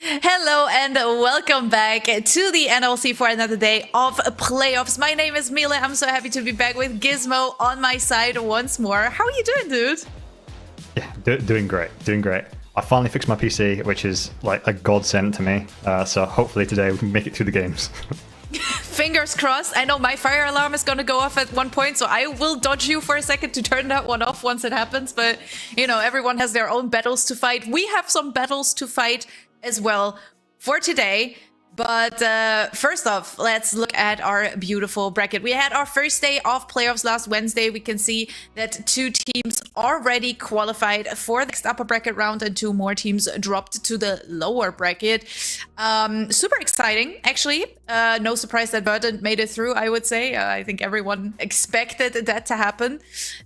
Hello and welcome back to the NLC for another day of playoffs. My name is Mila. I'm so happy to be back with Gizmo on my side once more. How are you doing, dude? Yeah, doing great, doing great. I finally fixed my PC, which is like a godsend to me. So hopefully today we can make it through the games. Fingers crossed. I know my fire alarm is going to go off at one point, so I will dodge you for a second to turn that one off once it happens. But, you know, everyone has their own battles to fight. We have some battles to fight as well for today. But first off, let's look at our beautiful bracket. We had our first day of playoffs last Wednesday. We can see that 2 teams already qualified for the next upper bracket round and 2 more teams dropped to the lower bracket. Super exciting, actually. No surprise that Verdant made it through, I would say. I think everyone expected that to happen.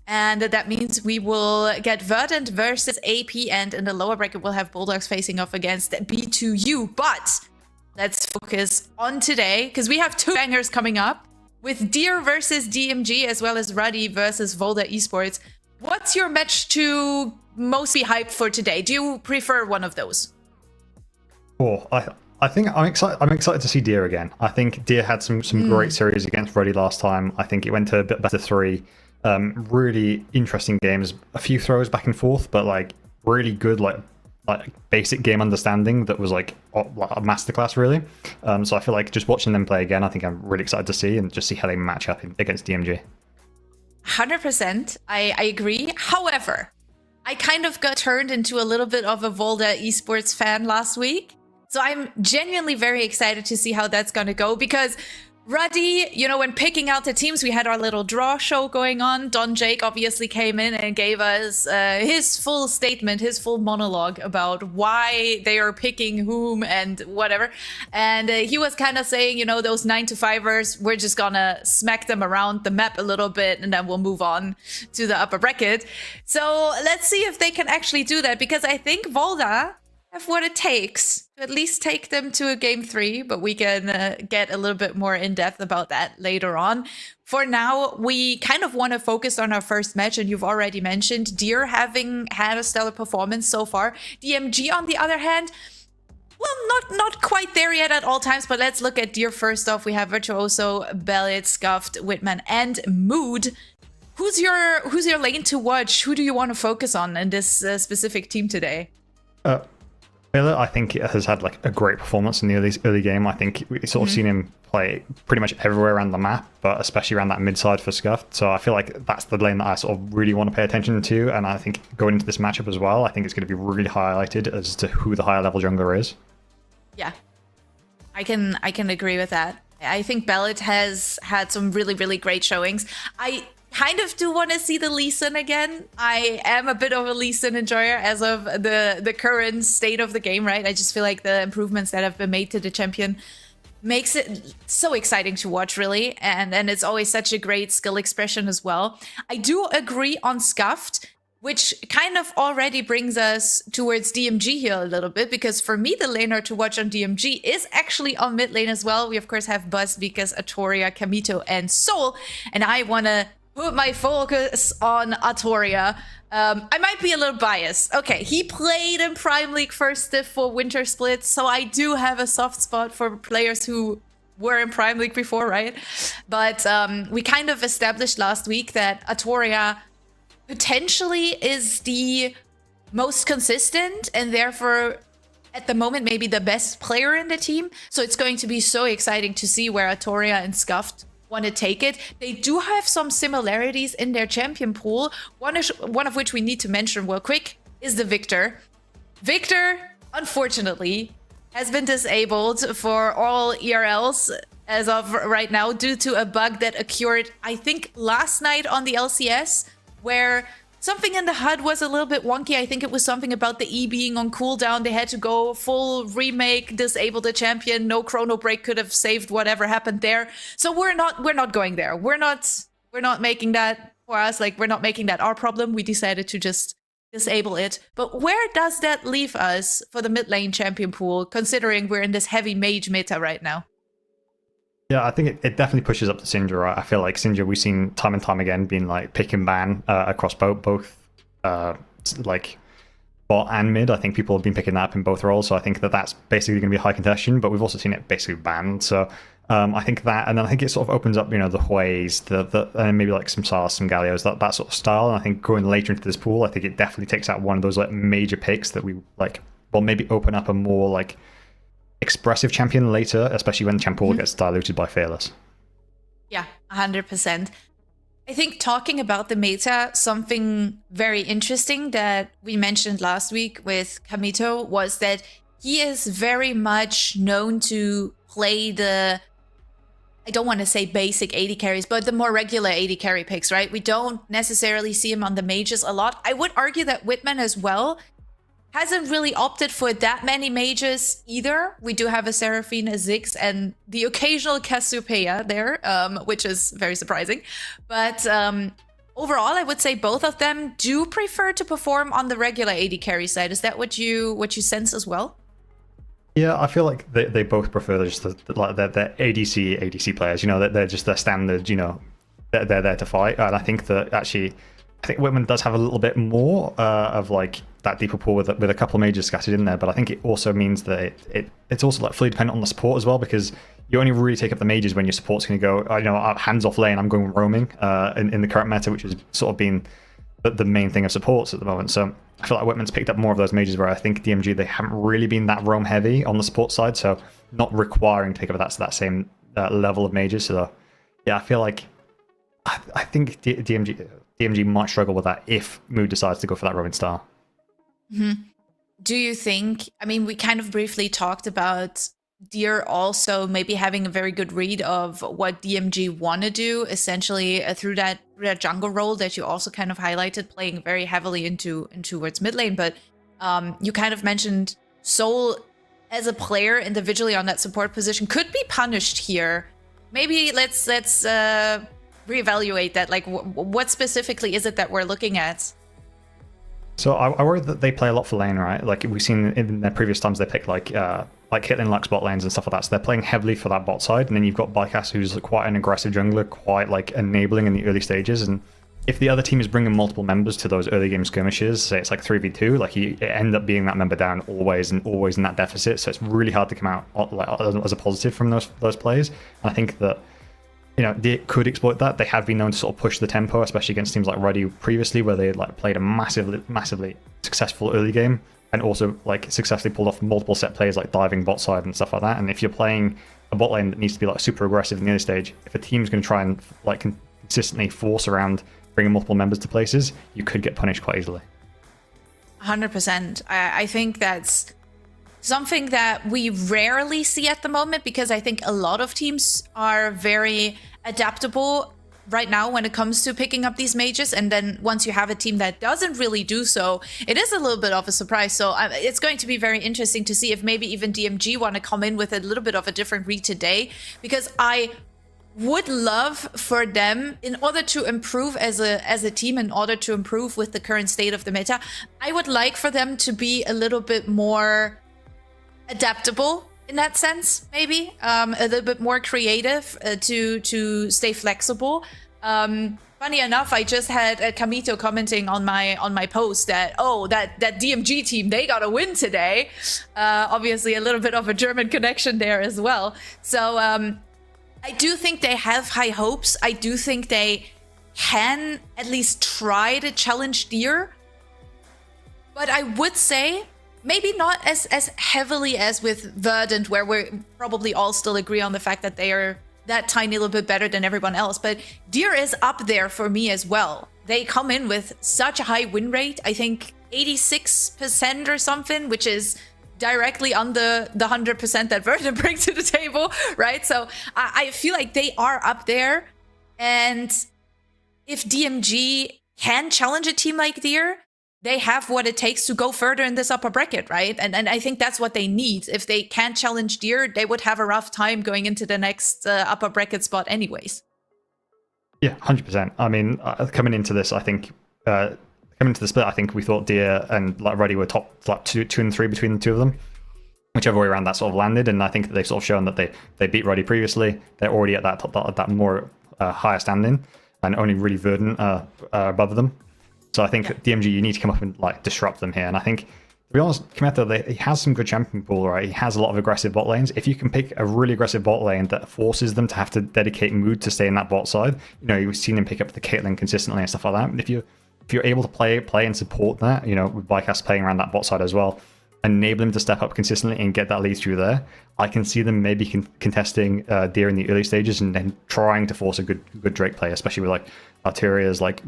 And that means we will get Verdant versus AP, and in the lower bracket, we'll have Bulldogs facing off against B2U. But let's focus on today, because we have 2 bangers coming up with Deer versus DMG, as well as Ruddy versus Volda Esports. What's your match to mostly hype for today? Do you prefer one of those? Oh, I think I'm excited to see Deer again. I think Deer had some great series against Ruddy last time. I think it went to a bit better 3. Really interesting games. A few throws back and forth, but like really good like basic game understanding that was like a masterclass, really. So I feel like just watching them play again, I think I'm really excited to see and just see how they match up against DMG. 100%, I agree. However, I kind of got turned into a little bit of a Volda Esports fan last week. So I'm genuinely very excited to see how that's going to go, because Ruddy, you know, when picking out the teams, we had our little draw show going on. Don Jake obviously came in and gave us his full statement, his full monologue about why they are picking whom and whatever. And he was kind of saying, you know, those 9-to-5ers, we're just gonna smack them around the map a little bit and then we'll move on to the upper bracket. So let's see if they can actually do that, because I think Volda have what it takes to at least take them to a game 3, but we can get a little bit more in depth about that later on. For now, we kind of want to focus on our first match, and you've already mentioned Deer having had a stellar performance so far. DMG, on the other hand, well, not quite there yet at all times, but let's look at Deer first off. We have Virtuoso, Bellet, Scuffed, Whitman, and Mood. Who's your lane to watch? Who do you want to focus on in this specific team today? I think it has had like a great performance in the early game. I think we've sort of seen him play pretty much everywhere around the map, but especially around that mid side for Scuffed. So I feel like that's the lane that I sort of really want to pay attention to. And I think going into this matchup as well, I think it's going to be really highlighted as to who the higher level jungler is. Yeah, I can agree with that. I think Bellet has had some really great showings. I kind of do want to see the Lee Sin again. I am a bit of a Lee Sin enjoyer as of the current state of the game, right? I just feel like the improvements that have been made to the champion makes it so exciting to watch, really. And it's always such a great skill expression as well. I do agree on Scuffed, which kind of already brings us towards DMG here a little bit, because for me, the laner to watch on DMG is actually on mid lane as well. We, of course, have Buzz, Vikas, Artoria, Kamito, and Soul. And I want to put my focus on Artoria. I might be a little biased. Okay, he played in Prime League first diff for Winter Split, so I do have a soft spot for players who were in Prime League before, right? But we kind of established last week that Artoria potentially is the most consistent and therefore at the moment maybe the best player in the team. So it's going to be so exciting to see where Artoria and Scuffed want to take it. They do have some similarities in their champion pool. One of which we need to mention real quick is the Victor. Victor, unfortunately, has been disabled for all ERLs as of right now due to a bug that occurred, I think, last night on the LCS, where something in the HUD was a little bit wonky. I think it was something about the E being on cooldown. They had to go full remake, disable the champion. No chrono break could have saved whatever happened there. So we're not going there. We're not making that for us. Like, we're not making that our problem. We decided to just disable it. But where does that leave us for the mid lane champion pool, considering we're in this heavy mage meta right now? Yeah, I think it definitely pushes up to Syndra. I feel like Syndra, we've seen time and time again being like pick and ban across both like bot and mid. I think people have been picking that up in both roles, so I think that that's basically going to be a high contention, but we've also seen it basically banned. So I think that, and then I think it sort of opens up, the Hueys, and maybe like some Sars, some Gallios, that sort of style. And I think going later into this pool, I think it definitely takes out one of those like major picks that we like, well, maybe open up a more like expressive champion later, especially when champ pool gets diluted by Fearless. Yeah, 100%. I think talking about the meta, something very interesting that we mentioned last week with Kamito was that he is very much known to play the, I don't want to say basic AD carries, but the more regular AD carry picks, right? We don't necessarily see him on the mages a lot. I would argue that Whitman as well hasn't really opted for that many mages either. We do have a Seraphine, a Ziggs, and the occasional Cassiopeia there, which is very surprising. But overall, I would say both of them do prefer to perform on the regular AD carry side. Is that what you sense as well? Yeah, I feel like they both prefer just the ADC players. They're just their standard. They're there to fight, and I think that actually, I think Whitman does have a little bit more of like that deeper pool with a couple of mages scattered in there, but I think it also means that it's also like fully dependent on the support as well, because you only really take up the mages when your support's going to go, hands off lane, I'm going roaming in the current meta, which has sort of been the main thing of supports at the moment. So I feel like Whitman's picked up more of those mages, where I think DMG, they haven't really been that roam heavy on the support side, so not requiring to take up that same level of mages. So yeah, I feel like I think DMG might struggle with that if Mood decides to go for that roaming star. Mm-hmm. Do you think, I mean, we kind of briefly talked about Deer also maybe having a very good read of what DMG want to do, essentially through that jungle role that you also kind of highlighted, playing very heavily into towards mid lane. But you kind of mentioned Soul as a player individually on that support position could be punished here. Maybe let's reevaluate that. Like, what specifically is it that we're looking at? So I worry that they play a lot for lane, right? Like we've seen in their previous times, they pick like Caitlyn Lux bot lanes and stuff like that. So they're playing heavily for that bot side. And then you've got Bycast, who's quite an aggressive jungler, quite like enabling in the early stages. And if the other team is bringing multiple members to those early game skirmishes, say it's like 3v2, like you end up being that member down always in that deficit. So it's really hard to come out like as a positive from those plays. And I think that they could exploit that. They have been known to sort of push the tempo, especially against teams like Ready previously, where they like played a massively successful early game and also like successfully pulled off multiple set plays like diving bot side and stuff like that. And if you're playing a bot lane that needs to be like super aggressive in the early stage, if a team's going to try and like consistently force around bringing multiple members to places, you could get punished quite easily. 100%. I think that's something that we rarely see at the moment, because I think a lot of teams are very adaptable right now when it comes to picking up these mages. And then once you have a team that doesn't really do so, it is a little bit of a surprise. So it's going to be very interesting to see if maybe even DMG want to come in with a little bit of a different read today, because I would love for them, in order to improve as a team, in order to improve with the current state of the meta, I would like for them to be a little bit more adaptable in that sense, maybe a little bit more creative, to stay flexible. Funny enough, I just had Kamito commenting on my post that that DMG team, they got a win today. Obviously a little bit of a German connection there as well. So I do think they have high hopes. I do think they can at least try to challenge Deer, but I would say maybe not as heavily as with Verdant, where we probably all still agree on the fact that they are that tiny little bit better than everyone else. But Deer is up there for me as well. They come in with such a high win rate, I think 86% or something, which is directly under the 100% that Verdant brings to the table, right? So I feel like they are up there. And if DMG can challenge a team like Deer, they have what it takes to go further in this upper bracket, right? And I think that's what they need. If they can't challenge Deer, they would have a rough time going into the next upper bracket spot anyways. Yeah, 100%. I mean, coming into this, I think, coming into the split, I think we thought Deer and like Ready were top like 2 and 3 between the two of them. Whichever way around that sort of landed, and I think that they've sort of shown that they beat Ready previously. They're already at that more higher standing, and only really Verdant above them. So I think DMG, you need to come up and like disrupt them here. And I think, to be honest, Kimetto, he has some good champion pool, right? He has a lot of aggressive bot lanes. If you can pick a really aggressive bot lane that forces them to have to dedicate mood to stay in that bot side, you've seen him pick up the Caitlyn consistently and stuff like that. If you're able to play and support that, with Vicast playing around that bot side as well, enable him to step up consistently and get that lead through there, I can see them maybe contesting Deer in the early stages and then trying to force a good Drake play, especially with like Arteria's like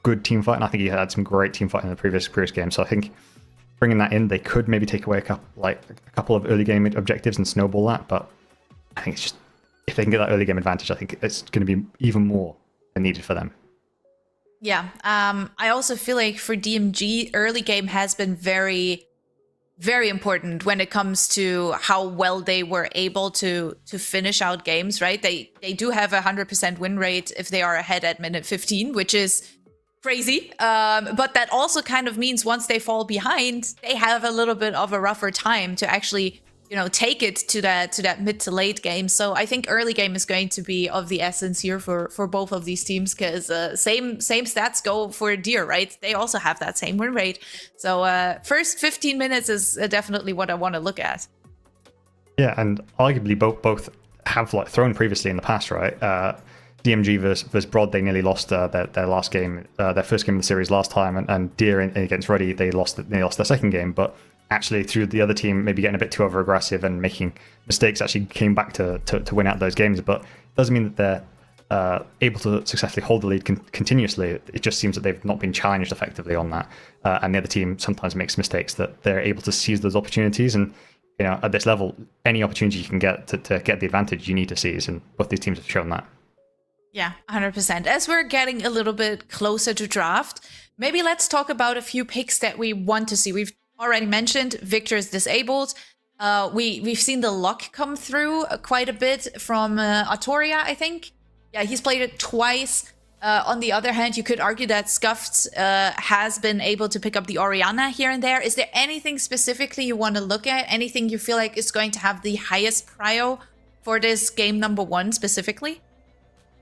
good team fight. And I think he had some great team fight in the previous game. So I think bringing that in, they could maybe take away a couple of early game objectives and snowball that. But I think it's just, if they can get that early game advantage, I think it's going to be even more than needed for them. Yeah, I also feel like for DMG, early game has been very, very important when it comes to how well they were able to finish out games, right? They do have a 100% win rate if they are ahead at minute 15, which is crazy. But that also kind of means once they fall behind, they have a little bit of a rougher time to actually, take it to that mid to late game. So I think early game is going to be of the essence here for both of these teams, because same stats go for Deer, right? They also have that same win rate. So first 15 minutes is definitely what I want to look at. Yeah, and arguably both have like thrown previously in the past, right? DMG versus Broad, they nearly lost their last game, their first game of the series last time, and Deer against Ready, they lost their second game. But actually, through the other team maybe getting a bit too over aggressive and making mistakes, actually came back to win out those games. But it doesn't mean that they're able to successfully hold the lead continuously. It just seems that they've not been challenged effectively on that, and the other team sometimes makes mistakes that they're able to seize those opportunities. And at this level, any opportunity you can get to get the advantage, you need to seize, and both these teams have shown that. Yeah, 100%. As we're getting a little bit closer to draft, maybe let's talk about a few picks that we want to see. We've already mentioned Victor is disabled. We've seen the luck come through quite a bit from Artoria, I think. Yeah, he's played it twice. On the other hand, you could argue that Scuffed has been able to pick up the Orianna here and there. Is there anything specifically you want to look at? Anything you feel like is going to have the highest prio for this game number 1 specifically?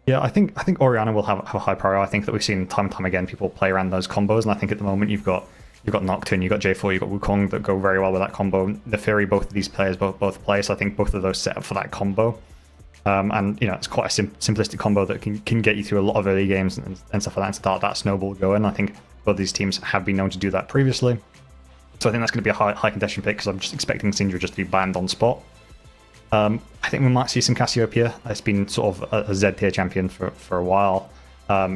Yeah, I think Orianna will have a high priority. I think that we've seen time and time again people play around those combos, and I think at the moment you've got Nocturne, you've got J4, you've got Wukong that go very well with that combo. Neferi, both of these players both play, so I think both of those set up for that combo. And it's quite a simplistic combo that can get you through a lot of early games and stuff like that, and start that snowball going. I think both these teams have been known to do that previously, so I think that's going to be a high contention pick, because I'm just expecting Syndra just to be banned on spot. I think we might see some Cassiopeia. It's been sort of a Z tier champion for a while.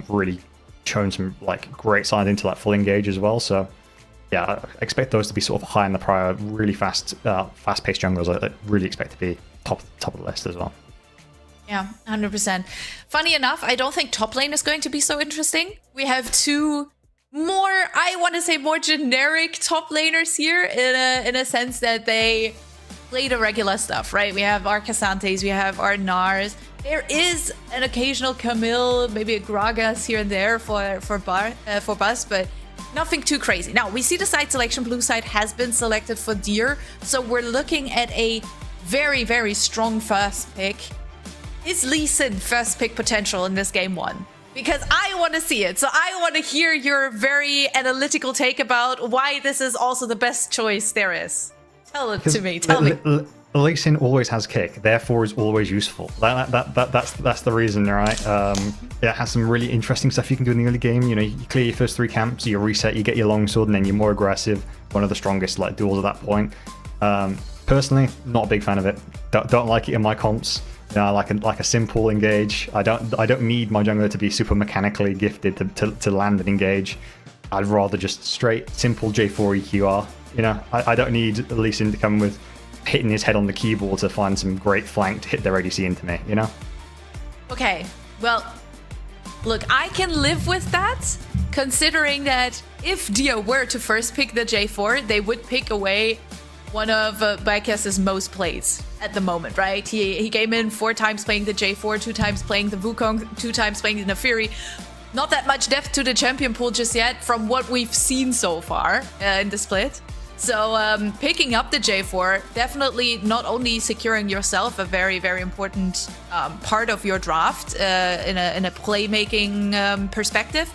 Really shown some like great signs into that full engage as well. So yeah, I expect those to be sort of high in the prior, really fast-paced junglers. I really expect to be top of the list as well. Yeah, 100%. Funny enough, I don't think top lane is going to be so interesting. We have two more generic top laners here in a sense that they play the regular stuff, right? We have our Cassantes, we have our Nars. There is an occasional Camille, maybe a Gragas here and there for Buzz, but nothing too crazy. Now, we see the side selection. Blue side has been selected for Deer, so we're looking at a very, very strong first pick. Is Lee Sin first pick potential in this game 1? Because I want to see it. So I want to hear your very analytical take about why this is also the best choice there is. Tell it to me. Tell me. Lee Sin always has kick, therefore is always useful. That's the reason, right? It has some really interesting stuff you can do in the early game. You clear your first 3 camps, you reset, you get your longsword, and then you're more aggressive. One of the strongest like duels at that point. Personally, not a big fan of it. Don't like it in my comps. I like a simple engage. I don't need my jungler to be super mechanically gifted to land and engage. I'd rather just straight simple J4 EQR. I don't need Lee Sin to come with hitting his head on the keyboard to find some great flank to hit their ADC into me, Okay, well, look, I can live with that, considering that if Dio were to first pick the J4, they would pick away one of Bacchus's most plays at the moment, right? He came in 4 times playing the J4, 2 times playing the Wukong, 2 times playing the Neferi. Not that much depth to the champion pool just yet from what we've seen so far in the split. So picking up the J4, definitely not only securing yourself a very, very important part of your draft in a playmaking perspective,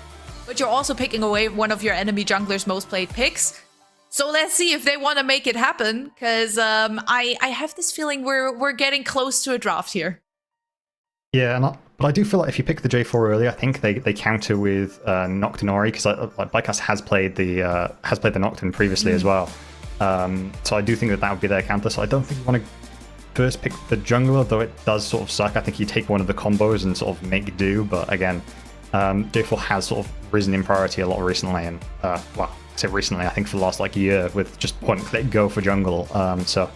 but you're also picking away one of your enemy jungler's most played picks. So let's see if they want to make it happen, because I have this feeling we're getting close to a draft here. Yeah, but I do feel like if you pick the J4 early, I think they counter with Noctinori, because like Bycast has played the Noctin previously as well. So I do think that would be their counter. So I don't think you want to first pick the jungler, though it does sort of suck. I think you take one of the combos and sort of make do. But again, J4 has sort of risen in priority a lot recently, and well, I say recently, I think for the last like year, with just point click go for jungle. So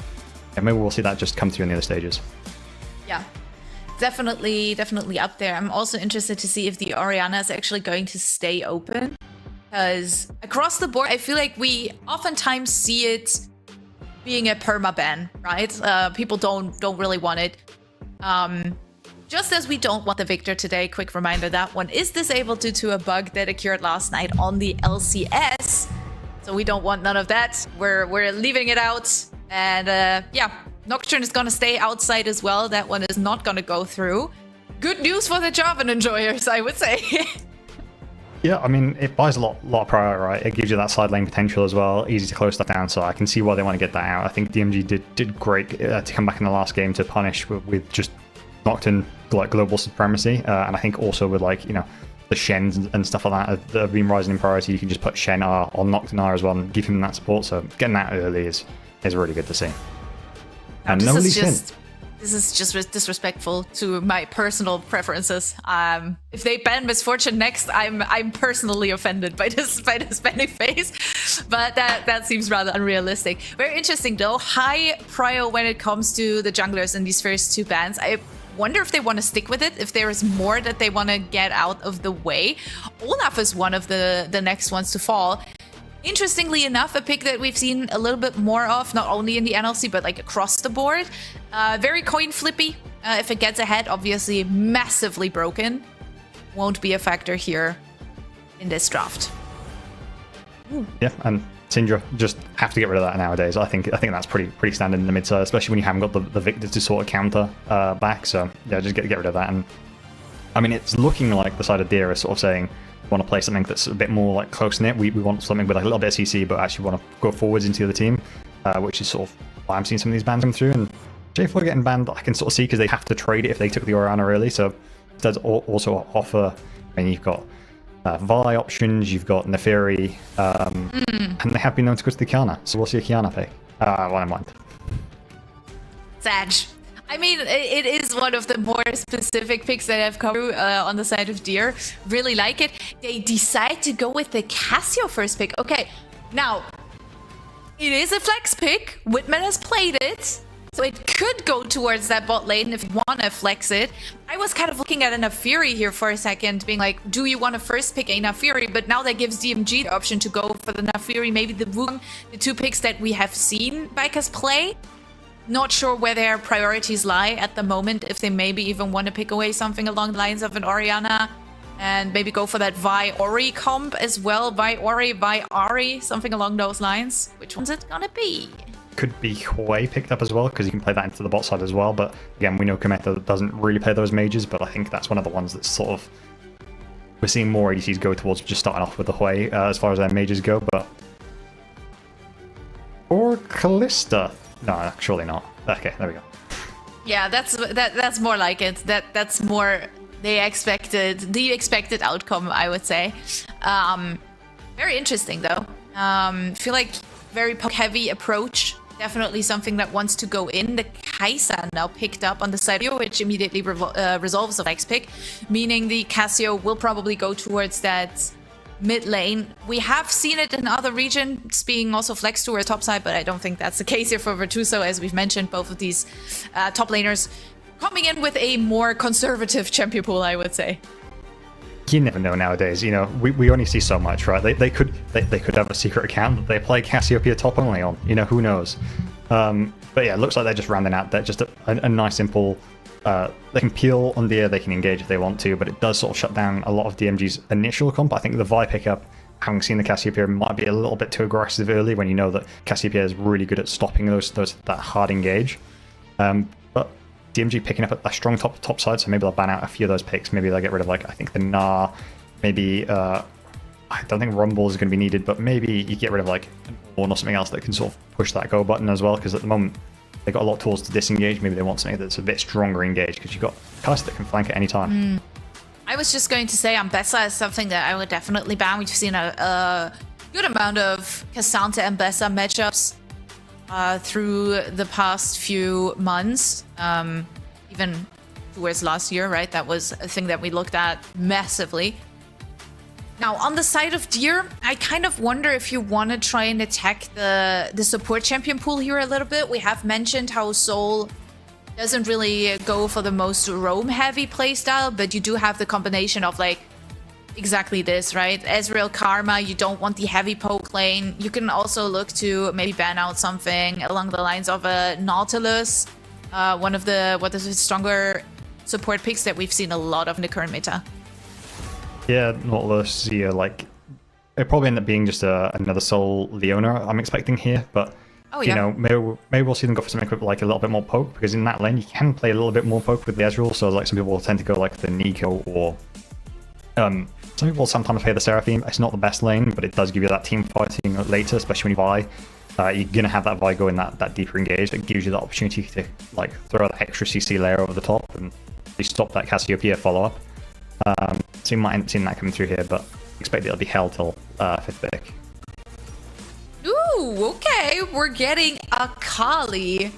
yeah, maybe we'll see that just come through in the other stages. Yeah. Definitely up there. I'm also interested to see if the Orianna is actually going to stay open, because across the board, I feel like we oftentimes see it being a perma ban, right? People don't really want it. Just as we don't want the Victor today. Quick reminder, that one is disabled due to a bug that occurred last night on the LCS. So we don't want none of that. We're leaving it out. And yeah, Nocturne is going to stay outside as well. That one is not going to go through. Good news for the Jarvan enjoyers, I would say. Yeah, I mean, it buys a lot of prior, right? It gives you that side lane potential as well, easy to close stuff down, so I can see why they want to get that out. I think DMG did great to come back in the last game to punish with just Nocturne, like, global supremacy, and I think also with, like, you know, the Shens and stuff like that have been rising in priority. You can just put Shen R on Nocturne R as well and give him that support, so getting that early is really good to see. And no Lee Sin. This is just disrespectful to my personal preferences. If they ban Misfortune next, I'm personally offended by this banning phase, but that seems rather unrealistic. Very interesting though. High prio when it comes to the junglers in these first two bans. I wonder if they want to stick with it, if there is more that they want to get out of the way. Olaf is one of the next ones to fall. Interestingly enough, a pick that we've seen a little bit more of, not only in the NLC, but like across the board. Very coin flippy. If it gets ahead, obviously massively broken. Won't be a factor here in this draft. Yeah, and Syndra just have to get rid of that nowadays. I think that's pretty standard in the mid side, especially when you haven't got the Victor to sort of counter back. So yeah, just get rid of that. And I mean, it's looking like the side of Deer is sort of saying, want to play something that's a bit more like close knit. We want something with like a little bit of CC, but actually want to go forwards into the other team, which is sort of why I'm seeing some of these bans come through. And J4 getting banned, I can sort of see, because they have to trade it if they took the Orianna early. So it does also offer. I mean, you've got Vi options, you've got Neferi, and they have been known to go to the Kiana. So we'll see a Kiana pick. Well, in mind. Sag. I mean, it is one of the more specific picks that have come through on the side of Deer. Really like it. They decide to go with the Cassio first pick. Okay, now, it is a flex pick. Whitman has played it, so it could go towards that bot lane if you want to flex it. I was kind of looking at a Nafiri here for a second, being like, do you want to first pick a Nafiri? But now that gives DMG the option to go for the Nafiri, maybe the Wukong, the two picks that we have seen Bikers play. Not sure where their priorities lie at the moment, if they maybe even want to pick away something along the lines of an Orianna and maybe go for that Vi-Ori comp as well. Vi-Ori, Vi-Ari, something along those lines. Which one's it gonna be? Could be Hui picked up as well, because you can play that into the bot side as well. But again, we know Kometa doesn't really play those mages, but I think that's one of the ones that's sort of... We're seeing more ADCs go towards just starting off with the Hui as far as their mages go, but... Or Callista. No, surely not. Okay, there we go. Yeah, that's more like it. That's more the expected outcome, I would say. Very interesting though. Feel like very poke heavy approach. Definitely something that wants to go in. The Kai'Sa now picked up on the side, which immediately resolves the next pick, meaning the Cassio will probably go towards that mid lane. We have seen it in other regions being also flexed towards top side, but I don't think that's the case here for Virtuoso. As we've mentioned, both of these top laners coming in with a more conservative champion pool, I would say. You never know nowadays. You know, we only see so much, right? They could have a secret account that they play Cassiopeia top only on. You know, who knows? But yeah, it looks like they're just rounding out that. Just a nice simple. They can peel on the air, they can engage if they want to, but it does sort of shut down a lot of DMG's initial comp. I think the Vi pickup, having seen the Cassiopeia, might be a little bit too aggressive early when you know that Cassiopeia is really good at stopping that hard engage. But DMG picking up a strong top side, so maybe they'll ban out a few of those picks. Maybe they'll get rid of, like, I think the Gnar, maybe I don't think Rumble is going to be needed, but maybe you get rid of like an Ornn or something else that can sort of push that go button as well, because at the moment they've got a lot of tools to disengage. Maybe they want something that's a bit stronger engaged, because you've got Kai'Sa that can flank at any time. I was just going to say Ambessa is something that I would definitely ban. We've seen a good amount of Cassandra and Ambessa matchups through the past few months, even towards last year, right? That was a thing that we looked at massively. Now, on the side of Deer, I kind of wonder if you want to try and attack the support champion pool here a little bit. We have mentioned how Soul doesn't really go for the most roam-heavy playstyle, but you do have the combination of, like, exactly this, right? Ezreal Karma, you don't want the heavy poke lane. You can also look to maybe ban out something along the lines of a Nautilus, one of the stronger support picks that we've seen a lot of in the current meta. Yeah, Nautilus, yeah, like it probably end up being just another Soul Leona I'm expecting here, but you know, maybe we'll see them go for something with like a little bit more poke, because in that lane you can play a little bit more poke with the Ezreal. So like some people will tend to go like the Nico, or some people sometimes play the Seraphine. It's not the best lane, but it does give you that team fighting later, especially when you Vi. You're gonna have that Vi go in that deeper engage. It gives you the opportunity to like throw that extra CC layer over the top and really stop that Cassiopeia follow up. So you might end up seeing that coming through here, but expect it'll be held till 5th pick. Ooh, okay. We're getting Akali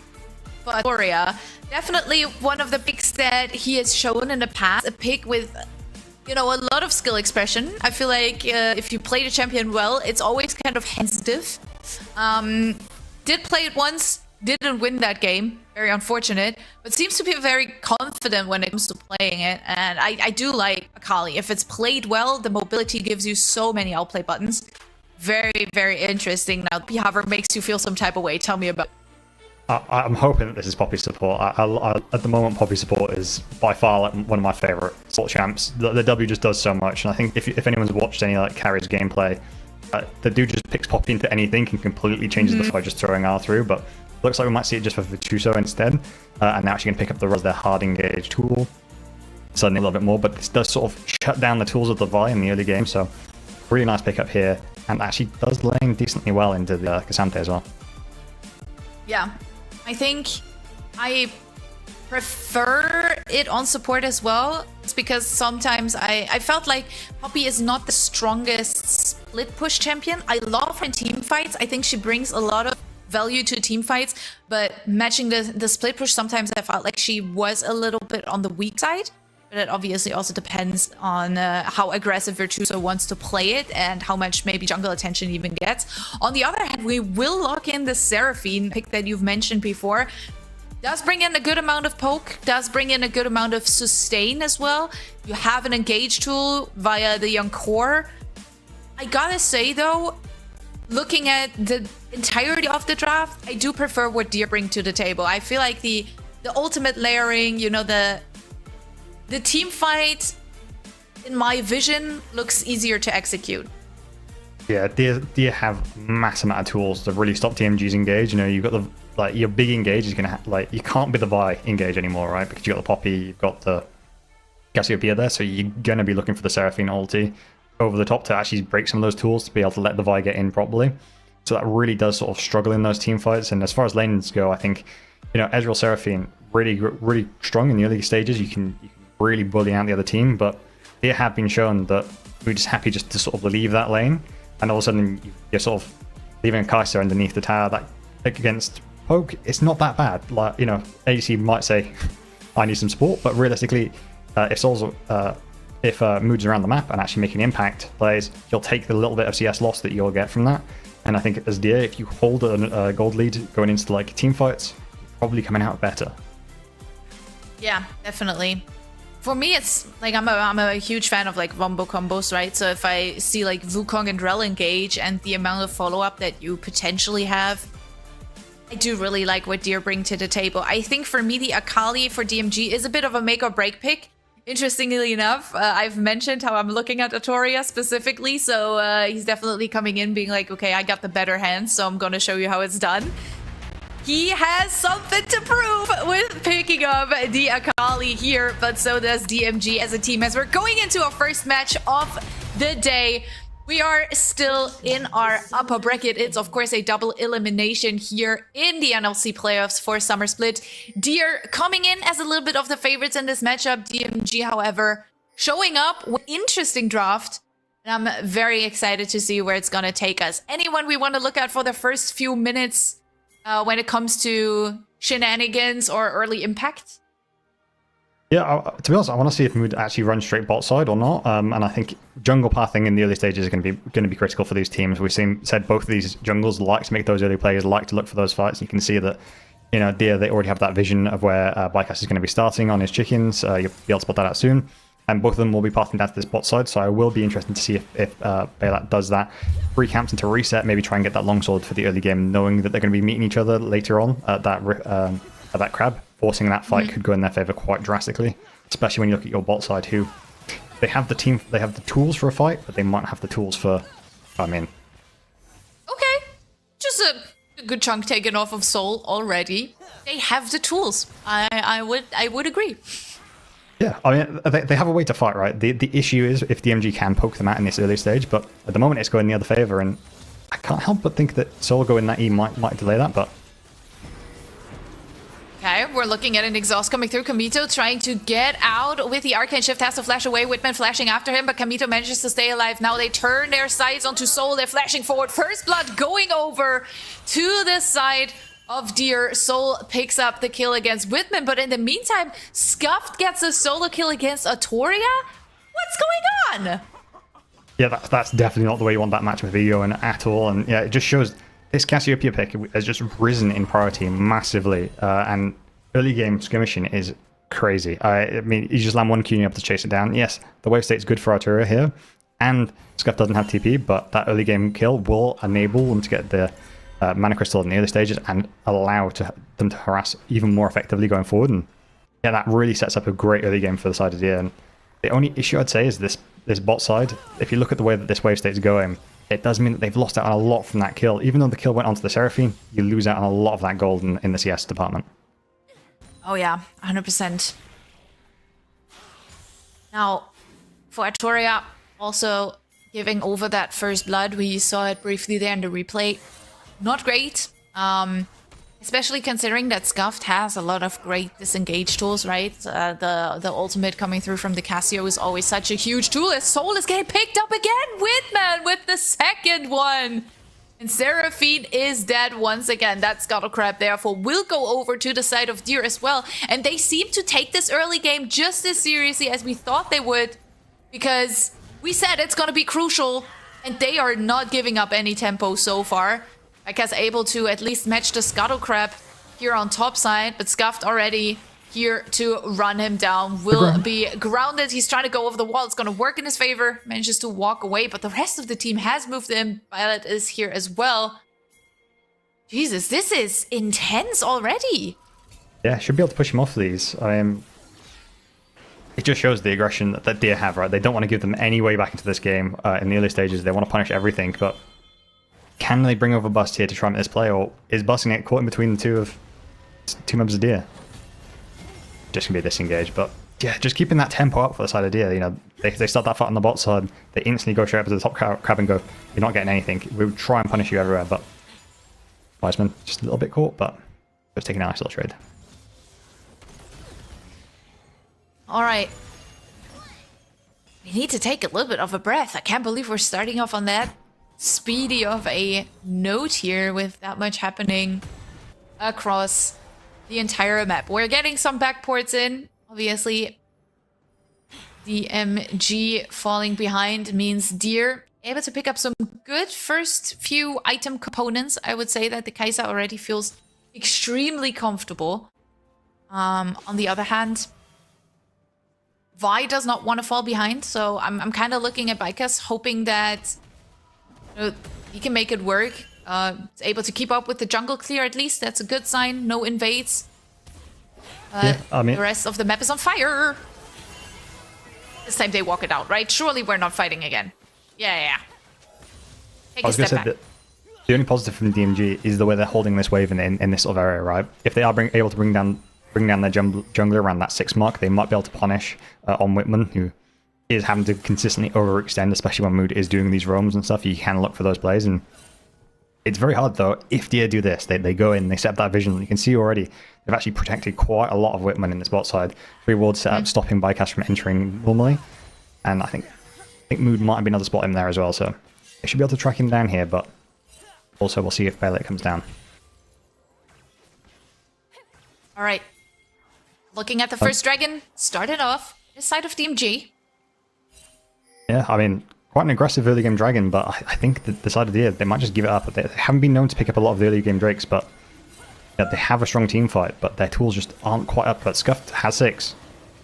for Artoria. Definitely one of the picks that he has shown in the past. A pick with, you know, a lot of skill expression. I feel like if you play the champion well, it's always kind of sensitive. Did play it once, didn't win that game. Very unfortunate, but seems to be very confident when it comes to playing it. And I do like Akali. If it's played well, the mobility gives you so many outplay buttons. Very, very interesting. Now, However, makes you feel some type of way. Tell me about. I'm hoping that this is Poppy support. At the moment, Poppy support is by far like one of my favorite support champs. The W just does so much, and I think if anyone's watched any like carries gameplay, the dude just picks Poppy into anything and completely changes the fight just throwing R through. But looks like we might see it just for Virtuoso instead, and now she can pick up the rest of their hard engage tool suddenly a little bit more. But this does sort of shut down the tools of the Vi in the early game, so really nice pickup here, and actually does lane decently well into the Cassandra as well. Yeah, I think I prefer it on support as well. It's because sometimes I felt like Poppy is not the strongest split push champion. I love her in team fights. I think she brings a lot of value to team fights, but matching the split push, sometimes I felt like she was a little bit on the weak side. But it obviously also depends on how aggressive Virtuoso wants to play it and how much maybe jungle attention even gets. On the other hand, we will lock in the Seraphine pick that you've mentioned before. Does bring in a good amount of poke, does bring in a good amount of sustain as well. You have an engage tool via the young core. I gotta say though, looking at the entirety of the draft, I do prefer what Deer bring to the table. I feel like the ultimate layering, you know, the team fight, in my vision, looks easier to execute. Yeah, Deer have mass amount of tools to really stop TMG's engage. You know, you've got the like your big engage is gonna like you can't be the Vi engage anymore, right? Because you got the Poppy, you've got the Cassiopeia there, so you're gonna be looking for the Seraphine ulti over the top to actually break some of those tools to be able to let the Vi get in properly. So that really does sort of struggle in those team fights. And as far as lanes go, I think, you know, Ezreal Seraphine really strong in the early stages. You can really bully out the other team, but they have been shown that we're just happy just to sort of leave that lane, and all of a sudden you're sort of leaving a Kai'Sa underneath the tower. That against poke, it's not that bad. Like, you know, ADC might say I need some support, but realistically, if Soul's moves around the map and actually making impact plays, you'll take the little bit of CS loss that you'll get from that. And I think as Deer, if you hold a gold lead going into like team fights, you're probably coming out better. Yeah, definitely. For me, it's like I'm a huge fan of like Wombo combos, right? So if I see like Wukong and Rel engage and the amount of follow-up that you potentially have, I do really like what Deer bring to the table. I think for me, the Akali for DMG is a bit of a make or break pick. Interestingly enough, I've mentioned how I'm looking at Artoria specifically, so he's definitely coming in being like, okay, I got the better hand, so I'm going to show you how it's done. He has something to prove with picking up the Akali here, but so does DMG as a team, as we're going into our first match of the day. We are still in our upper bracket. It's, of course, a double elimination here in the NLC playoffs for Summer Split. Deer coming in as a little bit of the favorites in this matchup. DMG, however, showing up with interesting draft. And I'm very excited to see where it's going to take us. Anyone we want to look at for the first few minutes when it comes to shenanigans or early impact? Yeah, to be honest, I want to see if we would actually run straight bot side or not. And I think jungle pathing in the early stages is going to be critical for these teams. We've said both of these jungles like to make those early players, like to look for those fights. You can see that, you know, Deer, they already have that vision of where Bycast is going to be starting on his chickens. You'll be able to spot that out soon. And both of them will be pathing down to this bot side, so I will be interested to see if Baylat does that. Free camps into reset, maybe try and get that longsword for the early game, knowing that they're going to be meeting each other later on at that crab. Forcing that fight could go in their favor quite drastically, especially when you look at your bot side, who they have the tools for a fight, but they might have the tools for. Okay, just a good chunk taken off of Soul already. They have the tools. I would agree. Yeah, I mean, they have a way to fight, right? The issue is if DMG can poke them out in this early stage, but at the moment it's going the other favor, and I can't help but think that Soul going that E might delay that, but. Okay, we're looking at an exhaust coming through. Kamito trying to get out with the arcane shift, has to flash away. Whitman flashing after him, but Kamito manages to stay alive. Now they turn their sights onto Soul. They're flashing forward. First blood going over to the side of Deer. Soul picks up the kill against Whitman, but in the meantime, Scuffed gets a solo kill against Atoria? What's going on? Yeah, that's definitely not the way you want that match with Ego and at all, and yeah, it just shows this Cassiopeia pick has just risen in priority massively, and early game skirmishing is crazy. I mean, you just land one Q up to chase it down. Yes, the wave state's good for Arturia here, and Scuff doesn't have TP, but that early game kill will enable them to get the mana crystal in the early stages and allow them to harass even more effectively going forward. And yeah, that really sets up a great early game for the side of Deer. And the only issue I'd say is this bot side. If you look at the way that this wave state's going, it does mean that they've lost out on a lot from that kill. Even though the kill went onto the Seraphine, you lose out on a lot of that gold in the CS department. Oh yeah, 100%. Now, for Arturia, also giving over that first blood, we saw it briefly there in the replay. Not great, especially considering that Scuffed has a lot of great disengage tools, right? The ultimate coming through from the Cassio is always such a huge tool. As Soul is getting picked up again, Whitman with the second one. And Seraphine is dead once again. That Scuttle Crab therefore will go over to the side of Deer as well. And they seem to take this early game just as seriously as we thought they would, because we said it's gonna be crucial, and they are not giving up any tempo so far. I guess able to at least match the Scuttle Crab here on top side, but Scuffed already here to run him down. Will be grounded. He's trying to go over the wall. It's going to work in his favor. Manages to walk away, but the rest of the team has moved in. Violet is here as well. Jesus, this is intense already. Yeah, should be able to push him off these. It just shows the aggression that Deer have, right? They don't want to give them any way back into this game in the early stages. They want to punish everything, but can they bring over Bust here to try and make this play, or is Busting it caught in between the two members of Deer? Just gonna be a disengage, but yeah, just keeping that tempo up for the side of Deer. You know, they start that fight on the bot side, they instantly go straight up to the top crab and go, "You're not getting anything. We would try and punish you everywhere." But Wiseman just a little bit caught, but was taking a nice little trade. All right, we need to take a little bit of a breath. I can't believe we're starting off on that speedy of a note here with that much happening across the entire map. We're getting some backports in. Obviously, DMG falling behind means Deer able to pick up some good first few item components. I would say that the Kai'Sa already feels extremely comfortable. On the other hand, Vi does not want to fall behind, so I'm kind of looking at Bycast, hoping that he can make it work. It's able to keep up with the jungle clear at least. That's a good sign. No invades. Yeah, I mean, the rest of the map is on fire. This time they walk it out, right? Surely we're not fighting again. Yeah. Take a step back. The only positive from DMG is the way they're holding this wave in this sort of area, right? If they are able to bring down their jungler around that 6 mark, they might be able to punish on Whitman, who is having to consistently overextend, especially when Mood is doing these roams and stuff. You can look for those plays, and it's very hard though. If Deer do this, they go in, they set up that vision. You can see already they've actually protected quite a lot of Whitman in this bot side. 3 wards set up, stopping Bycast from entering normally, and I think Mood might have been able to spot him there as well. So they should be able to track him down here, but also we'll see if Beyblade comes down. All right, looking at the first dragon, started off this side of DMG. Yeah, I mean, quite an aggressive early game dragon, but I think that the side of the year, they might just give it up. They haven't been known to pick up a lot of the early game drakes, but yeah, they have a strong team fight, but their tools just aren't quite up. But Scuffed has 6.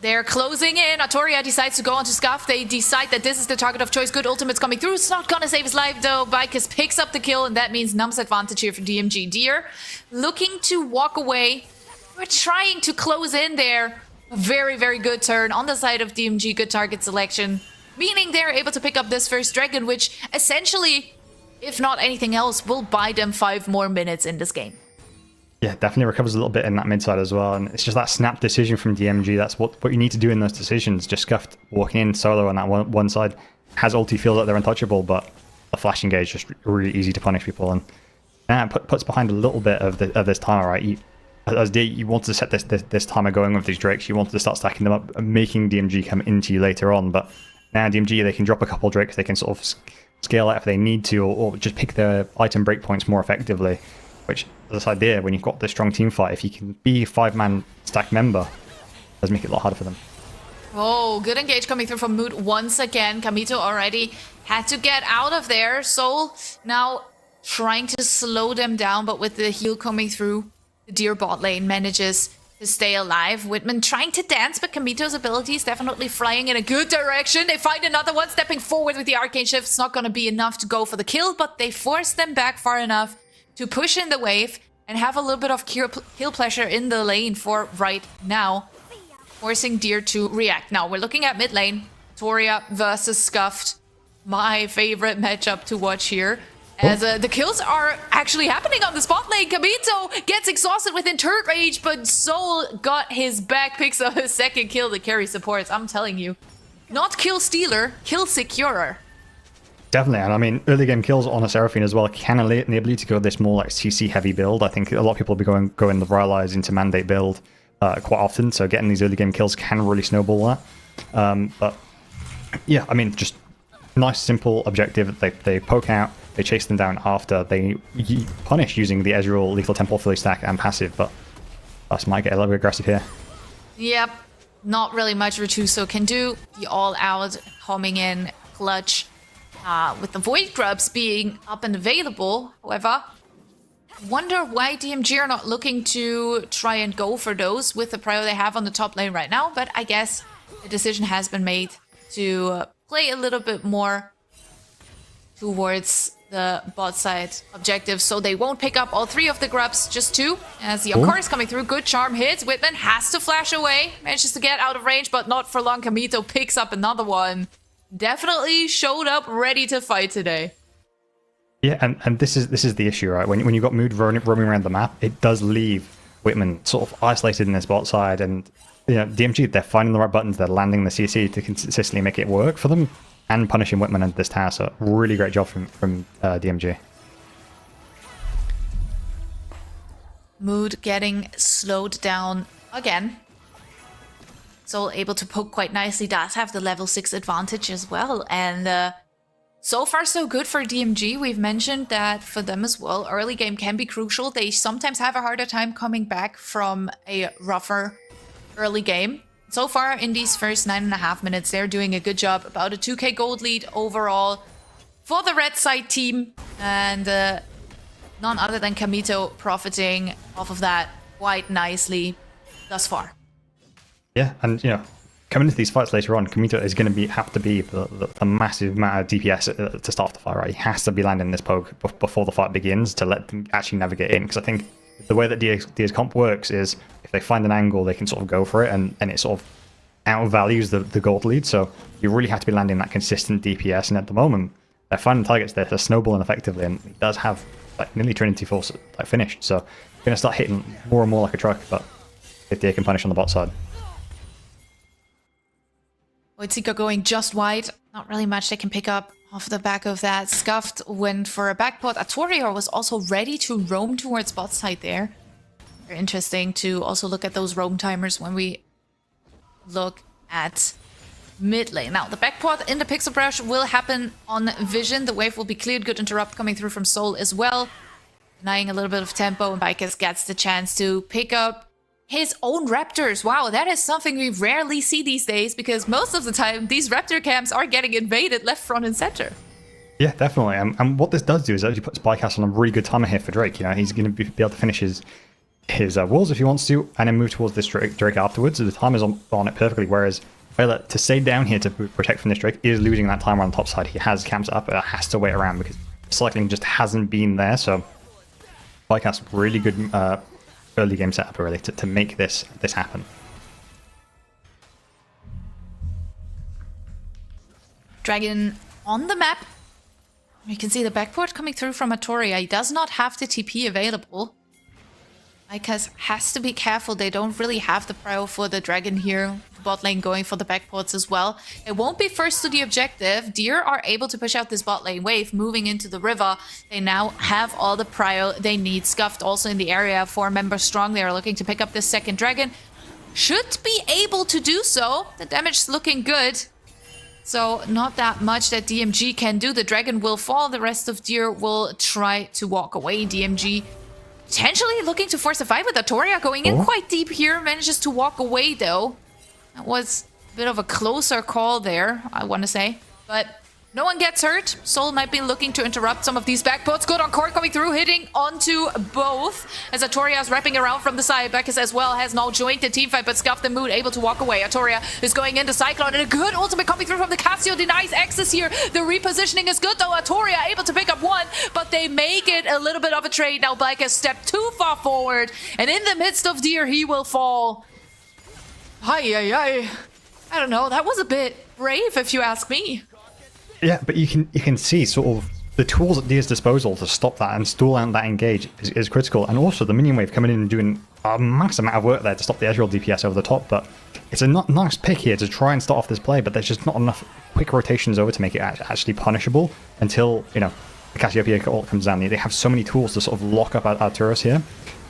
They're closing in. Artoria decides to go onto Scuff. They decide that this is the target of choice. Good ultimate's coming through. It's not gonna save his life though. Bicus picks up the kill, and that means Num's advantage here for DMG. Deer looking to walk away. We're trying to close in there. A very, very good turn on the side of DMG. Good target selection. Meaning they're able to pick up this first dragon, which essentially, if not anything else, will buy them 5 more minutes in this game. Yeah, definitely recovers a little bit in that mid side as well. And it's just that snap decision from DMG. That's what you need to do in those decisions. Just Scuffed walking in solo on that one side. Has ulti, feel that they're untouchable, but the flash engage is just really easy to punish people. And that puts behind a little bit of this timer, right? As D, you wanted to set this timer going with these drakes. You wanted to start stacking them up and making DMG come into you later on. But now DMG, they can drop a couple drakes. They can sort of scale out if they need to, or just pick their item breakpoints more effectively. Which, as an idea, when you've got this strong team fight, if you can be a 5-man stack member, it does make it a lot harder for them. Oh, good engage coming through from Mood once again. Kamito already had to get out of there. Soul now trying to slow them down, but with the heal coming through, the Deer bot lane manages to stay alive. Whitman trying to dance, but Kamito's ability is definitely flying in a good direction. They find another one stepping forward with the arcane shift. It's not going to be enough to go for the kill, but they force them back far enough to push in the wave and have a little bit of kill pressure in the lane for right now, forcing Deer to react. Now we're looking at mid lane. Toria versus Scuffed. My favorite matchup to watch here. As the kills are actually happening on the spot lane. Kamito gets exhausted within turret rage, but Soul got his back, picks up his second kill to carry supports. I'm telling you, not kill stealer, kill securer. Definitely, and I mean, early game kills on a Seraphine as well can enable you to go this more like CC heavy build. I think a lot of people will be going the Rylai's into Mandate build quite often, so getting these early game kills can really snowball that. But yeah, I mean, just nice, simple objective. They poke out, they chase them down after, they punish using the Ezreal Lethal Temple Philly stack and passive, but us might get a little bit aggressive here. Yep, not really much Virtuoso can do. The all-out coming in clutch. With the Void Grubs being up and available, however, wonder why DMG are not looking to try and go for those with the prio they have on the top lane right now, but I guess the decision has been made to play a little bit more towards the bot side objective, so they won't pick up all 3 of the grubs, just 2, as the Encore is coming through. Good charm hits. Whitman has to flash away, manages to get out of range, but not for long. Kamito picks up another one. Definitely showed up ready to fight today. Yeah, and this is the issue, right? When you've got Mood roaming around the map, it does leave Whitman sort of isolated in this bot side, and you know, DMG, they're finding the right buttons, they're landing the CC to consistently make it work for them, and punishing Whitman into this tower. So really great job from DMG. Mood getting slowed down again. Soul able to poke quite nicely, does have the level 6 advantage as well, and so far so good for DMG. We've mentioned that for them as well, early game can be crucial. They sometimes have a harder time coming back from a rougher early game. So far in these first 9.5 minutes, they're doing a good job. About a 2k gold lead overall for the red side team, and none other than Kamito profiting off of that quite nicely thus far. Yeah, and you know, coming into these fights later on, Kamito is going to have to be the massive amount of DPS to start the fight, right? He has to be landing this poke before the fight begins to let them actually navigate in. Because I think the way that Dia's comp works is if they find an angle, they can sort of go for it, and it sort of outvalues the gold lead. So you really have to be landing that consistent DPS. And at the moment, they're finding targets that are snowballing effectively, and he does have like nearly Trinity Force like finished. So you're going to start hitting more and more like a truck, but if Dia can punish on the bot side. Voidseeker going just wide. Not really much they can pick up off the back of that. Scuffed went for a backport. Atoria was also ready to roam towards bot side there. Very interesting to also look at those roam timers when we look at mid lane. Now, the backport in the Pixel Brush will happen on Vision. The wave will be cleared. Good interrupt coming through from Soul as well. Denying a little bit of tempo, and Bikers gets the chance to pick up his own Raptors. Wow, that is something we rarely see these days, because most of the time these Raptor camps are getting invaded left, front, and center. Yeah, definitely. And what this does do is actually puts Bycast on a really good timer here for Drake. You know, he's going to be able to finish his walls if he wants to, and then move towards this Drake afterwards. So the timer's on it perfectly, whereas Violet, to stay down here to protect from this Drake, is losing that timer on the top side. He has camps up, but has to wait around because cycling just hasn't been there. So Bycast, really good early game setup really to make this happen. Dragon on the map. You can see the backport coming through from Atoria. He does not have the TP available. Bycast has to be careful. They don't really have the prio for the Dragon here. Bot lane going for the backports as well. It won't be first to the objective. Deer are able to push out this bot lane wave, moving into the river. They now have all the prio they need. Scuffed also in the area, 4 members strong. They are looking to pick up this second Dragon. Should be able to do so. The damage is looking good. So not that much that DMG can do. The Dragon will fall. The rest of Deer will try to walk away. DMG potentially looking to force a fight with Atoria, going in quite deep here. Manages to walk away though. That was a bit of a closer call there, I want to say. But no one gets hurt. Soul might be looking to interrupt some of these backports. Good on Core coming through, hitting onto both. As Atoria is wrapping around from the side. Beckus as well has now joined the teamfight, but Scuffed and Mood able to walk away. Atoria is going into Cyclone, and a good ultimate coming through from the Cassio. Denies access here. The repositioning is good though. Atoria able to pick up one, but they make it a little bit of a trade. Now Beckus stepped too far forward, and in the midst of Deer, he will fall. I don't know. That was a bit brave, if you ask me. Yeah, but you can see sort of the tools at Deer's disposal to stop that and stall out that engage is critical. And also the minion wave coming in and doing a massive amount of work there to stop the Ezreal DPS over the top. But it's a nice pick here to try and start off this play, but there's just not enough quick rotations over to make it actually punishable until, you know, the Cassiopeia ult comes down. They have so many tools to sort of lock up Arturos here.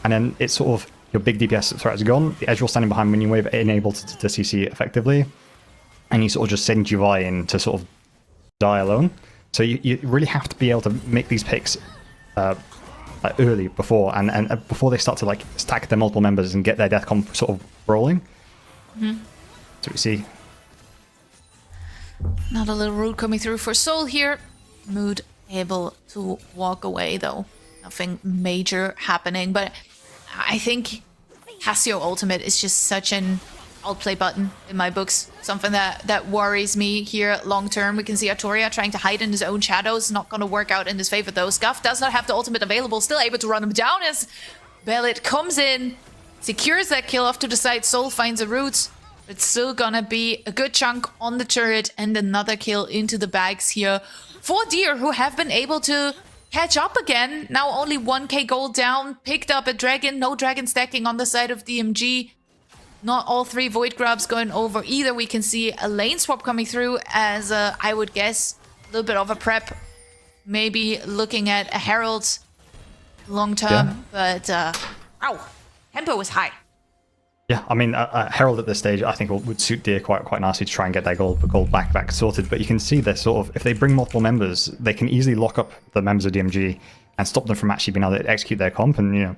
And then it's sort of your big DPS threat is gone. The Ezreal standing behind minion wave enabled to CC effectively. And you sort of just send Juvi in to sort of die alone. So you really have to be able to make these picks early before and before they start to like stack their multiple members and get their death comp sort of rolling. So we see not a little root coming through for Soul here. Mood able to walk away though. Nothing major happening, but I think Cassio ultimate is just such an outplay button in my books. Something that worries me here long term. We can see Atoria trying to hide in his own shadows. Not going to work out in his favor though. Scuff does not have the ultimate available. Still able to run him down as Bellet comes in, secures that kill off to the side. Soul finds a root. It's still gonna be a good chunk on the turret and another kill into the bags here for Deer, who have been able to catch up again. Now only 1k gold down. Picked up a dragon. No dragon stacking on the side of DMG. Not all 3 Void Grubs going over either. We can see a lane swap coming through as I would guess a little bit of a prep. Maybe looking at a Herald long term. Yeah. But, ow, tempo was high. Yeah, I mean, Herald at this stage, I think would suit Deer quite nicely to try and get their gold back sorted. But you can see they're sort of, if they bring multiple members, they can easily lock up the members of DMG and stop them from actually being able to execute their comp. And, you know,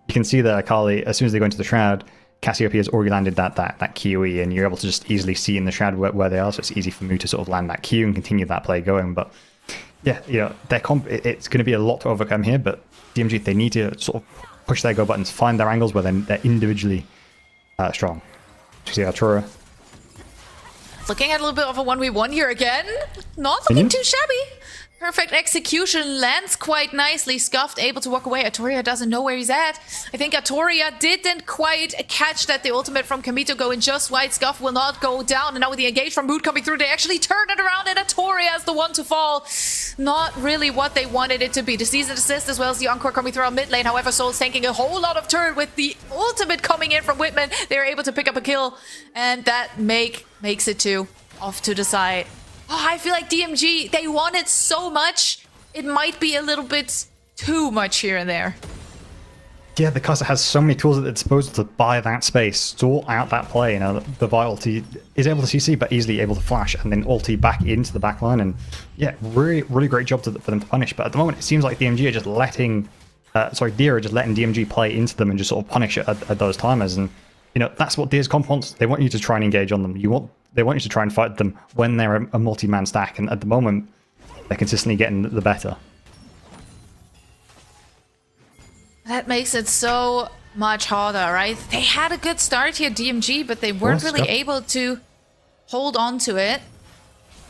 you can see that Akali, as soon as they go into the Shroud, Cassiopeia has already landed that QE, and you're able to just easily see in the Shroud where they are, so it's easy for Mu to sort of land that Q and continue that play going. But yeah, you know, their comp, it's going to be a lot to overcome here, but DMG, they need to sort of push their go buttons, find their angles where they're individually strong. You see Artura. Looking at a little bit of a 1v1 here again. Not looking too shabby. Perfect execution, lands quite nicely. Scuffed, able to walk away. Atoria doesn't know where he's at. I think Atoria didn't quite catch that the ultimate from Kamito going just wide. Scuff will not go down. And now with the engage from Mood coming through, they actually turn it around, and Atoria is the one to fall. Not really what they wanted it to be. The season assist as well as the encore coming through on mid lane. However, Soul's tanking a whole lot of turn with the ultimate coming in from Whitman. They're able to pick up a kill, and that makes it 2. off to the side. Oh, I feel like DMG, they want it so much. It might be a little bit too much here and there. Yeah, because it has so many tools at its disposal to buy that space, sort out that play. You know, the Vi ulti is able to CC, but easily able to flash and then ulti back into the backline. And yeah, really great job for them to punish. But at the moment, it seems like DMG are just letting, Deer are just letting DMG play into them and just sort of punish it at those timers. And you know, that's what Deer's comp wants. They want you to try and engage on them. They want you to try and fight them when they're a multi-man stack. And at the moment, they're consistently getting the better. That makes it so much harder, right? They had a good start here, DMG, but they weren't really able to hold on to it.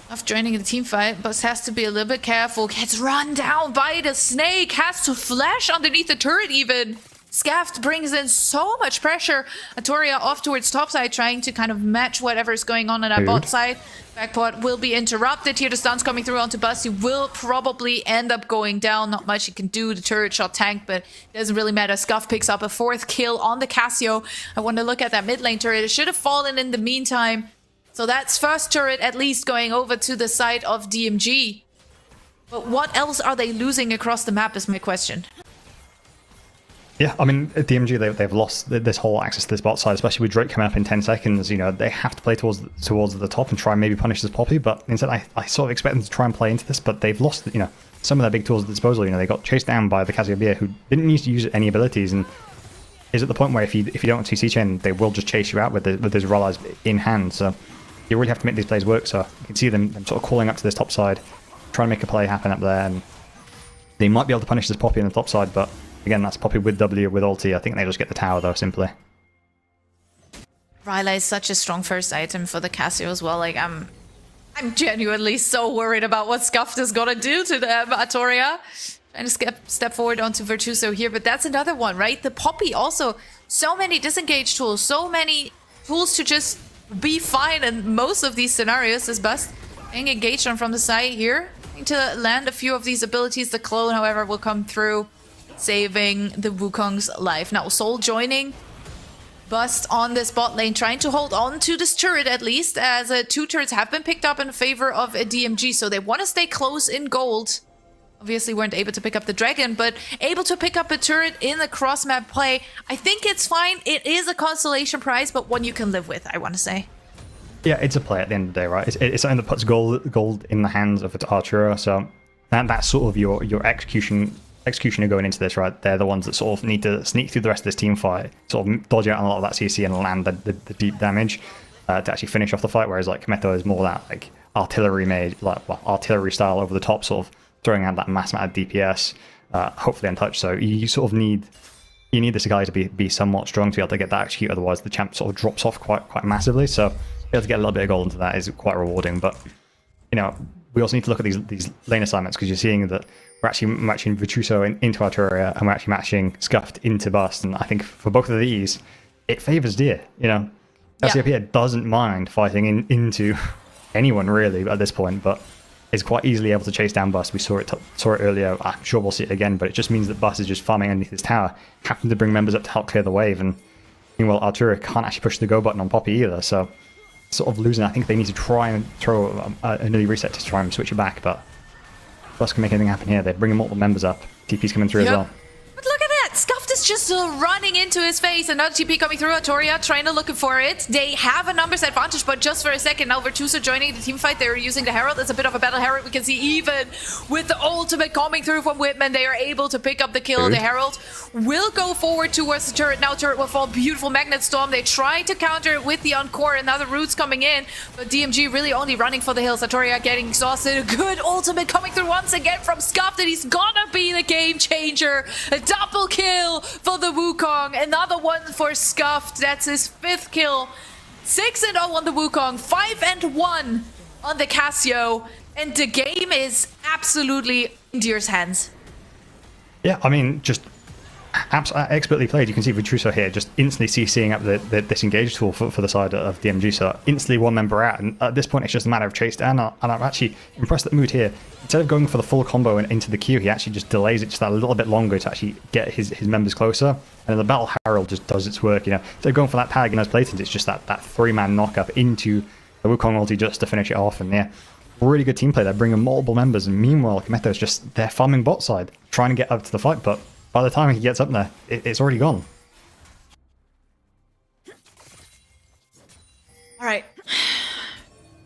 Of joining the team fight, Buzz has to be a little bit careful. Gets run down by the snake, has to flash underneath the turret even. Scaft brings in so much pressure. Atoria off towards topside, trying to kind of match whatever's going on that bot side. Backport will be interrupted here. The stun's coming through onto Buzz. He will probably end up going down. Not much he can do. The turret shot tanked, but it doesn't really matter. Scuff picks up a 4th kill on the Casio. I want to look at that mid lane turret. It should have fallen in the meantime. So that's first turret at least going over to the side of DMG. But what else are they losing across the map is my question. Yeah, I mean, at DMG, they've lost this whole access to this bot side, especially with Drake coming up in 10 seconds. You know, they have to play towards the top and try and maybe punish this Poppy, but instead I sort of expect them to try and play into this, but they've lost, you know, some of their big tools at disposal. You know, they got chased down by the Cassiopeia, who didn't need to use any abilities, and is at the point where if you don't CC chain, they will just chase you out with those Rollies in hand. So you really have to make these plays work. So you can see them sort of calling up to this top side, trying to make a play happen up there, and they might be able to punish this Poppy on the top side, but again, that's Poppy with W, with ulti. I think they just get the tower, though, simply. Rylai is such a strong first item for the Casio as well. Like, I'm genuinely so worried about what Scuffed is gonna do to them, Atoria. Trying to step forward onto Virtuoso here, but that's another one, right? The Poppy also, so many disengage tools, so many tools to just be fine in most of these scenarios. Is Bust being engaged on from the side here. Trying to land a few of these abilities. The clone, however, will come through, saving the Wukong's life. Now Soul joining Bust on this bot lane, trying to hold on to this turret at least, as 2 turrets have been picked up in favor of a DMG, so they want to stay close in gold. Obviously weren't able to pick up the dragon, but able to pick up a turret in the cross-map play. I think it's fine. It is a consolation prize, but one you can live with, I want to say. Yeah, it's a play at the end of the day, right? It's something that puts gold in the hands of Arturo, so that's sort of your executioner going into this, right? They're the ones that sort of need to sneak through the rest of this team fight, sort of dodge out on a lot of that CC and land the deep damage to actually finish off the fight, whereas like Kometo is more that like artillery made, artillery style over the top, sort of throwing out that mass amount of DPS, hopefully untouched. So you sort of need this guy to be somewhat strong to be able to get that execute, otherwise the champ sort of drops off quite massively. So be able to get a little bit of gold into that is quite rewarding. But you know, we also need to look at these lane assignments, because you're seeing that we're actually matching Virtuoso into Arturia, and we're actually matching Scuffed into Bust. And I think for both of these, it favors Deer. You know, Cassiopeia doesn't mind fighting into anyone really at this point, but is quite easily able to chase down Bust. We saw it earlier. I'm sure we'll see it again, but it just means that Bust is just farming underneath his tower, having to bring members up to help clear the wave. And meanwhile, Arturia can't actually push the go button on Poppy either. So sort of losing. I think they need to try and throw an early reset to try and switch it back, but Bust can make anything happen here. They're bringing multiple members up. TP's coming through as well. But look at that! Scuffed is just running into his face. Another TP coming through. Atoria trying to look for it. They have a numbers advantage, but just for a second. Now Virtuoso joining the team fight. They're using the Herald. It's a bit of a battle Herald. We can see even with the ultimate coming through from Whitman, they are able to pick up the kill. The Herald will go forward towards the turret. Now turret will fall. Beautiful Magnet Storm. They try to counter it with the Encore, and now the roots coming in. But DMG really only running for the hills. Atoria getting exhausted. A good ultimate coming through once again from Scuffed, and he's gonna be the game changer. A double kill for the Wukong. Another one for Scuffed. That's his 5th kill. 6-0 on the Wukong. 5-1 on the Casio. And the game is absolutely in Deer's hands. Yeah, I mean, just expertly played. You can see Virtuoso here just instantly CCing up this engage tool for the side of DMG, so instantly one member out, and at this point it's just a matter of chase down. And I'm actually impressed at Mood here. Instead of going for the full combo and into the queue, he actually just delays it just a little bit longer to actually get his members closer, and then the Battle Herald just does its work. You know, instead of going for that tag in those platings, it's just that 3-man knock up into the Wukong ulti just to finish it off. And yeah, really good team play. They're bringing multiple members, and meanwhile, Kameto's just they're farming bot side, trying to get up to the fight. But by the time he gets up there, it's already gone. All right.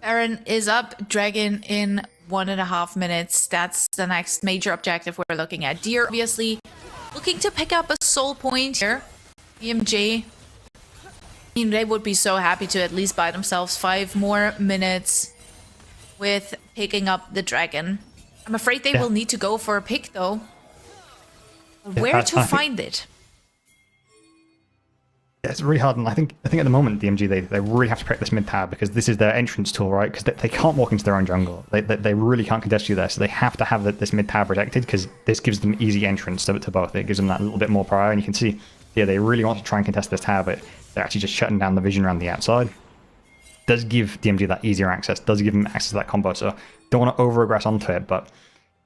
Baron is up. Dragon in 1.5 minutes. That's the next major objective we're looking at. Deer, obviously, looking to pick up a soul point here. BMG, I mean, they would be so happy to at least buy themselves 5 more minutes with picking up the dragon. I'm afraid they will need to go for a pick, though. Where to find it? Yeah, it's really hard, and I think at the moment DMG they really have to protect this mid tab because this is their entrance tool, right? Because they can't walk into their own jungle. They really can't contest you there, so they have to have this mid tab protected because this gives them easy entrance to both. It gives them that little bit more prior, and you can see, yeah, they really want to try and contest this tab, but they're actually just shutting down the vision around the outside. Does give DMG that easier access, does give them access to that combo, so don't want to over-aggress onto it, but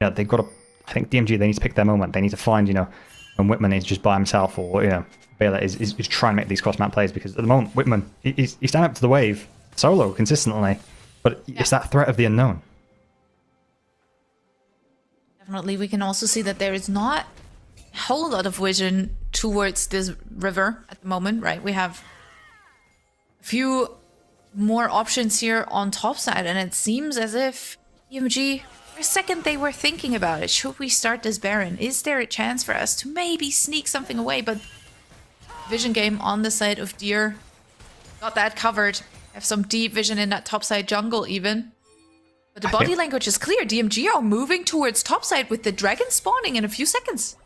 you know, they've got to, I think DMG, they need to pick their moment. They need to find, you know, when Whitman is just by himself, or, you know, Baylor is trying to make these cross-map plays, because at the moment, Whitman, he's standing up to the wave solo consistently, but it's that threat of the unknown. Definitely, we can also see that there is not a whole lot of vision towards this river at the moment, right? We have a few more options here on top side, and it seems as if EMG, for a second they were thinking about it. Should we start this Baron? Is there a chance for us to maybe sneak something away? But vision game on the side of Deer. Got that covered. Have some deep vision in that topside jungle even. But the body language is clear. DMG are moving towards topside with the dragon spawning in a few seconds.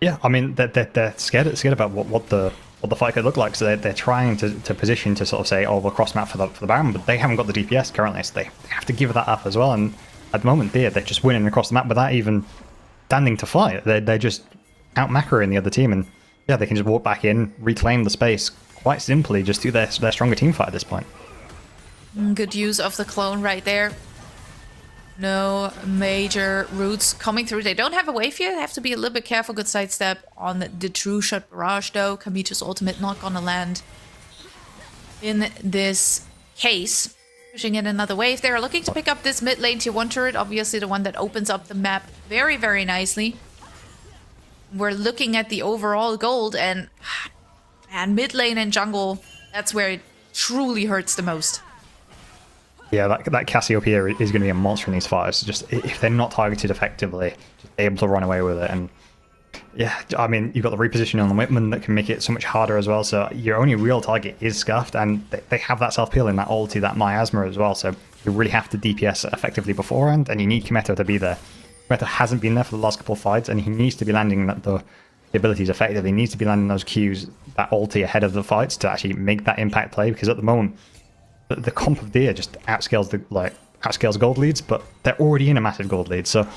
Yeah, I mean, they're scared about what the fight could look like. So they're trying to position to sort of say, oh, we'll cross map for the Baron, but they haven't got the DPS currently, so they have to give that up as well. And at the moment, they're just winning across the map without even standing to fight. They're just out macroing the other team, and yeah, they can just walk back in, reclaim the space quite simply just through their stronger team fight at this point. Good use of the clone right there. No major roots coming through. They don't have a wave here. They have to be a little bit careful. Good sidestep on the true shot barrage though. Kamito's ultimate not gonna land in this case. Pushing in another wave. They're looking to pick up this mid lane tier 1 turret. Obviously the one that opens up the map very, very nicely. We're looking at the overall gold, and mid lane and jungle, that's where it truly hurts the most. Yeah, that Cassiopeia is going to be a monster in these fights. Just if they're not targeted effectively, just able to run away with it. And yeah, I mean, you've got the repositioning on the Whitman that can make it so much harder as well. So your only real target is Scuffed, and they have that self-peel in that ulti, that miasma as well. So you really have to DPS effectively beforehand, and you need Kameto to be there. Kameto hasn't been there for the last couple of fights, and he needs to be landing the abilities effectively. He needs to be landing those Qs, that ulti ahead of the fights to actually make that impact play, because at the moment, the comp of Deer just outscales gold leads, but they're already in a massive gold lead, so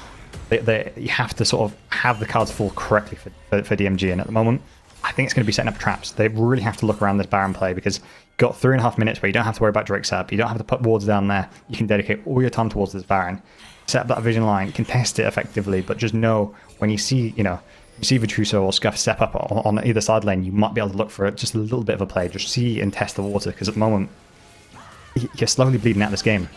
you have to sort of have the cards fall correctly for DMG, and at the moment, I think it's going to be setting up traps. They really have to look around this Baron play, because you've got 3.5 minutes where you don't have to worry about Drake Sap, you don't have to put wards down there, you can dedicate all your time towards this Baron, set up that vision line, contest it effectively, but just know when you see, you know, you see Vitruso or Scuff step up on either side lane, you might be able to look for it, just a little bit of a play, just see and test the water, because at the moment, you're slowly bleeding out this game.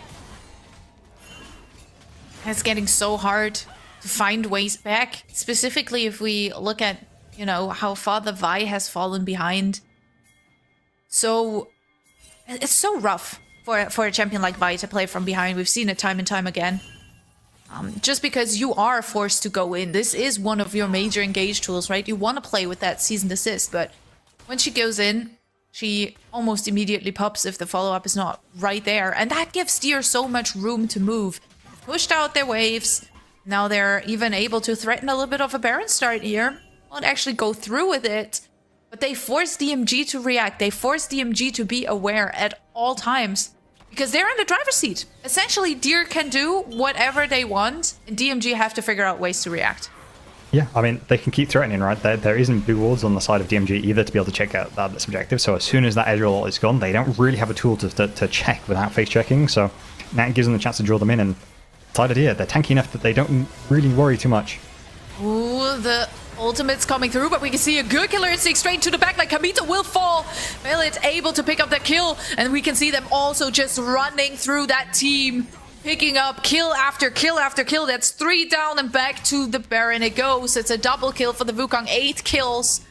It's getting so hard to find ways back, specifically if we look at, you know, how far the Vi has fallen behind. So it's so rough for a champion like Vi to play from behind. We've seen it time and time again. Just because you are forced to go in, this is one of your major engage tools, right? You want to play with that seasoned assist, but when she goes in, she almost immediately pops if the follow-up is not right there. And that gives Deer so much room to move. Pushed out their waves. Now they're even able to threaten a little bit of a Baron start here. Won't actually go through with it. But they force DMG to react. They force DMG to be aware at all times. Because they're in the driver's seat. Essentially, Deer can do whatever they want. And DMG have to figure out ways to react. Yeah, I mean, they can keep threatening, right? There isn't blue wards on the side of DMG either to be able to check out that objective. So as soon as that Ezreal is gone, they don't really have a tool to check without face checking. So now it gives them the chance to draw them in. And side of here, they're tanky enough that they don't really worry too much. Ooh, the Ultimates coming through, but we can see a good killer instinct straight to the back. Like Kamito will fall. Millet able to pick up the kill, and we can see them also just running through that team, picking up kill after kill after kill. That's 3 down and back to the Baron it goes. It's a double kill for the Wukong. 8 kills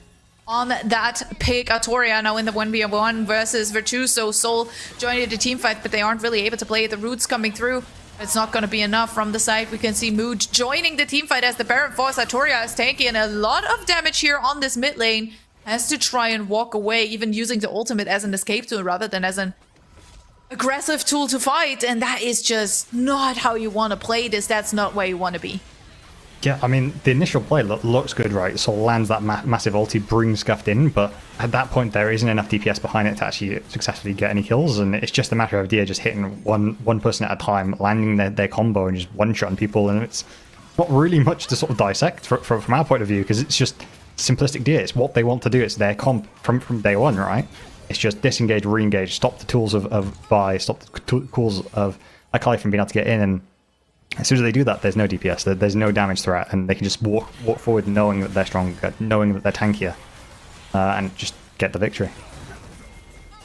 on that pick. Artoria now in the 1v1 versus Virtuoso. Soul joining the team fight, but they aren't really able to play it. The roots coming through. It's not going to be enough. From the side, we can see Mood joining the team fight as the Baron Force. Artoria is taking a lot of damage here on this mid lane. Has to try and walk away, even using the ultimate as an escape tool rather than as an aggressive tool to fight. And that is just not how you want to play this. That's not where you want to be. Yeah, I mean, the initial play looks good, right? So lands that massive ulti, brings Scuffed in, but at that point there isn't enough DPS behind it to actually successfully get any kills, and it's just a matter of Dia just hitting one person at a time, landing their combo and just one-shotting people, and it's not really much to sort of dissect from our point of view, because it's just simplistic Dia. It's what they want to do. It's their comp from day one, right? It's just disengage, re-engage, stop the tools of Vi, stop the tools of Akali from being able to get in, and as soon as they do that, there's no DPS, there's no damage threat, and they can just walk forward knowing that they're strong, knowing that they're tankier, and just get the victory.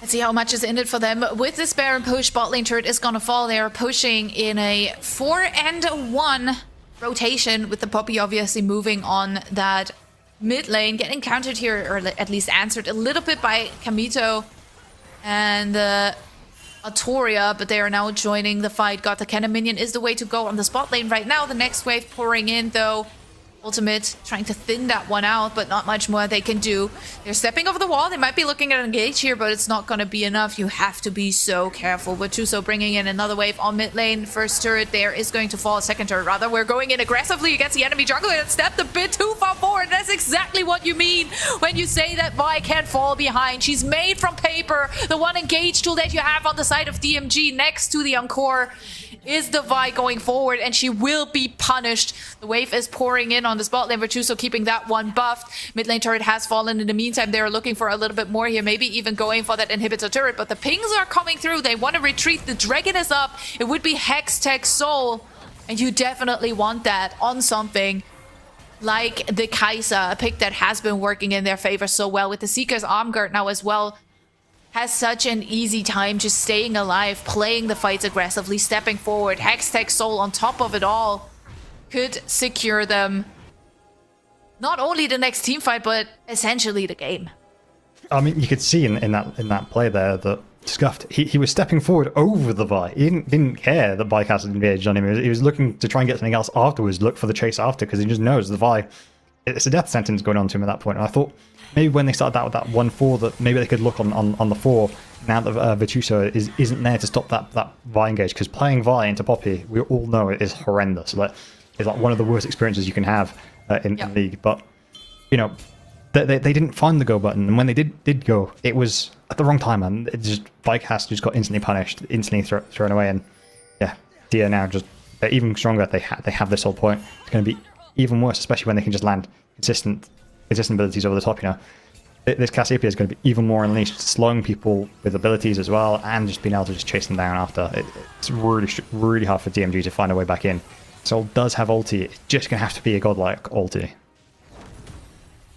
Let's see how much is in it for them. With this Baron push, bot lane turret is gonna fall. They are pushing in a 4-1 rotation, with the Poppy obviously moving on that mid lane, getting countered here, or at least answered a little bit by Kamito and Artoria, but they are now joining the fight. Got the cannon minion is the way to go on the spot lane right now. The next wave pouring in though. Ultimate trying to thin that one out, but not much more they can do. They're stepping over the wall. They might be looking at an engage here, but it's not going to be enough. You have to be so careful. But Tuso bringing in another wave on mid lane. First turret there is going to fall. Second turret rather. We're going in aggressively against the enemy jungler and stepped a bit too far forward. That's exactly what you mean when you say that Vi can't fall behind. She's made from paper. The one engage tool that you have on the side of DMG next to the Encore is the Vi going forward, and she will be punished. The wave is pouring in on the spot lane. Virtuoso keeping that one buffed. Mid lane turret has fallen. In the meantime, they're looking for a little bit more here, maybe even going for that inhibitor turret, but the pings are coming through. They want to retreat. The dragon is up. It would be Hex Tech Soul, and you definitely want that on something like the Kai'Sa, a pick that has been working in their favor so well. With the Seeker's Armguard now as well, has such an easy time just staying alive, playing the fights aggressively, stepping forward. Hex Tech Soul on top of it all could secure them not only the next team fight, but essentially the game. I mean, you could see in that play there that Scuffed, he was stepping forward over the Vi. He didn't care that Vi cast engaged on him. He was looking to try and get something else afterwards, look for the chase after, because he just knows the Vi, it's a death sentence going on to him at that point. And I thought maybe when they started out with that 1-4, that maybe they could look on the 4 now that Virtuoso isn't there to stop that Vi engage, because playing Vi into Poppy, we all know it is horrendous. It's like one of the worst experiences you can have in League. But you know, they didn't find the go button, and when they did go, it was at the wrong time, and it just Vicast just got instantly punished, instantly thrown away. And yeah, Dia now just, they're even stronger. They have this whole point. It's going to be even worse, especially when they can just land consistent abilities over the top. You know, this Cassiopeia is going to be even more unleashed, slowing people with abilities as well, and just being able to just chase them down after. It's really hard for DMG to find a way back in. Soul does have ulti. It's just going to have to be a godlike ulti.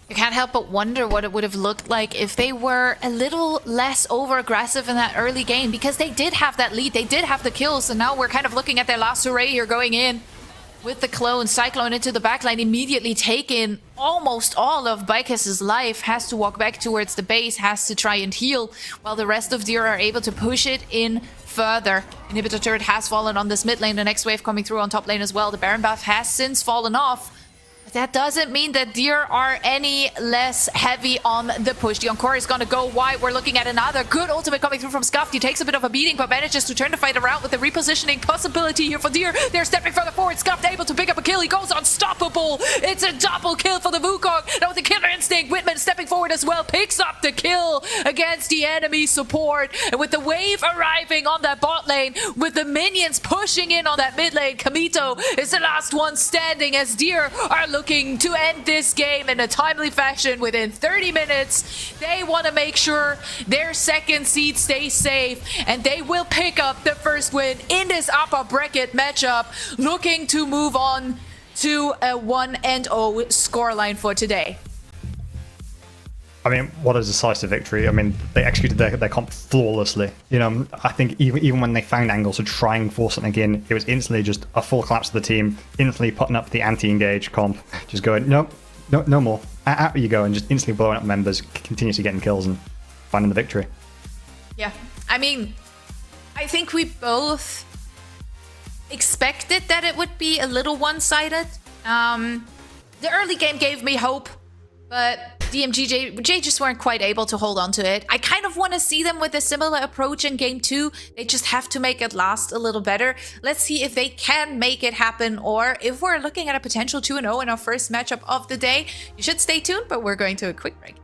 You can't help but wonder what it would have looked like if they were a little less over-aggressive in that early game, because they did have that lead, they did have the kills, and now we're kind of looking at their last hooray here, going in with the clone. Cyclone into the backline, immediately taking almost all of Bikas's life, has to walk back towards the base, has to try and heal, while the rest of Deer are able to push it in further. Inhibitor turret has fallen on this mid lane, the next wave coming through on top lane as well. The Baron buff has since fallen off. That doesn't mean that Deer are any less heavy on the push. The Encore is going to go wide. We're looking at another good ultimate coming through from Scuffed. He takes a bit of a beating, but manages to turn the fight around with the repositioning possibility here for Deer. They're stepping further forward. Scuffed able to pick up a kill. He goes unstoppable. It's a double kill for the Wukong. Now with the killer instinct, Whitman stepping forward as well, picks up the kill against the enemy support. And with the wave arriving on that bot lane, with the minions pushing in on that mid lane, Kamito is the last one standing as Deer are looking to end this game in a timely fashion within 30 minutes. They want to make sure their second seed stays safe, and they will pick up the first win in this upper bracket matchup, looking to move on to a 1-0 scoreline for today? I mean, what a decisive victory. I mean, they executed their comp flawlessly. You know, I think even when they found angles to try and force something in, it was instantly just a full collapse of the team, instantly putting up the anti-engage comp, just going, no more. Out you go, and just instantly blowing up members, continuously getting kills and finding the victory. Yeah, I mean, I think we both expected that it would be a little one-sided. The early game gave me hope, but DMGJ just weren't quite able to hold on to it. I kind of want to see them with a similar approach in game 2. They just have to make it last a little better. Let's see if they can make it happen, or if we're looking at a potential 2-0 in our first matchup of the day. You should stay tuned, but we're going to a quick break.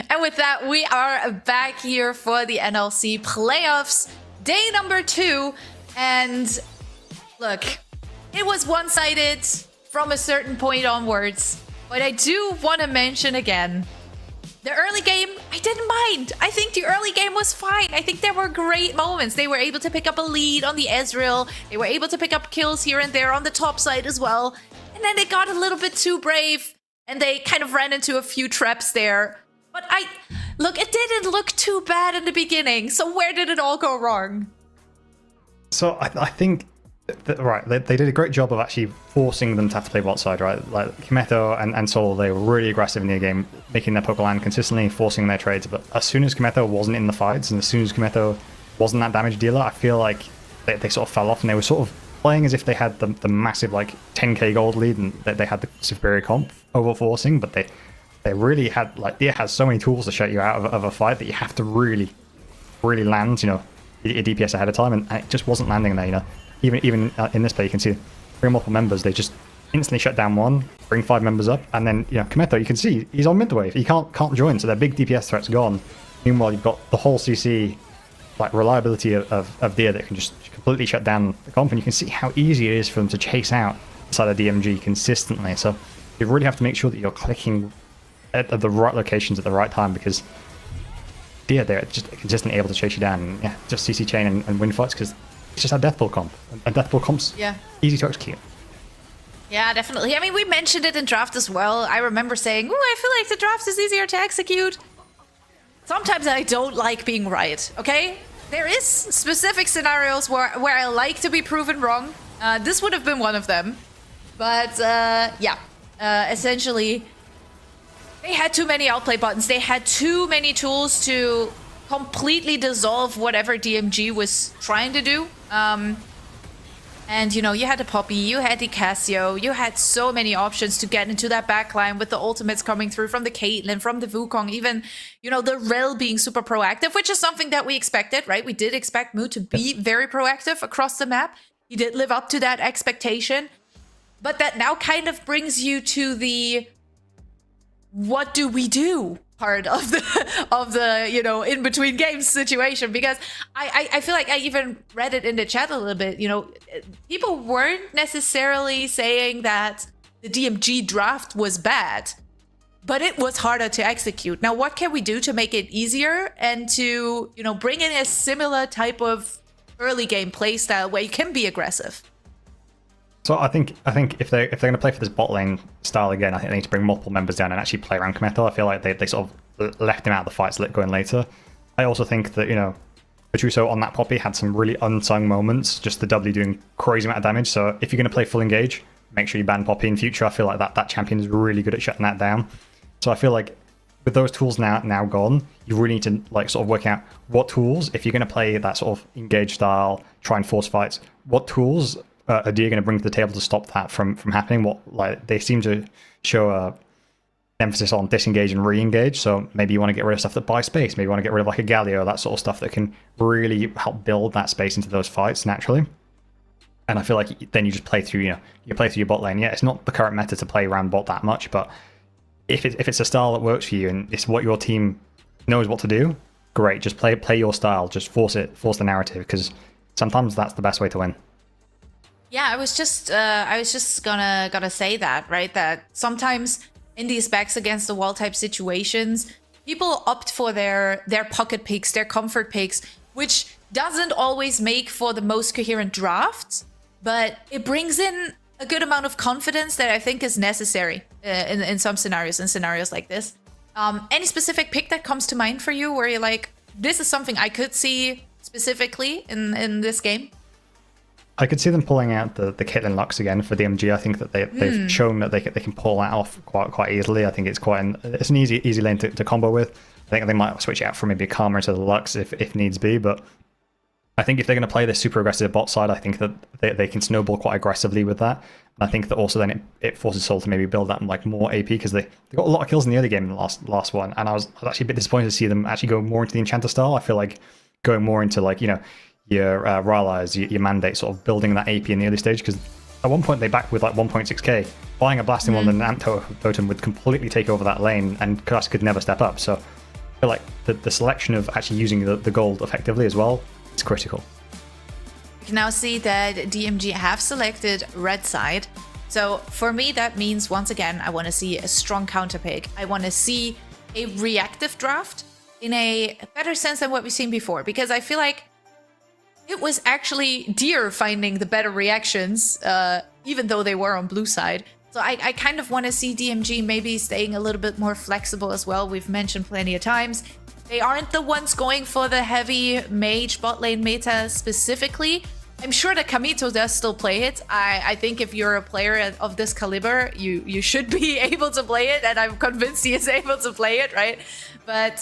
And with that, we are back here for the NLC playoffs, day number 2. And look, it was one-sided from a certain point onwards. But I do want to mention again, the early game, I didn't mind. I think the early game was fine. I think there were great moments. They were able to pick up a lead on the Ezreal. They were able to pick up kills here and there on the top side as well. And then they got a little bit too brave and they kind of ran into a few traps there. But look, it didn't look too bad in the beginning. So where did it all go wrong? So I think that, they did a great job of actually forcing them to have to play bot side, right? Like Kimetto and Solo, they were really aggressive in the game, making their poke land consistently, forcing their trades. But as soon as Kimetto wasn't in the fights, and as soon as Kimetto wasn't that damage dealer, I feel like they sort of fell off, and they were sort of playing as if they had the massive like 10k gold lead, and they had the superior comp over forcing, but they really had, like, Dia has so many tools to shut you out of a fight that you have to really land, you know, your DPS ahead of time, and it just wasn't landing there, you know. Even in this play, you can see 3 multiple members, they just instantly shut down one, bring 5 members up, and then, you know, Kimetto, you can see he's on mid wave, he can't join, so their big DPS threat's gone. Meanwhile, you've got the whole CC, like, reliability of Dia that can just completely shut down the comp, and you can see how easy it is for them to chase out inside of DMG consistently. So you really have to make sure that you're clicking at the right locations at the right time, because Dia, they're just consistently able to chase you down and, yeah, just CC chain and win fights, because it's just a deathpool comp, and deathpool comp's easy to execute. Yeah, definitely. I mean, we mentioned it in draft as well. I remember saying, "Ooh, I feel like the draft is easier to execute." Sometimes I don't like being right, okay? There is specific scenarios where I like to be proven wrong. This would have been one of them. But, essentially, they had too many outplay buttons. They had too many tools to completely dissolve whatever DMG was trying to do. And, you know, you had the Poppy, you had the Casio, you had so many options to get into that backline with the ultimates coming through from the Caitlyn, from the Wukong, even, you know, the Rel being super proactive, which is something that we expected, right? We did expect Mu to be very proactive across the map. He did live up to that expectation. But that now kind of brings you to the what do we do part of the you know, in between games situation, because I feel like I even read it in the chat a little bit. You know, people weren't necessarily saying that the DMG draft was bad, but it was harder to execute. Now, what can we do to make it easier and to, you know, bring in a similar type of early game play style where you can be aggressive? So I think if they're going to play for this bot lane style again, I think they need to bring multiple members down and actually play around Kimetto. I feel like they sort of left him out of the fights, let go in later. I also think that, you know, Petruso on that Poppy had some really unsung moments, just the W doing crazy amount of damage. So if you're going to play full engage, make sure you ban Poppy in future. I feel like that champion is really good at shutting that down. So I feel like with those tools now gone, you really need to, like, sort of work out what tools, if you're going to play that sort of engage style, try and force fights, what tools are Dia going to bring to the table to stop that from happening? What, like, they seem to show a emphasis on disengage and re-engage, so maybe you want to get rid of stuff that buys space, maybe you want to get rid of like a Galio, that sort of stuff that can really help build that space into those fights naturally. And I feel like then you just play through, you know, you play through your bot lane. Yeah, it's not the current meta to play around bot that much, but if it's a style that works for you and it's what your team knows what to do, great, just play your style, just force the narrative, because sometimes that's the best way to win. Yeah, I was just gonna say that, right? That sometimes in these backs against the wall type situations, people opt for their pocket picks, their comfort picks, which doesn't always make for the most coherent draft. but it brings in a good amount of confidence that I think is necessary in some scenarios like this. Any specific pick that comes to mind for you where you're like, this is something I could see specifically in this game? I could see them pulling out the Caitlyn Lux again for DMG. I think that they've shown that they can pull that off quite easily. I think it's it's an easy lane to combo with. I think they might switch it out from maybe a Karma to the Lux if needs be, but I think if they're going to play this super aggressive bot side, I think that they can snowball quite aggressively with that. And I think that also then it forces Soul to maybe build that like more AP, because they got a lot of kills in the early game in the last one, and I was actually a bit disappointed to see them actually go more into the Enchanter style. I feel like going more into like, you know, your Rylai's, your Mandate, sort of building that AP in the early stage, because at one point they backed with like 1.6k. Buying a Blasting Wand and an Ant Totem would completely take over that lane, and Curse could never step up. So I feel like the selection of actually using the gold effectively as well is critical. You can now see that DMG have selected red side. So for me, that means, once again, I want to see a strong counter pick. I want to see a reactive draft in a better sense than what we've seen before, because I feel like it was actually Deer finding the better reactions, even though they were on blue side. So I kind of want to see DMG maybe staying a little bit more flexible as well. We've mentioned plenty of times, they aren't the ones going for the heavy mage bot lane meta specifically. I'm sure that Kamito does still play it. I think if you're a player of this caliber, you should be able to play it, and I'm convinced he is able to play it, right? But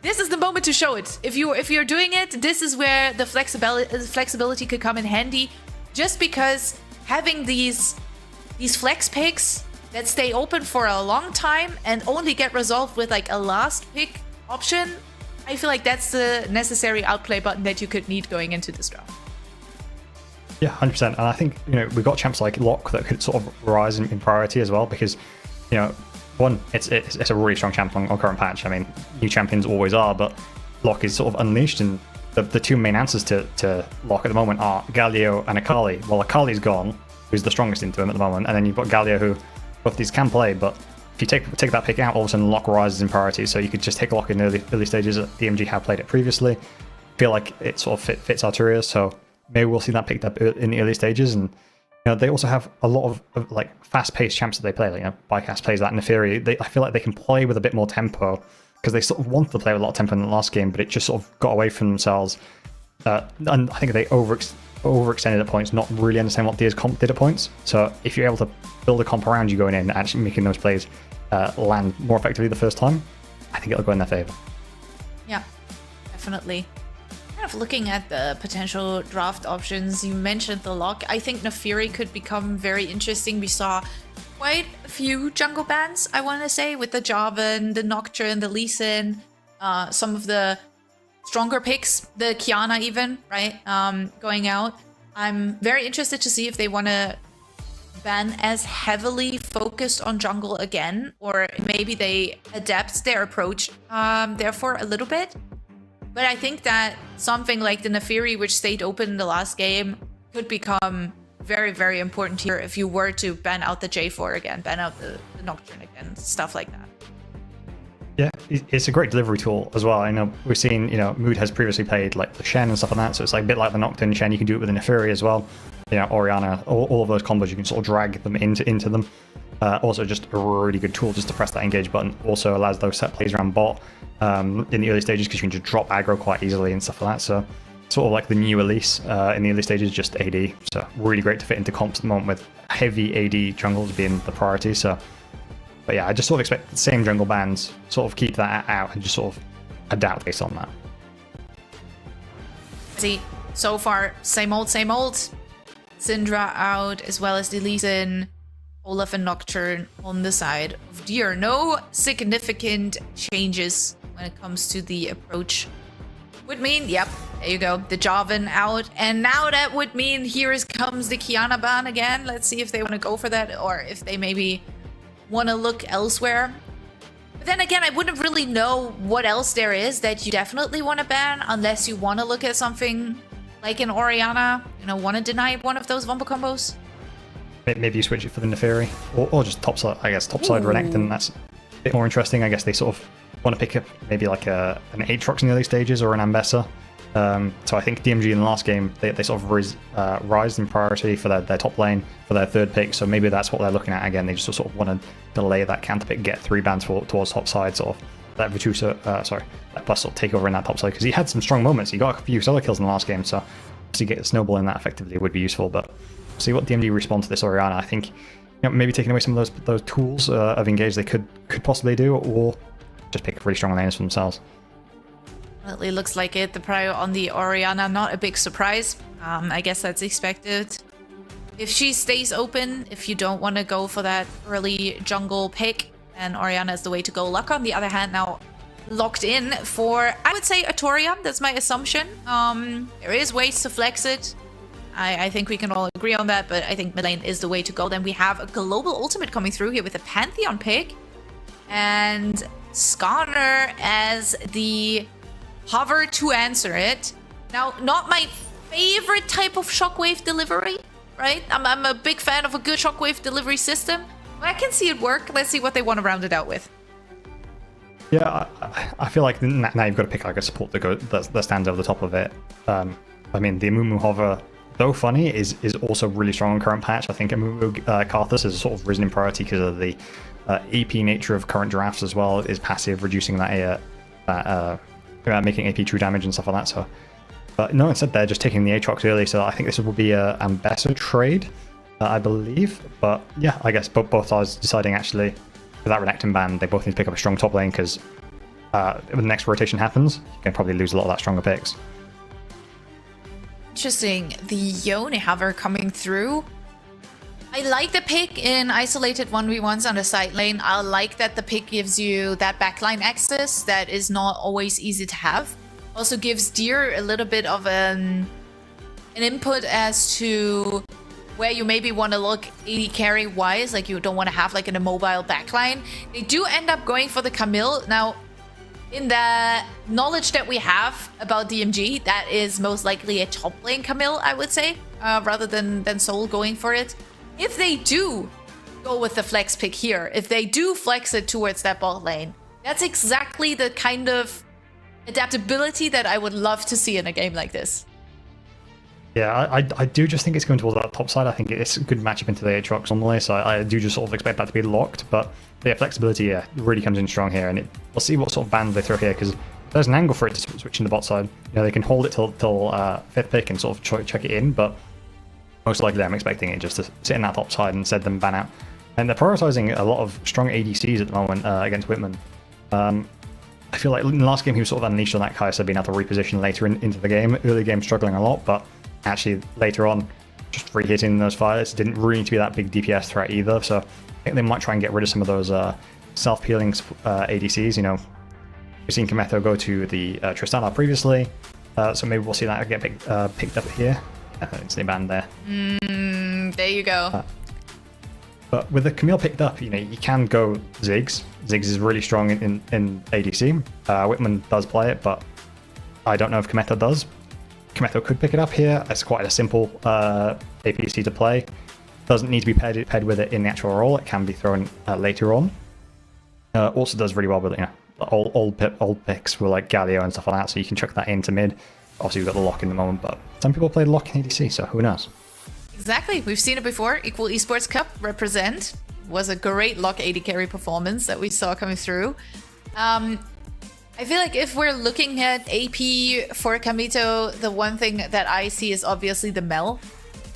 this is the moment to show it. If you're doing it, this is where the flexibility could come in handy. Just because having these flex picks that stay open for a long time and only get resolved with like a last pick option, I feel like that's the necessary outplay button that you could need going into this draft. Yeah, 100%. And I think, you know, we've got champs like Locke that could sort of rise in priority as well, because, you know, one, it's a really strong champ on current patch. I mean, new champions always are, but Locke is sort of unleashed, and the two main answers to Locke at the moment are Galio and Akali. Well, Akali's gone, who's the strongest into him at the moment, and then you've got Galio, who both these can play, but if you take that pick out, all of a sudden Locke rises in priority, so you could just take Locke in early stages. DMG have played it previously. Feel like it sort of fits Arturias, so maybe we'll see that picked up in the early stages. And you know, they also have a lot of like fast-paced champs that they play. Like, you know, Bycast plays that, Neferi. I feel like they can play with a bit more tempo, because they sort of wanted to play with a lot of tempo in the last game, but it just sort of got away from themselves. And I think they overextended at points, not really understand what Deer's comp did at points. So if you're able to build a comp around you going in and actually making those plays land more effectively the first time, I think it'll go in their favor. Yeah, definitely. Kind of looking at the potential draft options, you mentioned the Locke. I think Neferi could become very interesting. We saw quite a few jungle bans, I want to say, with the Jarvan, the Nocturne, the Lee Sin, some of the stronger picks, the Kiana even, right, going out. I'm very interested to see if they want to ban as heavily focused on jungle again, or maybe they adapt their approach therefore a little bit. But I think that something like the Neferi, which stayed open in the last game, could become very, very important here if you were to ban out the J4 again, ban out the Nocturne again, stuff like that. Yeah, it's a great delivery tool as well. I know we've seen, you know, Mood has previously played like the Shen and stuff like that, so it's like a bit like the Nocturne Shen. You can do it with the Neferi as well. You know, Orianna, all of those combos, you can sort of drag them into them. Also, just a really good tool just to press that engage button. Also allows those set plays around bot in the early stages, because you can just drop aggro quite easily and stuff like that. So sort of like the new Elise in the early stages, just AD. So really great to fit into comps at the moment, with heavy AD jungles being the priority. So, but yeah, I just sort of expect the same jungle bans, sort of keep that out and just sort of adapt based on that. See, so far, same old, same old. Syndra out, as well as the Lee Sin, Olaf and Nocturne on the side of Deer. No significant changes when it comes to the approach. Would mean, yep, there you go, the Jarvan out. And now that would mean comes the Kiana ban again. Let's see if they want to go for that, or if they maybe want to look elsewhere. But then again, I wouldn't really know what else there is that you definitely want to ban, unless you want to look at something like an Orianna, you know, want to deny one of those Vombo combos. Maybe you switch it for the Neferi, or just topside, I guess, topside Renekton. That's a bit more interesting. I guess they sort of want to pick up maybe like an Aatrox in the early stages, or an Ambessa. So I think DMG in the last game, they sort of rise in priority for their top lane, for their third pick, so maybe that's what they're looking at again. They just sort of want to delay that counter pick, get 3 bans towards top side, sort of let Virtuoso, let Plus sort of take over in that top side, because he had some strong moments. He got a few solo kills in the last game, so to get snowballing that effectively would be useful, but see what DMG respond to this Orianna. I think maybe taking away some of those tools of engage they could possibly do, or just pick really strong lanes for themselves. Well, it looks like it. The prio on the Orianna, not a big surprise. I guess that's expected. If she stays open, if you don't want to go for that early jungle pick, then Orianna is the way to go. Luck, on the other hand, now locked in for, I would say, Atoria. That's my assumption. There is ways to flex it. I think we can all agree on that, but I think mid lane is the way to go. Then we have a global ultimate coming through here with a Pantheon pick. And Skarner as the hover to answer it. Now, not my favorite type of shockwave delivery, right? I'm a big fan of a good shockwave delivery system, but I can see it work. Let's see what they want to round it out with. Yeah, I feel like now you've got to pick like a support that stands over the top of it. I mean, the Amumu hover, though funny, is also really strong on current patch. I think Amumu Karthus has sort of risen in priority because of the AP nature of current drafts as well. Is passive, reducing that making AP true damage and stuff like that. So, but no, instead they're just taking the Aatrox early. So I think this will be a Ambessa trade, I believe. But yeah, I guess both sides deciding actually for that Renekton ban, they both need to pick up a strong top lane because when the next rotation happens, you can probably lose a lot of that stronger picks. Interesting. The Yone hover coming through. I like the pick in isolated 1v1s on the side lane. I like that the pick gives you that backline access that is not always easy to have. Also gives Deer a little bit of an input as to where you maybe want to look AD carry wise, like you don't want to have like an immobile backline. They do end up going for the Camille. Now, in the knowledge that we have about DMG, that is most likely a top lane Camille, I would say, rather than Soul going for it. If they do go with the flex pick here, if they do flex it towards that bot lane, that's exactly the kind of adaptability that I would love to see in a game like this. Yeah, I do just think it's going towards that top side. I think it's a good matchup into the Aatrox normally, so I do just sort of expect that to be locked. But the flexibility, really comes in strong here, and we'll see what sort of bans they throw here, because there's an angle for it to switch in the bot side. They can hold it till 5th pick and sort of check it in, but most likely I'm expecting it just to sit in that top side and instead them ban out. And they're prioritizing a lot of strong ADCs at the moment against Whitman. I feel like in the last game he was sort of unleashed on that Kai'Sa, being able to reposition later into the game. Early game struggling a lot, but actually later on just free hitting those fires. Didn't really need to be that big DPS threat either, so I think they might try and get rid of some of those self-peeling ADCs. We've seen Kametho go to the Tristana previously, so maybe we'll see that get picked up here. Instantly banned there. There you go. But with the Camille picked up, you can go Ziggs. Ziggs is really strong in ADC. Whitman does play it, but I don't know if Kametho does. Kametho could pick it up here. It's quite a simple APC to play. Doesn't need to be paired with it in the actual role. It can be thrown later on. Also does really well with old picks with like Galio and stuff like that, so you can chuck that into mid. Obviously, we've got the lock in the moment, but some people play lock in ADC, so who knows? Exactly. We've seen it before. Equal Esports Cup represent was a great lock AD carry performance that we saw coming through. I feel like if we're looking at AP for Kamito, the one thing that I see is obviously the Mel.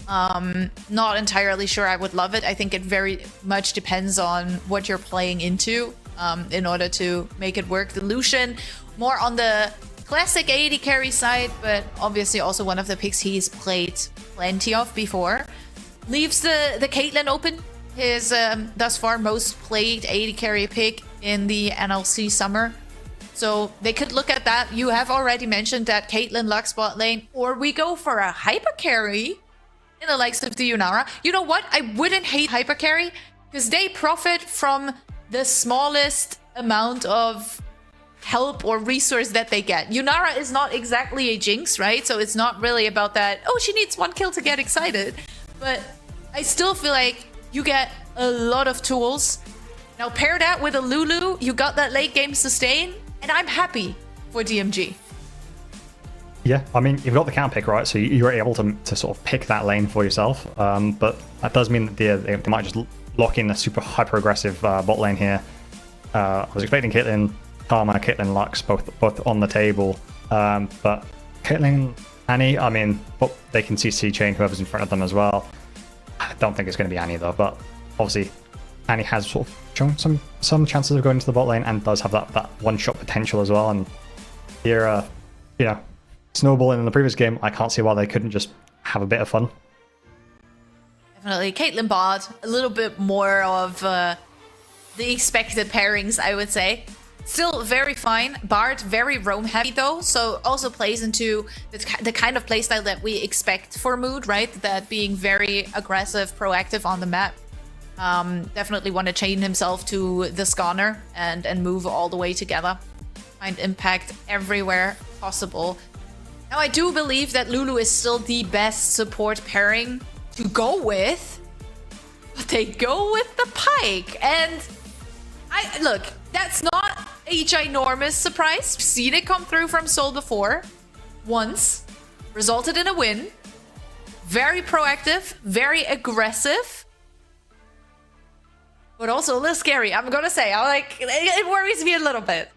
Not entirely sure I would love it. I think it very much depends on what you're playing into in order to make it work. The Lucian, more on the classic AD carry side, but obviously also one of the picks he's played plenty of before. Leaves the Caitlyn open, his thus far most played AD carry pick in the NLC summer. So they could look at that. You have already mentioned that Caitlyn Lux bot lane, or we go for a hyper carry in the likes of the Yunara. You know what? I wouldn't hate hyper carry because they profit from the smallest amount of help or resource that they get. Yunara is not exactly a jinx, right? So it's not really about that, oh, she needs 1 kill to get excited. But I still feel like you get a lot of tools. Now pair that with a Lulu, you got that late game sustain, and I'm happy for DMG. Yeah, I mean, you've got the counter pick, right? So you're able to sort of pick that lane for yourself. But that does mean that they might just lock in a super hyper-aggressive bot lane here. I was expecting Caitlyn, Karma, Caitlyn Lux both on the table. But Caitlyn, Annie, I mean, but they can CC chain whoever's in front of them as well. I don't think it's going to be Annie, though. But obviously, Annie has sort of shown some chances of going to the bot lane and does have that one-shot potential as well. And here, you know, snowballing in the previous game, I can't see why they couldn't just have a bit of fun. Definitely. Caitlyn bot, a little bit more of the expected pairings, I would say. Still very fine. Bard, very roam heavy though, so also plays into the kind of playstyle that we expect for Mood, right? That being very aggressive, proactive on the map. Definitely want to chain himself to the Scanner and move all the way together. Find impact everywhere possible. Now, I do believe that Lulu is still the best support pairing to go with, but they go with the Pyke. And look, that's not a ginormous surprise. We've seen it come through from Sol before. Once. Resulted in a win. Very proactive, very aggressive. But also a little scary, I'm gonna say. It worries me a little bit.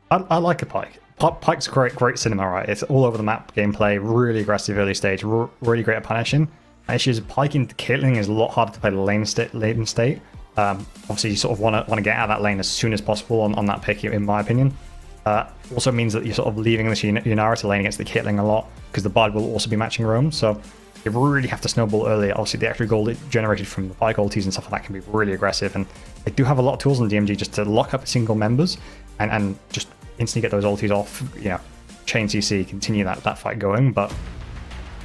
I like a Pyke. Pyke's great cinema, right? It's all over the map gameplay, really aggressive early stage, really great at punishing. And issues Pyke into Caitlyn is a lot harder to play the lane state. Obviously, you sort of want to get out of that lane as soon as possible on that pick, in my opinion. Also means that you're sort of leaving this Yunara to lane against the Caitlyn a lot, because the Bard will also be matching roam, so you really have to snowball early. Obviously, the extra gold generated from the Pyke ultis and stuff like that can be really aggressive, and they do have a lot of tools in DMG just to lock up single members and just instantly get those ultis off, you know, chain CC, continue that fight going. But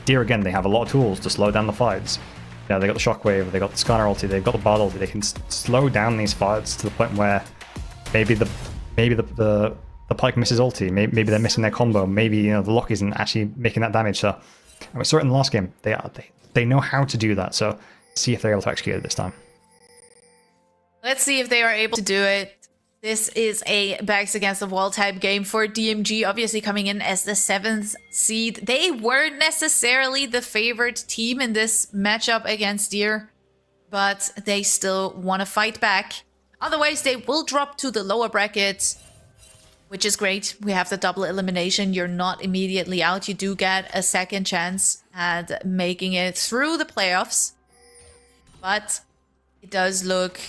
here again, they have a lot of tools to slow down the fights. You know, they got the Shockwave, they got the Scanner ulti, they've got the Bard ulti. They can slow down these fights to the point where maybe the Pyke misses ulti, maybe they're missing their combo, maybe, you know, the lock isn't actually making that damage. So we saw it in the last game. They know how to do that. So see if they're able to execute it this time. Let's see if they are able to do it. This is a backs against the wall type game for DMG, obviously coming in as the 7th seed. They weren't necessarily the favored team in this matchup against Deer, but they still want to fight back. Otherwise, they will drop to the lower bracket, which is great. We have the double elimination. You're not immediately out. You do get a second chance at making it through the playoffs, but it does look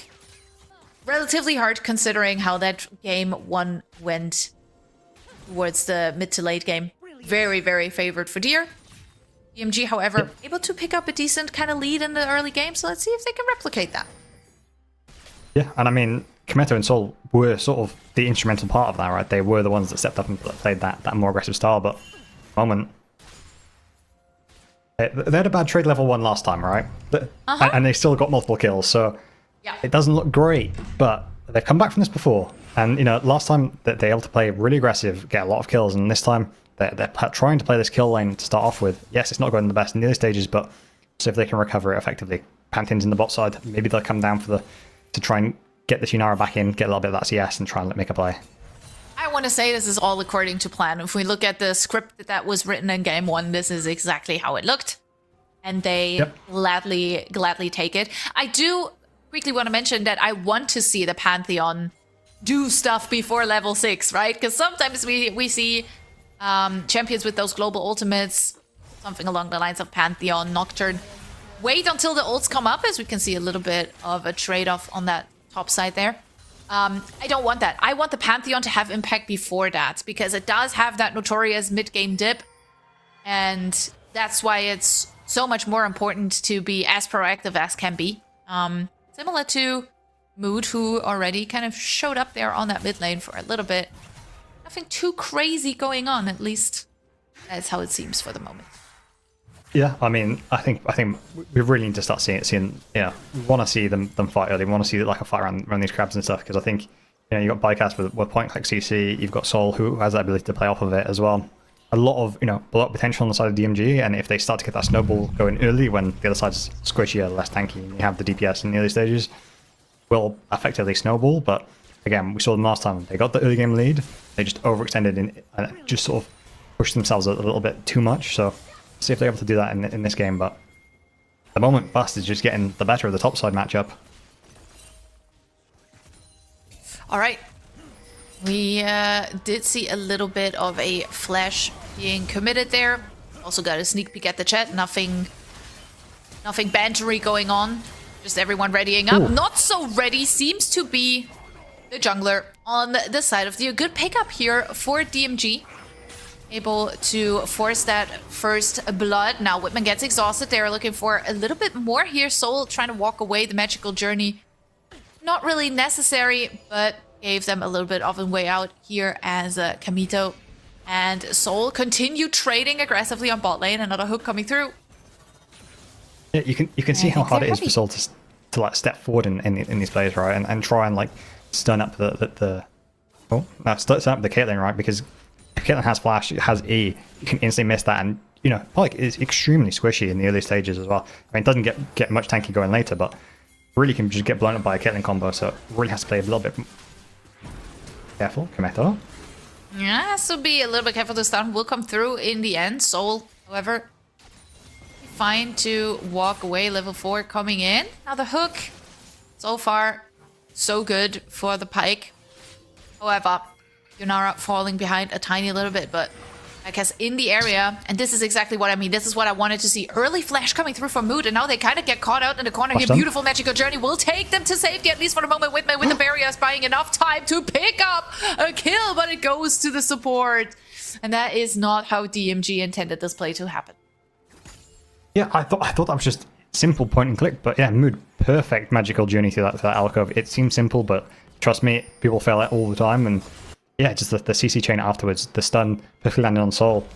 relatively hard considering how that game 1 went towards the mid to late game. Very, very favored for Deer. DMG, however, able to pick up a decent kind of lead in the early game, so let's see if they can replicate that. Yeah, and I mean, Kometo and Sol were sort of the instrumental part of that, right? They were the ones that stepped up and played that more aggressive style, but at the moment, they had a bad trade level 1 last time, right? And they still got multiple kills, so yeah, it doesn't look great, but they've come back from this before. And, you know, last time that they were able to play really aggressive, get a lot of kills, and this time they're trying to play this kill lane to start off with. Yes, it's not going the best in the early stages, but see if they can recover it effectively. Pantheon's in the bot side. Maybe they'll come down to try and get the Yunara back in, get a little bit of that CS, and try and make a play. I want to say this is all according to plan. If we look at the script that was written in game 1, this is exactly how it looked. And they gladly take it. I do quickly want to mention that I want to see the Pantheon do stuff before level 6, right? Because sometimes we see champions with those global ultimates, something along the lines of Pantheon, Nocturne, wait until the ults come up, as we can see a little bit of a trade-off on that top side there. I don't want that. I want the Pantheon to have impact before that, because it does have that notorious mid-game dip, and that's why it's so much more important to be as proactive as can be. Similar to Mood, who already kind of showed up there on that mid lane for a little bit. Nothing too crazy going on, at least that's how it seems for the moment. Yeah, I mean, I think we really need to start seeing, you know, we want to see them fight early. We want to see like a fight around these crabs and stuff, because I think, you know, you've got Bycast with point click CC, you've got Sol who has that ability to play off of it as well. A lot of, you know, a lot of potential on the side of DMG, and if they start to get that snowball going early when the other side's squishier, less tanky, and you have the DPS in the early stages, will effectively snowball. But again, we saw them last time. They got the early game lead, they just overextended and just sort of push themselves a little bit too much. So see if they're able to do that in this game. But at the moment, Bust is just getting the better of the top side matchup. All right. We did see a little bit of a flash being committed there. Also got a sneak peek at the chat. Nothing bantery going on. Just everyone readying up. Ooh. Not so ready seems to be the jungler on the side of the good pickup here for DMG. Able to force that first blood. Now Whitman gets exhausted. They're looking for a little bit more here. Soul trying to walk away. The magical journey not really necessary, but gave them a little bit of a way out here as Kamito and Soul continue trading aggressively on bot lane. Another hook coming through. Yeah, you can see how hard it is for Soul to like step forward in these plays, right, and try and like stun up the stun up the Caitlyn, right, because if Caitlyn has flash, it has E, you can instantly miss that, and you know, like it's extremely squishy in the early stages as well. I mean, it doesn't get much tanky going later, but really can just get blown up by a Caitlyn combo, so it really has to play a little bit careful. Kometo. Yeah, so be a little bit careful. The stun will come through in the end. Soul, however, fine to walk away. Level 4 coming in. Now the hook, so far, so good for the Pyke. However, Yunara falling behind a tiny little bit, but I guess in the area, and this is exactly what I mean. This is what I wanted to see. Early flash coming through from Mood, and now they kind of get caught out in the corner here. Beautiful magical journey will take them to safety, at least for the moment. Whitman with the barriers buying enough time to pick up a kill, but it goes to the support. And that is not how DMG intended this play to happen. Yeah, I thought that was just simple point and click, but yeah, Mood, perfect magical journey through that alcove. It seems simple, but trust me, people fail it all the time, and yeah, just the CC chain afterwards, the stun perfectly landed on Soul,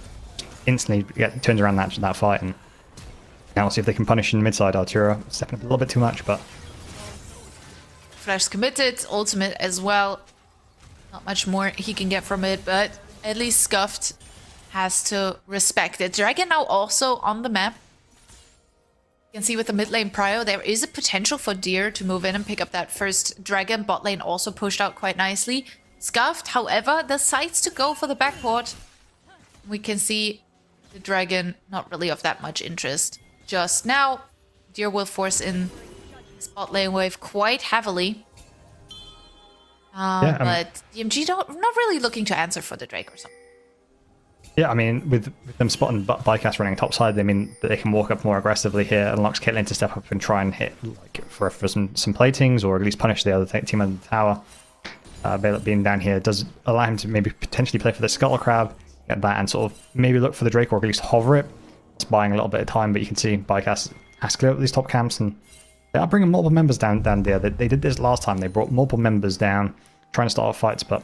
instantly turns around that fight, and now we'll see if they can punish in mid-side. Arturo stepping up a little bit too much, but Flash committed, ultimate as well. Not much more he can get from it, but at least Scuffed has to respect it. Dragon now also on the map. You can see with the mid lane prio, there is a potential for Deer to move in and pick up that first dragon. Bot lane also pushed out quite nicely. Scuffed, however, decides to go for the backport. We can see the dragon not really of that much interest just now. Deer will force in his bot lane wave quite heavily. But DMG not really looking to answer for the Drake or something. yeah, I mean, with them spotting Bycast running topside, they mean that they can walk up more aggressively here, unlocks Caitlyn to step up and try and hit like for some platings, or at least punish the other team on the tower. Balak being down here does allow him to maybe potentially play for the Scuttle Crab, get that, and sort of maybe look for the Drake, or at least hover it. It's buying a little bit of time, but you can see Bycast has to clear up these top camps, and they are bringing multiple members down there. They did this last time. They brought multiple members down, trying to start off fights, but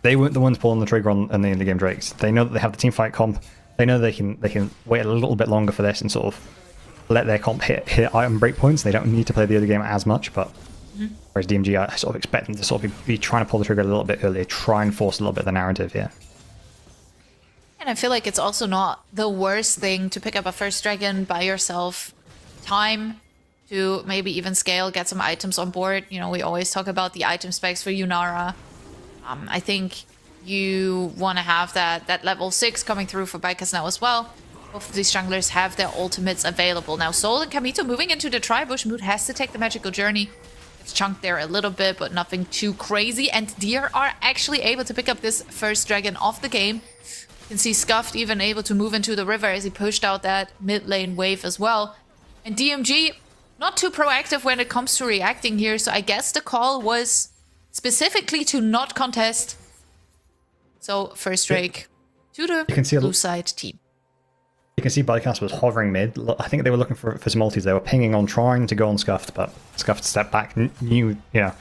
they weren't the ones pulling the trigger on the early game Drakes. They know that they have the team fight comp. They know they can wait a little bit longer for this and sort of let their comp hit item breakpoints. They don't need to play the early game as much, but whereas DMG, I sort of expect them to sort of be trying to pull the trigger a little bit earlier, try and force a little bit of the narrative here. And I feel like it's also not the worst thing to pick up a first dragon by yourself. Time to maybe even scale, get some items on board. You know, we always talk about the item specs for Yunara. I think you want to have that level 6 coming through for Bycast now as well. Both of these junglers have their ultimates available. Now Soul and Kamito moving into the Tribush. Mood has to take the magical journey. It's chunked there a little bit, but nothing too crazy. And Deer are actually able to pick up this first dragon of the game. You can see Scuffed even able to move into the river as he pushed out that mid lane wave as well. And DMG not too proactive when it comes to reacting here, so I guess the call was specifically to not contest. So first Drake to the blue side team. You can see Bycast was hovering mid. I think they were looking for some multis. They were pinging on, trying to go on Scuffed, but Scuffed stepped back, knew that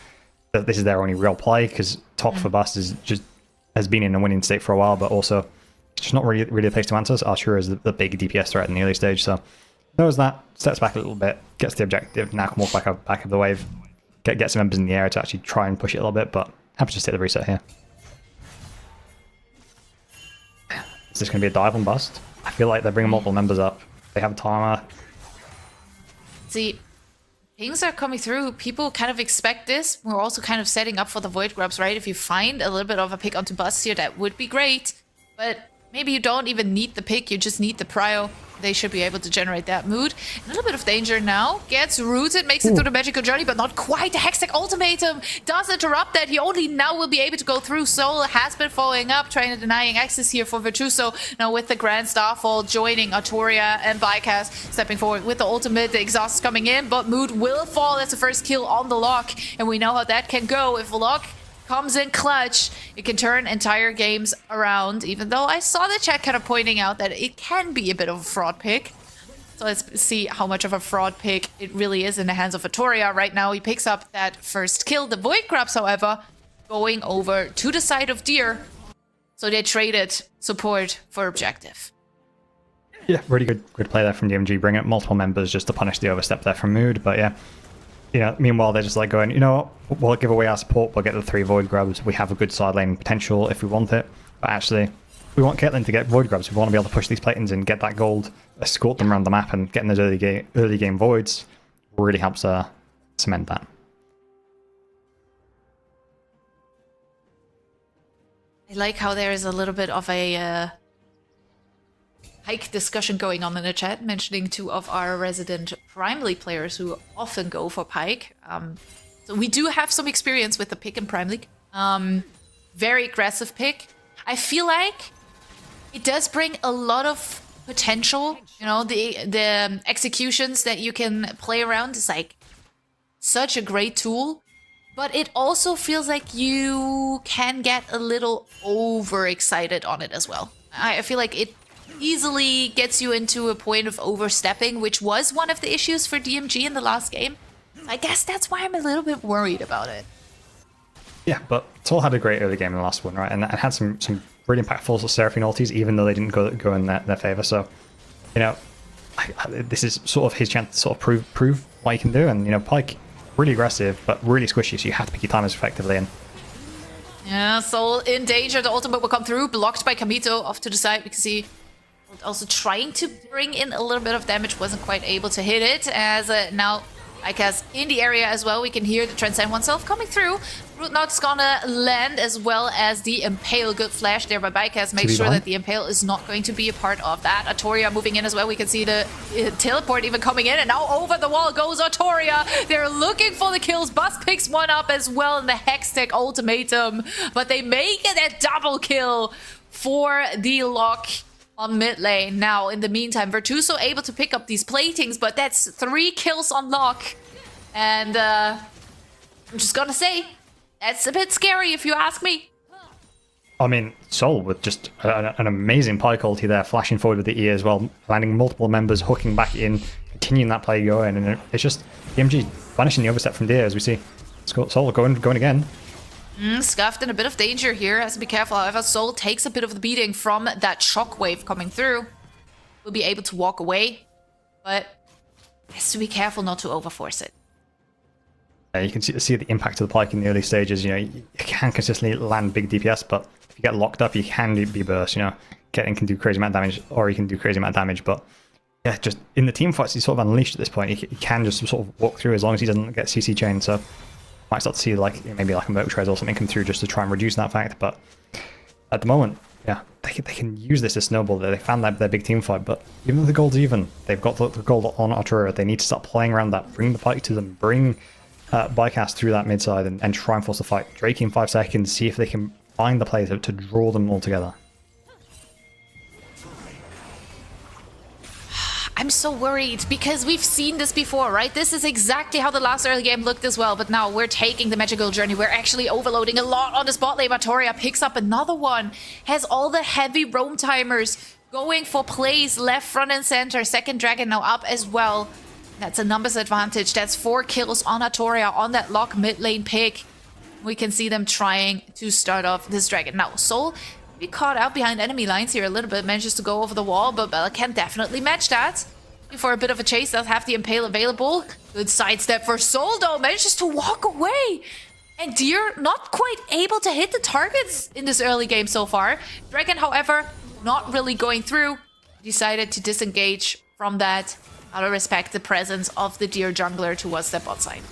this is their only real play, because top for Bust has been in a winning state for a while, but also it's just not really a place to answer. So Archer is the big DPS threat in the early stage, so knows that, steps back a little bit, gets the objective, now can walk back of the wave, get some members in the air to actually try and push it a little bit, but happy to just hit the reset here. Is this going to be a dive on Bust? I feel like they're bringing multiple members up. They have a timer. See, things are coming through. People kind of expect this. We're also kind of setting up for the Void Grubs, right? If you find a little bit of a pick onto Bust here, that would be great. But Maybe you don't even need the pick, you just need the prio. They should be able to generate that mood. A little bit of danger now. Gets rooted, makes it through the magical journey, but not quite. The Hextech ultimatum does interrupt that. He only now will be able to go through. Soul has been following up, trying to denying access here for Virtuoso. Now with the Grand Starfall joining Artoria and Bycast stepping forward with the ultimate. The exhaust is coming in, but mood will fall as the first kill on the lock. And we know how that can go. If lock comes in clutch, it can turn entire games around, even though I saw the chat kind of pointing out that it can be a bit of a fraud pick. So let's see how much of a fraud pick it really is in the hands of Artoria. Right now he picks up that first kill. The Void Grubs, however, going over to the side of Deer. So they traded support for objective. Yeah, really good play there from DMG, bringing up multiple members just to punish the overstep there from Mood, but yeah. You know, meanwhile, they're just like going, you know what, we'll give away our support, we'll get the 3 Void Grubs, we have a good side lane potential if we want it. But actually, we want Caitlyn to get Void Grubs, we want to be able to push these Platons and get that gold, escort them around the map, and getting those early game Voids really helps cement that. I like how there is a little bit of a Pike discussion going on in the chat, mentioning 2 of our resident Prime League players who often go for Pike. So we do have some experience with the pick in Prime League. Very aggressive pick. I feel like it does bring a lot of potential. You know, the executions that you can play around is like such a great tool. But it also feels like you can get a little overexcited on it as well. I feel like it easily gets you into a point of overstepping, which was one of the issues for DMG in the last game. I guess that's why I'm a little bit worried about it. Yeah, but Sol had a great early game in the last one, right? And had some really impactful Seraphine ultis, even though they didn't go in their favor. So, you know, this is sort of his chance to sort of prove what he can do. And, you know, Pike, really aggressive, but really squishy, so you have to pick your timers effectively. And yeah, Soul in danger. The ultimate will come through, blocked by Kamito off to the side because he also trying to bring in a little bit of damage, wasn't quite able to hit it, as now Icaz in the area as well. We can hear the Transcend oneself coming through. Root Knot's gonna land, as well as the Impale. Good flash there by Bycast. Make sure that the Impale is not going to be a part of that. Artoria moving in as well. We can see the teleport even coming in, and now over the wall goes Artoria. They're looking for the kills. Bus picks one up as well in the Hextech ultimatum, but they make it a double kill for the lock on mid lane. Now, in the meantime, Virtuoso able to pick up these platings, but that's 3 kills on lock. And I'm just gonna say, that's a bit scary if you ask me. I mean, Sol with just an amazing Pike ulti there, flashing forward with the E as well, landing multiple members, hooking back in, continuing that play going, and it's just DMG banishing the overstep from Deer, as we see. Sol going again. Scuffed in a bit of danger here, has to be careful. However, Soul takes a bit of the beating from that shockwave coming through. Will be able to walk away, but has to be careful not to overforce it. You can see the impact of the Pike in the early stages. You know, you can consistently land big DPS, but if you get locked up, you can be burst. You know, Caitlyn can do crazy amount of damage, or he can do crazy amount of damage. But yeah, just in the team fights, he's sort of unleashed at this point. He can just sort of walk through as long as he doesn't get CC chained. So might start to see like maybe like a Mo3 or something come through just to try and reduce that fact. But at the moment, yeah, they can use this as snowball. They found their big team fight, but even though the gold's even, they've got the gold on Artura. They need to start playing around that, bring the Pike to them, bring Bycast through that mid side and try and force the fight. Drake in 5 seconds, see if they can find the plays to draw them all together. I'm so worried because we've seen this before, right? This is exactly how the last early game looked as well, but now we're taking the magical journey. We're actually overloading a lot on the spot lane. Artoria picks up another one, has all the heavy roam timers going for plays left, front, and center. Second dragon now up as well. That's a numbers advantage. That's 4 kills on Artoria on that lock mid lane pick. We can see them trying to start off this dragon. Now, Soul be caught out behind enemy lines here a little bit, manages to go over the wall, but Bella can definitely match that. For a bit of a chase, they'll have the Impale available. Good sidestep for Soul, though, manages to walk away. And Deer not quite able to hit the targets in this early game so far. Dragon, however, not really going through. Decided to disengage from that out of respect the presence of the Deer jungler towards that bot side.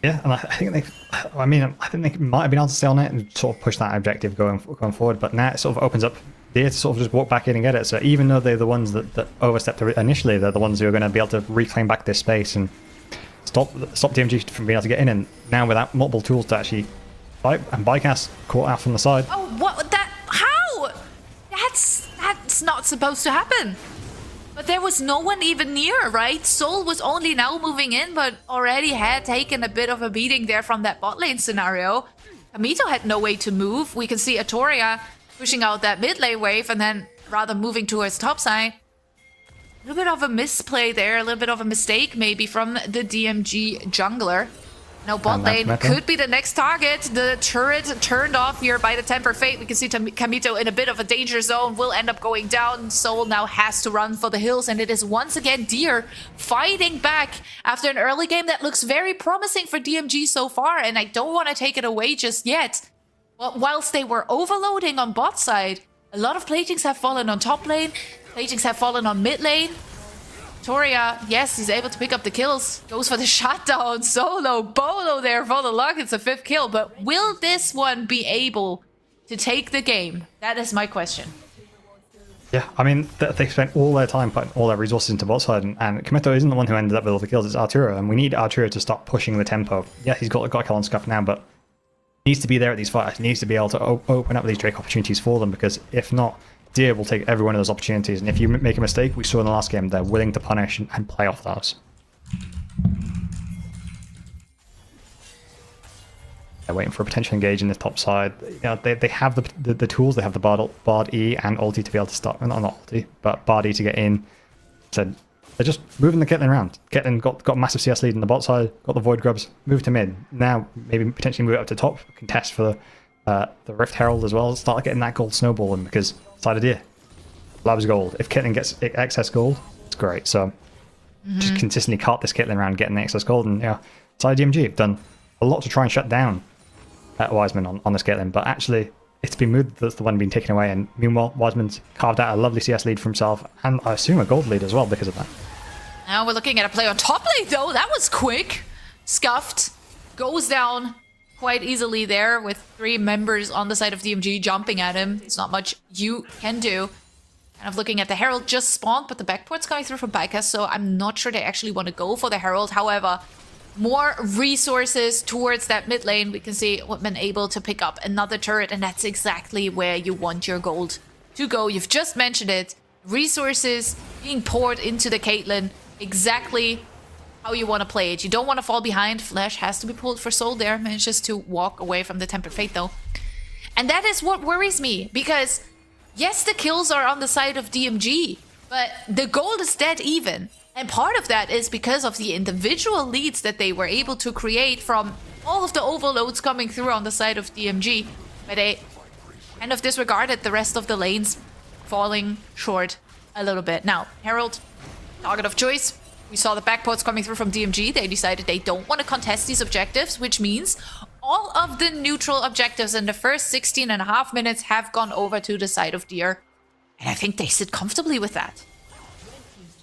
Yeah, and I think I think they might have been able to stay on it and sort of push that objective going forward, but now it sort of opens up Deer to sort of just walk back in and get it. So even though they're the ones that overstepped initially, they're the ones who are going to be able to reclaim back this space and stop DMG from being able to get in. And now without multiple tools to actually fight, and Bycast caught out from the side. Oh, what? That? How? That's not supposed to happen. But there was no one even near, right? Soul was only now moving in, but already had taken a bit of a beating there from that bot lane scenario. Kamito had no way to move. We can see Atoria pushing out that mid lane wave and then rather moving towards top side. A little bit of a misplay there, a little bit of a mistake maybe from the DMG jungler. Now bot lane could be the next target. The turret turned off here by the Temper Fate. We can see Kamito in a bit of a danger zone. Will end up going down. Soul now has to run for the hills. And it is once again Deer fighting back after an early game that looks very promising for DMG so far. And I don't want to take it away just yet. But whilst they were overloading on bot side, a lot of platings have fallen on top lane. Platings have fallen on mid lane. Toria, yes, he's able to pick up the kills. Goes for the shutdown. Solo, Bolo there for the luck. It's a 5th kill. But will this one be able to take the game? That is my question. Yeah, I mean, they spent all their time putting all their resources into bot side, and Kamito isn't the one who ended up with all the kills, it's Arturo, and we need Arturo to start pushing the tempo. Yeah, he's got a kill on Scuff now, but he needs to be there at these fights. He needs to be able to open up these Drake opportunities for them, because if not, Deer will take every one of those opportunities, and if you make a mistake, we saw in the last game, they're willing to punish and play off those. They're waiting for a potential engage in the top side. You know, they have the tools. They have the Bard E and ulti to be able to start. Well, not ulti, but Bard E to get in. So they're just moving the Caitlyn around. Caitlyn got a massive CS lead in the bot side. Got the Void Grubs. Moved to mid. Now maybe potentially move it up to top. Contest for the Rift Herald as well. Start getting that gold snowballing, because side of Deer loves gold. If Caitlyn gets excess gold, it's great. So just consistently cart this Caitlyn around, getting the excess gold, and yeah, side DMG have done a lot to try and shut down Wiseman on this Caitlyn, but actually it's been moved that's the one being taken away, and meanwhile Wiseman's carved out a lovely CS lead for himself, and I assume a gold lead as well because of that. Now we're looking at a play on top lane though. That was quick. Scuffed goes down quite easily there with 3 members on the side of DMG jumping at him. There's not much you can do. Kind of looking at the Herald just spawned, but the backport's coming through from Bycast, so I'm not sure they actually want to go for the Herald. However, more resources towards that mid lane. We can see Whitman able to pick up another turret, and that's exactly where you want your gold to go. You've just mentioned it. Resources being poured into the Caitlyn. Exactly how you want to play it. You don't want to fall behind. Flash has to be pulled for Soul there. Manages to walk away from the Tempered Fate though. And that is what worries me, because yes, the kills are on the side of DMG, but the gold is dead even. And part of that is because of the individual leads that they were able to create from all of the overloads coming through on the side of DMG, where they kind of disregarded the rest of the lanes, falling short a little bit. Now, Herald, target of choice. We saw the backports coming through from DMG. They decided they don't want to contest these objectives, which means all of the neutral objectives in the first 16.5 minutes have gone over to the side of Deer. And I think they sit comfortably with that.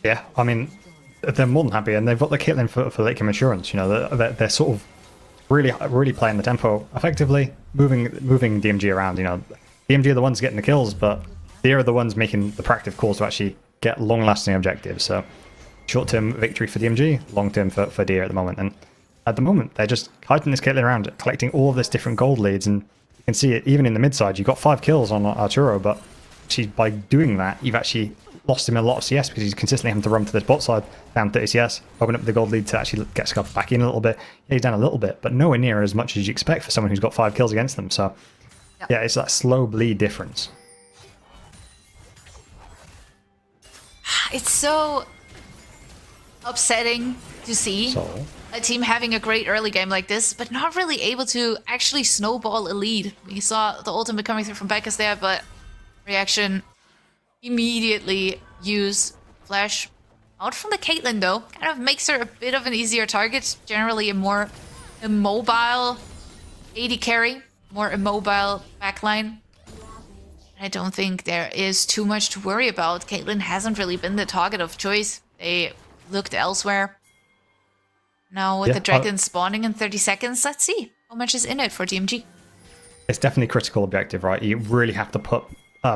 Yeah, I mean, they're more than happy, and they've got the Caitlyn for late game assurance. You know, they're sort of really playing the tempo effectively, moving DMG around. You know, DMG are the ones getting the kills, but they are the ones making the proactive calls to actually get long-lasting objectives. So short-term victory for DMG, long-term for Deer at the moment. And at the moment, they're just kiting this Caitlyn around, collecting all of this different gold leads, and you can see it even in the mid side. You got 5 kills on Arturo, but actually by doing that, you've actually lost him a lot of CS, because he's consistently having to run to this bot side, down 30 CS, open up the gold lead to actually get Scuff back in a little bit. Yeah, he's down a little bit, but nowhere near as much as you expect for someone who's got 5 kills against them. So yeah, it's that slow bleed difference. It's so upsetting to see a team having a great early game like this, but not really able to actually snowball a lead. We saw the ultimate coming through from Becca's there, but reaction immediately use Flash out from the Caitlyn though. Kind of makes her a bit of an easier target. Generally a more immobile AD carry, more immobile backline. I don't think there is too much to worry about. Caitlyn hasn't really been the target of choice. They looked elsewhere. Now with Yeah, the dragon spawning in 30 seconds, let's see how much is in it for DMG. It's definitely a critical objective, right? You really have to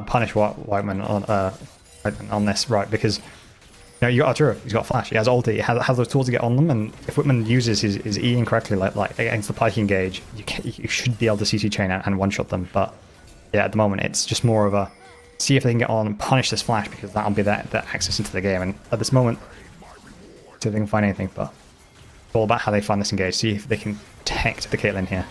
punish Whiteman on this, right? Because you got Arturo, he's got Flash, he has ulti, he has those tools to get on them, and if Whitman uses his E incorrectly, like against the Pike engage, you should be able to CC chain and one-shot them. But yeah, at the moment, it's just more of a see if they can get on and punish this Flash, because that'll be that access into the game. And at this moment, see if they can find anything, but it's all about how they find this engage, see if they can protect the Caitlyn here.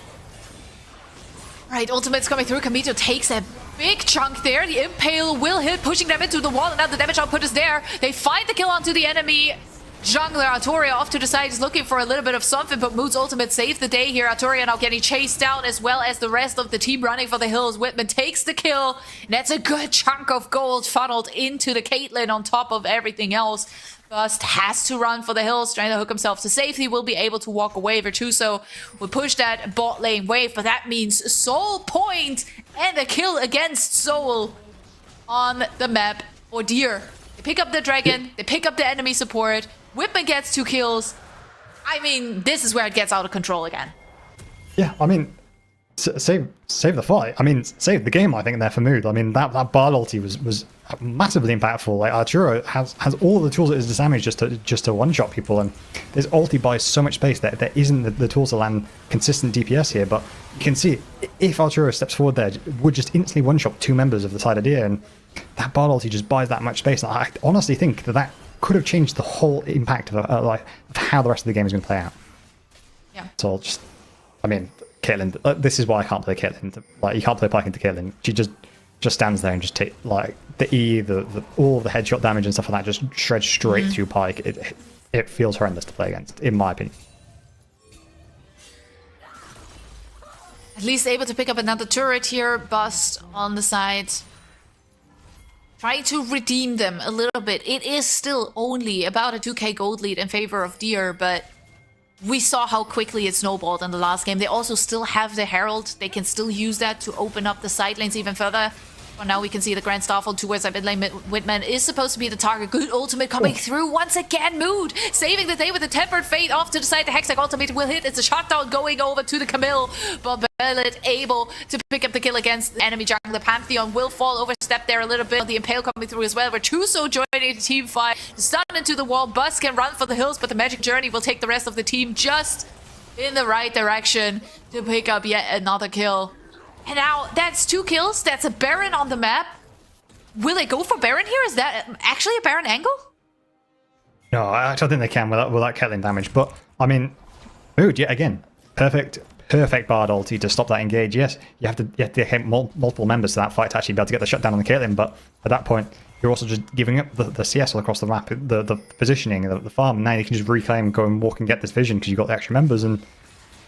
Right, ultimate's coming through. Kamito takes a big chunk there. The Impale will hit, pushing them into the wall, and now the damage output is there. They find the kill onto the enemy. Jungler Artoria off to the side is looking for a little bit of something, but Mood's ultimate saved the day here. Artoria now getting chased down, as well as the rest of the team running for the hills. Whitman takes the kill, and that's a good chunk of gold funneled into the Caitlyn on top of everything else. Bust has to run for the hills, trying to hook himself to safety. Will be able to walk away. Virtuoso will push that bot lane wave, but that means Soul Point and a kill against Soul on the map for Deer. They pick up the dragon, they pick up the enemy support. Whitman gets 2 kills. I mean, this is where it gets out of control again. Yeah, I mean, save the fight. I mean, save the game, I think, there for Mood. I mean, that Bard ulti was massively impactful. Like, Arturo has all the tools at his disadvantage just to one-shot people, and this ulti buys so much space that there isn't the tools to land consistent DPS here. But you can see, if Arturo steps forward there, would just instantly one-shot 2 members of the side of Deer, and that Bard ulti just buys that much space. And I honestly think that could have changed the whole impact of how the rest of the game is going to play out. Yeah. So I mean, Caitlyn, this is why I can't play Caitlyn. Like, you can't play Pike into Caitlyn. She just stands there and just take like the E, all of the headshot damage and stuff like that, just shreds straight through Pike. It feels horrendous to play against, in my opinion. At least able to pick up another turret here. Bust on the side. Trying to redeem them a little bit. It is still only about a 2k gold lead in favor of Deer, but we saw how quickly it snowballed in the last game. They also still have the Herald. They can still use that to open up the side lanes even further. Well, now we can see the Grand Starfall towards that mid lane. Whitman is supposed to be the target. Good ultimate coming through once again. Mood saving the day with the Tempered Fate off to the side. The Hextech ultimate will hit. It's a shutdown going over to the Camille. But Bellet able to pick up the kill against the enemy jungler. Pantheon will fall, overstep there a little bit. The Impale coming through as well. Virtuoso joining the team fight. Stun into the wall. Buzz can run for the hills, but the Magic Journey will take the rest of the team just in the right direction to pick up yet another kill. And now that's 2 kills. That's a Baron on the map. Will they go for Baron here? Is that actually a Baron angle? No, I actually think they can without Caitlyn damage. But I mean, Mood, yeah, again, perfect Bard ulti to stop that engage. Yes, you have to hit multiple members to that fight to actually be able to get the shutdown on the Caitlyn. But at that point, you're also just giving up the CS all across the map, the positioning, the farm. Now you can just reclaim, go and walk and get this vision because you've got the extra members. And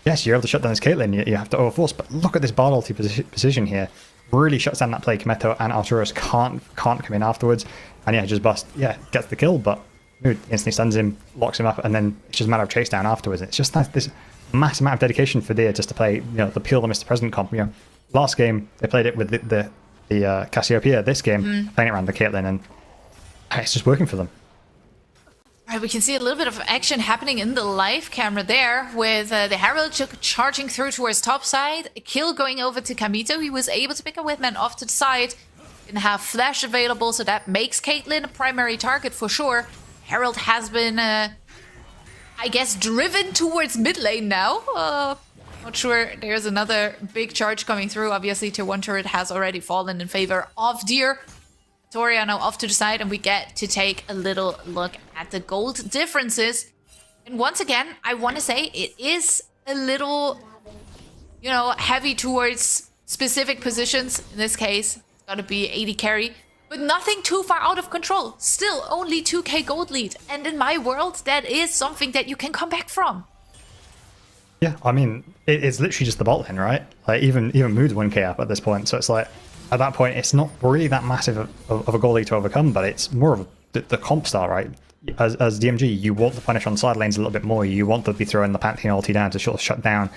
yes, you're able to shut down this Caitlyn. You have to overforce, but look at this Bard ulti position here. Really shuts down that play. Kometo and Arturus can't come in afterwards, and yeah, just Bust. Yeah, gets the kill, but Mood instantly stuns him, locks him up, and then it's just a matter of chase down afterwards. It's just this massive amount of dedication for Deer just to play, the peel the Mr. President comp. Last game they played it with the Cassiopeia. This game playing it around the Caitlyn, and it's just working for them. Right, we can see a little bit of action happening in the live camera there with the Herald charging through towards top side. A kill going over to Kamito. He was able to pick a Whitman off to the side. Didn't have Flash available, so that makes Caitlyn a primary target for sure. Herald has been, I guess, driven towards mid lane now. Not sure. There's another big charge coming through. Obviously, tier 1 turret has already fallen in favor of Deer. Toria now off to the side, and we get to take a little look at the gold differences. And once again, I want to say it is a little, heavy towards specific positions. In this case, it's got to be 80 carry, but nothing too far out of control. Still only 2k gold lead. And in my world, that is something that you can come back from. Yeah, I mean, it's literally just the bot lane, right? Like, even Mood's 1k up at this point, so it's like, at that point, it's not really that massive of a goal lead to overcome, but it's more of the comp style, right? As DMG, you want to punish on side lanes a little bit more. You want to be throwing the Pantheon ulti down to sort of shut down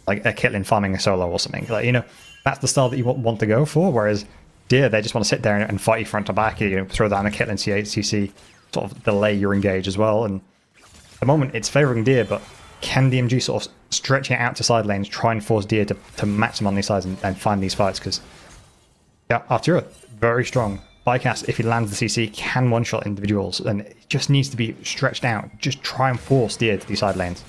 like a Caitlyn farming a solo or something. Like, that's the style that you want to go for. Whereas Deer, they just want to sit there and fight you front to back. Throw down a Caitlyn CC, sort of delay your engage as well. And at the moment, it's favouring Deer, but can DMG sort of stretch it out to side lanes, try and force Deer to match them on these sides and find these fights? Because, yeah, Arturo, very strong. Bycast, if he lands the CC, can one-shot individuals, and it just needs to be stretched out. Just try and force Deer to these side lanes.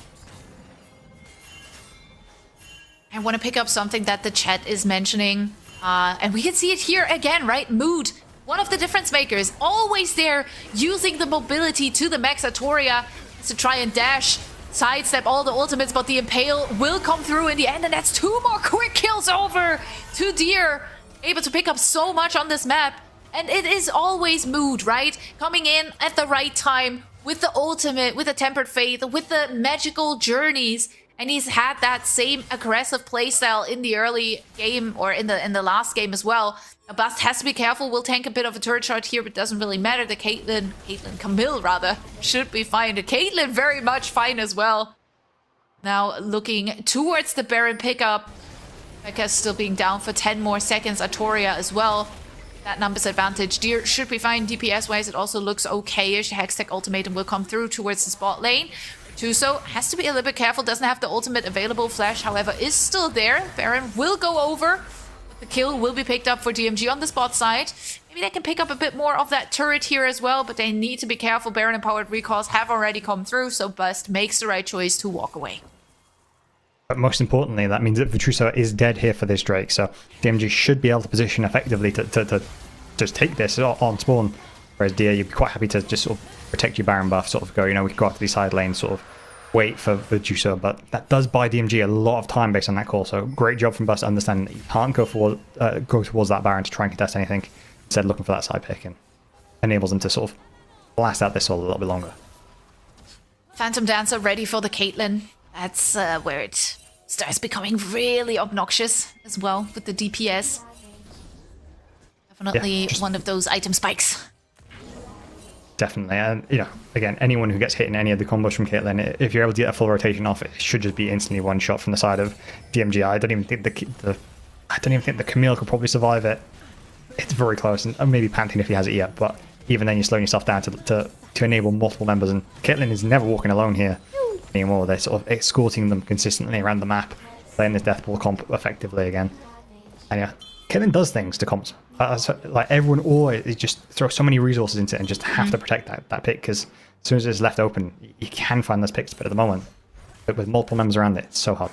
I want to pick up something that the chat is mentioning, and we can see it here again, right? Mood, one of the difference makers, always there, using the mobility to the max. Artoria to try and dash, sidestep all the ultimates, but the Impale will come through in the end, and that's 2 more quick kills over to Deer, able to pick up so much on this map. And it is always Mood, right? Coming in at the right time with the ultimate, with the Tempered Faith, with the magical journeys. And he's had that same aggressive playstyle in the early game, or in the last game as well. Bust has to be careful, will tank a bit of a turret shot here, but it doesn't really matter. The Camille rather, should be fine. The Caitlyn very much fine as well. Now looking towards the Baron pickup. Becca's still being down for 10 more seconds. Artoria as well. That numbers advantage. Deer should be fine DPS wise. It also looks okay-ish. Hextech ultimatum will come through towards the spot lane. Tuso has to be a little bit careful. Doesn't have the ultimate available. Flash, however, is still there. Baron will go over. The kill will be picked up for DMG on the spot side. Maybe they can pick up a bit more of that turret here as well, but they need to be careful. Baron empowered recalls have already come through, so Bust makes the right choice to walk away. But most importantly, that means that Vitruso is dead here for this Drake, so DMG should be able to position effectively to just take this on spawn. Whereas Deer, you'd be quite happy to just sort of protect your Baron buff, sort of go, you know, we can go after these side lanes, sort of wait for Vitruso, but that does buy DMG a lot of time based on that call, so great job from Bust understanding that you can't go towards that Baron to try and contest anything, instead looking for that side pick, and enables them to sort of blast out this soul a little bit longer. Phantom Dancer ready for the Caitlyn. That's where it starts becoming really obnoxious as well with the DPS. Definitely one of those item spikes. Definitely, and you know, again, anyone who gets hit in any of the combos from Caitlyn, if you're able to get a full rotation off, it should just be instantly one shot from the side of DMG. I don't even think the Camille could probably survive it. It's very close, and maybe Pantheon if he has it yet, but even then you're slowing yourself down to enable multiple members, and Caitlyn is never walking alone here anymore. They're sort of escorting them consistently around the map, playing this death ball comp effectively again. And yeah, Caitlyn does things to comps. Like everyone always just throw so many resources into it and just have to protect that pick, because as soon as it's left open, you can find those picks, but at the moment, with multiple members around it, it's so hard.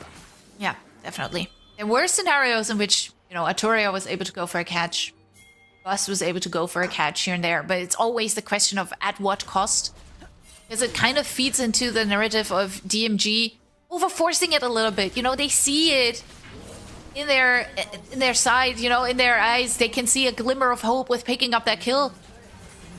Yeah, definitely. There were scenarios in which, you know, Artoria was able to go for a catch, Bust was able to go for a catch here and there, but it's always the question of at what cost, because it kind of feeds into the narrative of DMG overforcing it a little bit. You know, they see it in their side, you know, in their eyes, they can see a glimmer of hope with picking up that kill,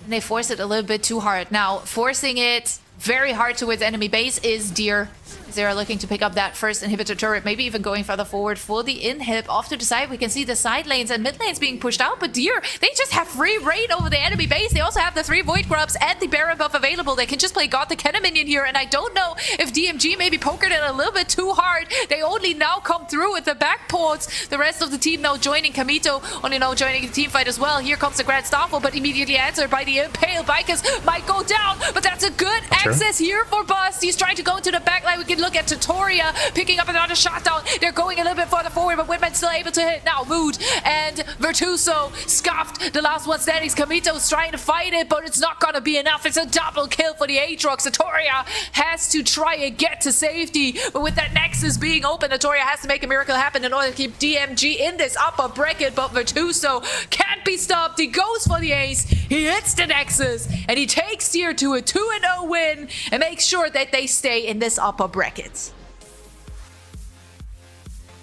and they force it a little bit too hard. Now, forcing it very hard towards enemy base is Deer. They're looking to pick up that first inhibitor turret, maybe even going further forward for the inhib. Off to the side, we can see the side lanes and mid lanes being pushed out, but Deer, they just have free reign over the enemy base. They also have the 3 Void Grubs and the Baron buff available. They can just play God the Cannon minion here, and I don't know if DMG maybe pokered it a little bit too hard. They only now come through with the back ports. The rest of the team now joining. Kamito only now joining the team fight as well. Here comes the Grand Starfall, but immediately answered by the Impale. Bikers might go down, but that's a good access here for Bust. He's trying to go into the backline. We can look at Tutoria picking up another shot down. They're going a little bit further forward, but Whitman's still able to hit. Now Mood and Virtuoso scuffed. The last one standing. Kamito's trying to fight it, but it's not gonna be enough. It's a double kill for the Aatrox. Tutoria has to try and get to safety, but with that Nexus being open, Tutoria has to make a miracle happen in order to keep DMG in this upper bracket, but Virtuoso can't be stopped. He goes for the ace. He hits the Nexus, and he takes Tier to a 2-0 win and makes sure that they stay in this upper bracket.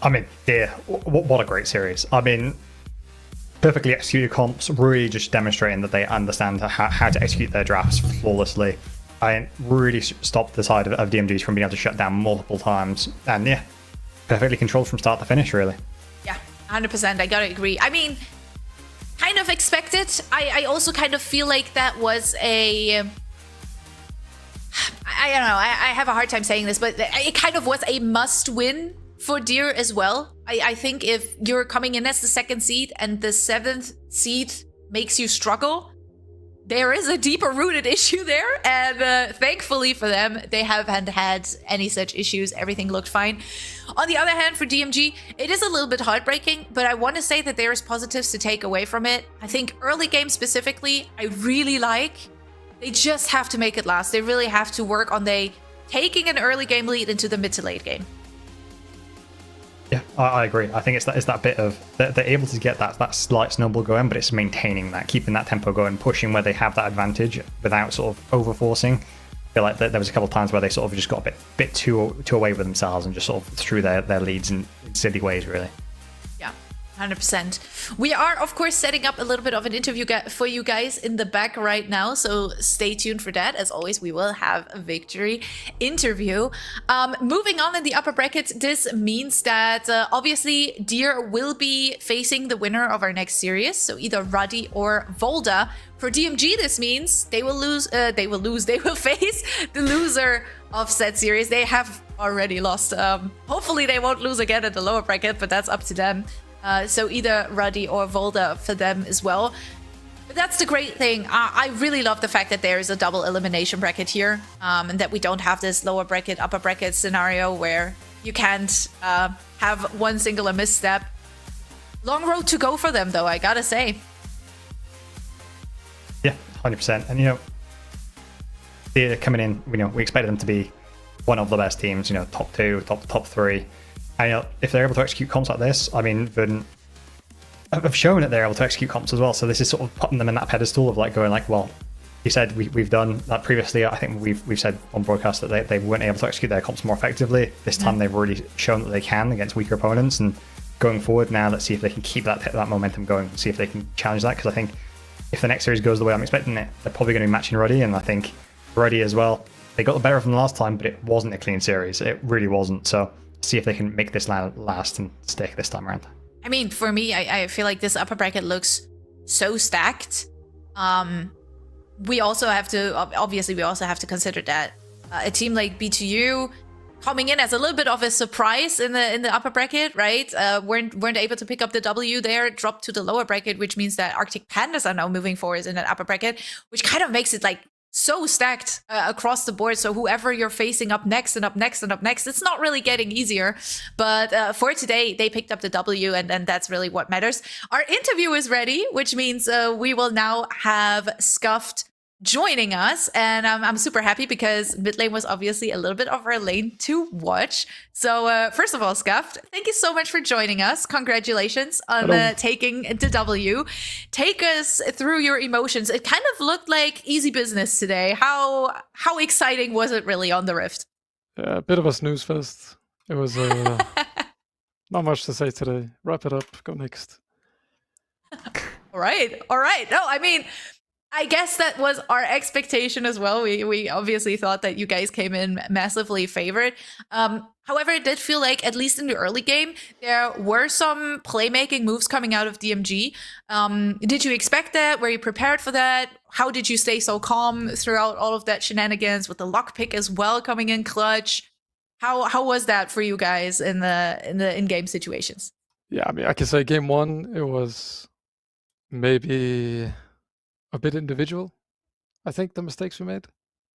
I mean, yeah, what a great series. I mean, perfectly executed comps, really just demonstrating that they understand how to execute their drafts flawlessly. I really stopped the side of DMGs from being able to shut down multiple times. And yeah, perfectly controlled from start to finish, really. Yeah, 100%. I gotta agree. I mean, kind of expected. I also kind of feel like that was a... I don't know, I have a hard time saying this, but it kind of was a must-win for Deer as well. I think if you're coming in as the 2nd seed and the 7th seed makes you struggle, there is a deeper rooted issue there, and thankfully for them, they haven't had any such issues. Everything looked fine. On the other hand, for DMG, it is a little bit heartbreaking, but I want to say that there is positives to take away from it. I think early game specifically, I really like. They just have to make it last. They really have to work on taking an early game lead into the mid to late game. Yeah, I agree. I think it's that bit of they're able to get that slight snowball going, but it's maintaining that, keeping that tempo going, pushing where they have that advantage without sort of over forcing. I feel like there was a couple of times where they sort of just got a bit too away with themselves and just sort of threw their leads in silly ways, really. 100%. We are, of course, setting up a little bit of an interview for you guys in the back right now, so stay tuned for that. As always, we will have a victory interview. Moving on in the upper bracket, this means that obviously Deer will be facing the winner of our next series, so either Ruddy or Volda. For DMG, this means they will face the loser of said series. They have already lost. Hopefully they won't lose again at the lower bracket, but that's up to them. So either Ruddy or Volda for them as well. But that's the great thing. I really love the fact that there is a double elimination bracket here, and that we don't have this lower bracket, upper bracket scenario where you can't have one singular misstep. Long road to go for them, though, I gotta say. Yeah, 100%. And, they're coming in, we expected them to be one of the best teams, top 2, top 3. And if they're able to execute comps like this, I mean, Verdant have shown that they're able to execute comps as well. So this is sort of putting them in that pedestal of going well, you said we've done that previously. I think we've said on broadcast that they weren't able to execute their comps more effectively. This time they've already shown that they can against weaker opponents. And going forward now, let's see if they can keep that momentum going, see if they can challenge that. Because I think if the next series goes the way I'm expecting it, they're probably going to be matching Ruddy. And I think Ruddy as well, they got the better of them last time, but it wasn't a clean series. It really wasn't. So see if they can make this last and stick this time around. I mean, for me, I feel like this upper bracket looks so stacked. We also have to consider that a team like B2U coming in as a little bit of a surprise in the upper bracket, right? Weren't able to pick up the W there, dropped to the lower bracket, which means that Arctic Pandas are now moving forward in that upper bracket, which kind of makes it so stacked across the board. So whoever you're facing up next and up next and up next, it's not really getting easier. But for today, they picked up the W, and that's really what matters. Our interview is ready, which means we will now have Scuffed joining us, and I'm super happy because mid lane was obviously a little bit of our lane to watch. So first of all, Scuffed, thank you so much for joining us. Congratulations on taking the W. Take us through your emotions. It kind of looked like easy business today. How exciting was it really on the Rift? Yeah, a bit of a snooze fest. It was not much to say today. Wrap it up. Go next. All right. No, I mean, I guess that was our expectation as well. We obviously thought that you guys came in massively favored. However, it did feel like, at least in the early game, there were some playmaking moves coming out of DMG. Did you expect that? Were you prepared for that? How did you stay so calm throughout all of that shenanigans with the lockpick as well coming in clutch? How was that for you guys in the in-game situations? Yeah, I mean, I can say game 1, it was maybe a bit individual, I think, the mistakes we made.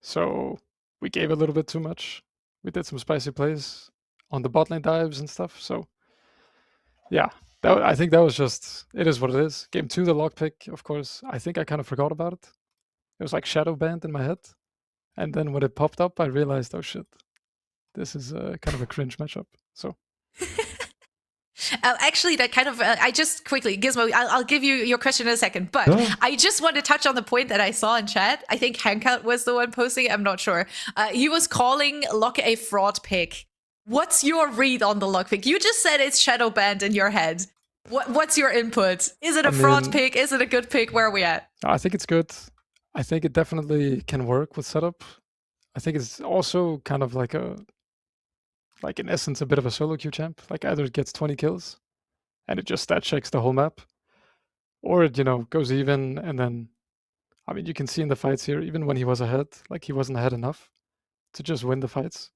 So we gave a little bit too much. We did some spicy plays on the bot lane dives and stuff. So yeah, I think that was just, it is what it is. Game 2, the lockpick, of course, I think I kind of forgot about it. It was like shadow banned in my head. And then when it popped up, I realized, oh shit, this is kind of a cringe matchup. So actually, that kind of, I just quickly, Gizmo, I'll give you your question in a second, but I just want to touch on the point that I saw in chat. I think Hankout was the one posting it, I'm not sure. He was calling Lock a fraud pick. What's your read on the lock pick? You just said it's shadow banned in your head. What's your input? Is it a fraud pick? Is it a good pick? Where are we at? I think it's good. I think it definitely can work with setup. I think it's also kind of like in essence, a bit of a solo queue champ. Like either it gets 20 kills and it just stat checks the whole map, or it, goes even. And then, I mean, you can see in the fights here, even when he was ahead, like he wasn't ahead enough to just win the fights.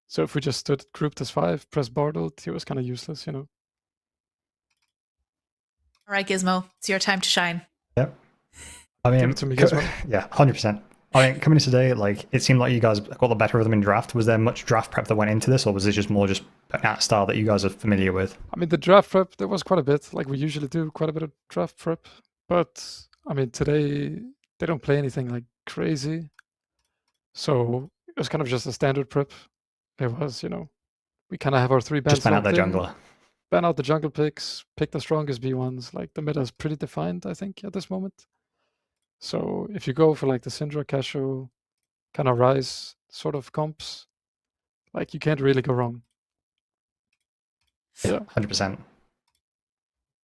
So if we just stood grouped as 5, press Bartled, he was kind of useless, All right, Gizmo, it's your time to shine. Yep. I mean, Give it to me, guess what? yeah, 100%. I mean, coming into today, like it seemed like you guys got the better of them in draft. Was there much draft prep that went into this, or was it just more just putting out a style that you guys are familiar with? I mean, the draft prep, there was quite a bit. Like we usually do quite a bit of draft prep. But I mean, today they don't play anything like crazy. So it was kind of just a standard prep. It was, we kind of have our 3 bands. Just ban out their locked in, jungler. Ban out the jungle picks, pick the strongest B1s. Like the meta is pretty defined, I think, at this moment. So if you go for like the Syndra, Cashew, kind of Rise sort of comps, like you can't really go wrong. Yeah, 100%.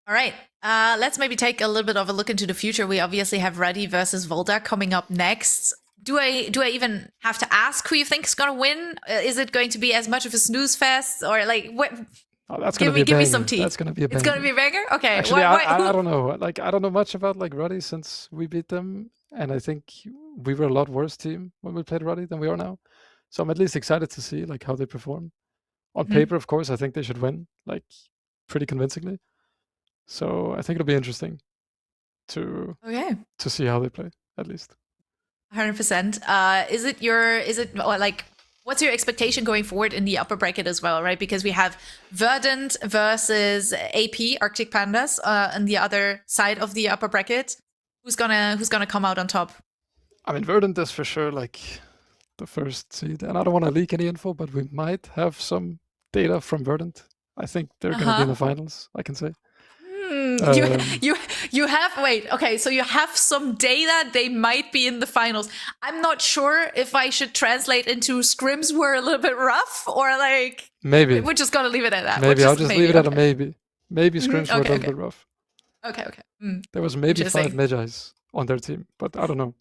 All right. Let's maybe take a little bit of a look into the future. We obviously have Ruddy versus Volta coming up next. Do I even have to ask who you think is going to win? Is it going to be as much of a snooze fest, or like what? Oh, that's gonna be a give me banger. some tea. That's gonna be a banger. It's going to be a banger. Okay. Actually, I don't know. Like I don't know much about like Ruddy since we beat them, and I think we were a lot worse team when we played Ruddy than we are now. So I'm at least excited to see like how they perform. On paper, of course, I think they should win like pretty convincingly. So I think it'll be interesting to see how they play at least. 100%. Is it like, what's your expectation going forward in the upper bracket as well, right? Because we have Verdant versus AP, Arctic Pandas, on the other side of the upper bracket. Who's gonna come out on top? I mean, Verdant is for sure like the first seed, and I don't want to leak any info, but we might have some data from Verdant. I think they're gonna be in the finals, I can say. You have okay, so you have some data they might be in the finals. I'm not sure if I should translate into scrims were a little bit rough, or like maybe we're just gonna leave it at that. Maybe I'll just leave it at a maybe. Maybe scrims were a little bit rough. Okay. There was maybe 5 Magi's on their team, but I don't know.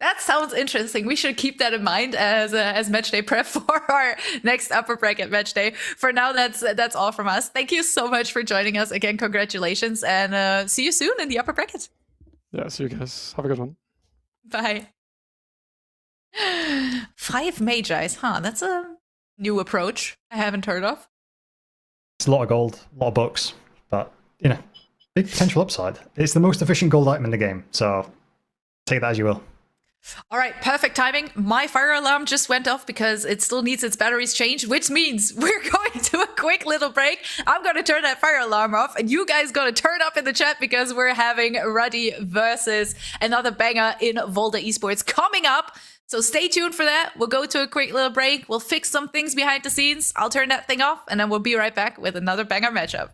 That sounds interesting. We should keep that in mind as match day prep for our next upper bracket match day. For now, that's all from us. Thank you so much for joining us again. Congratulations, and see you soon in the upper bracket. Yeah, see you guys. Have a good one. Bye. 5 Magi's, huh? That's a new approach I haven't heard of. It's a lot of gold, a lot of bucks, but big potential upside. It's the most efficient gold item in the game, so take that as you will. All right, perfect timing. My fire alarm just went off because it still needs its batteries changed, which means we're going to a quick little break. I'm going to turn that fire alarm off, and you guys got to turn up in the chat because we're having Ruddy versus another banger in Volta Esports coming up. So stay tuned for that. We'll go to a quick little break. We'll fix some things behind the scenes. I'll turn that thing off, and then we'll be right back with another banger matchup.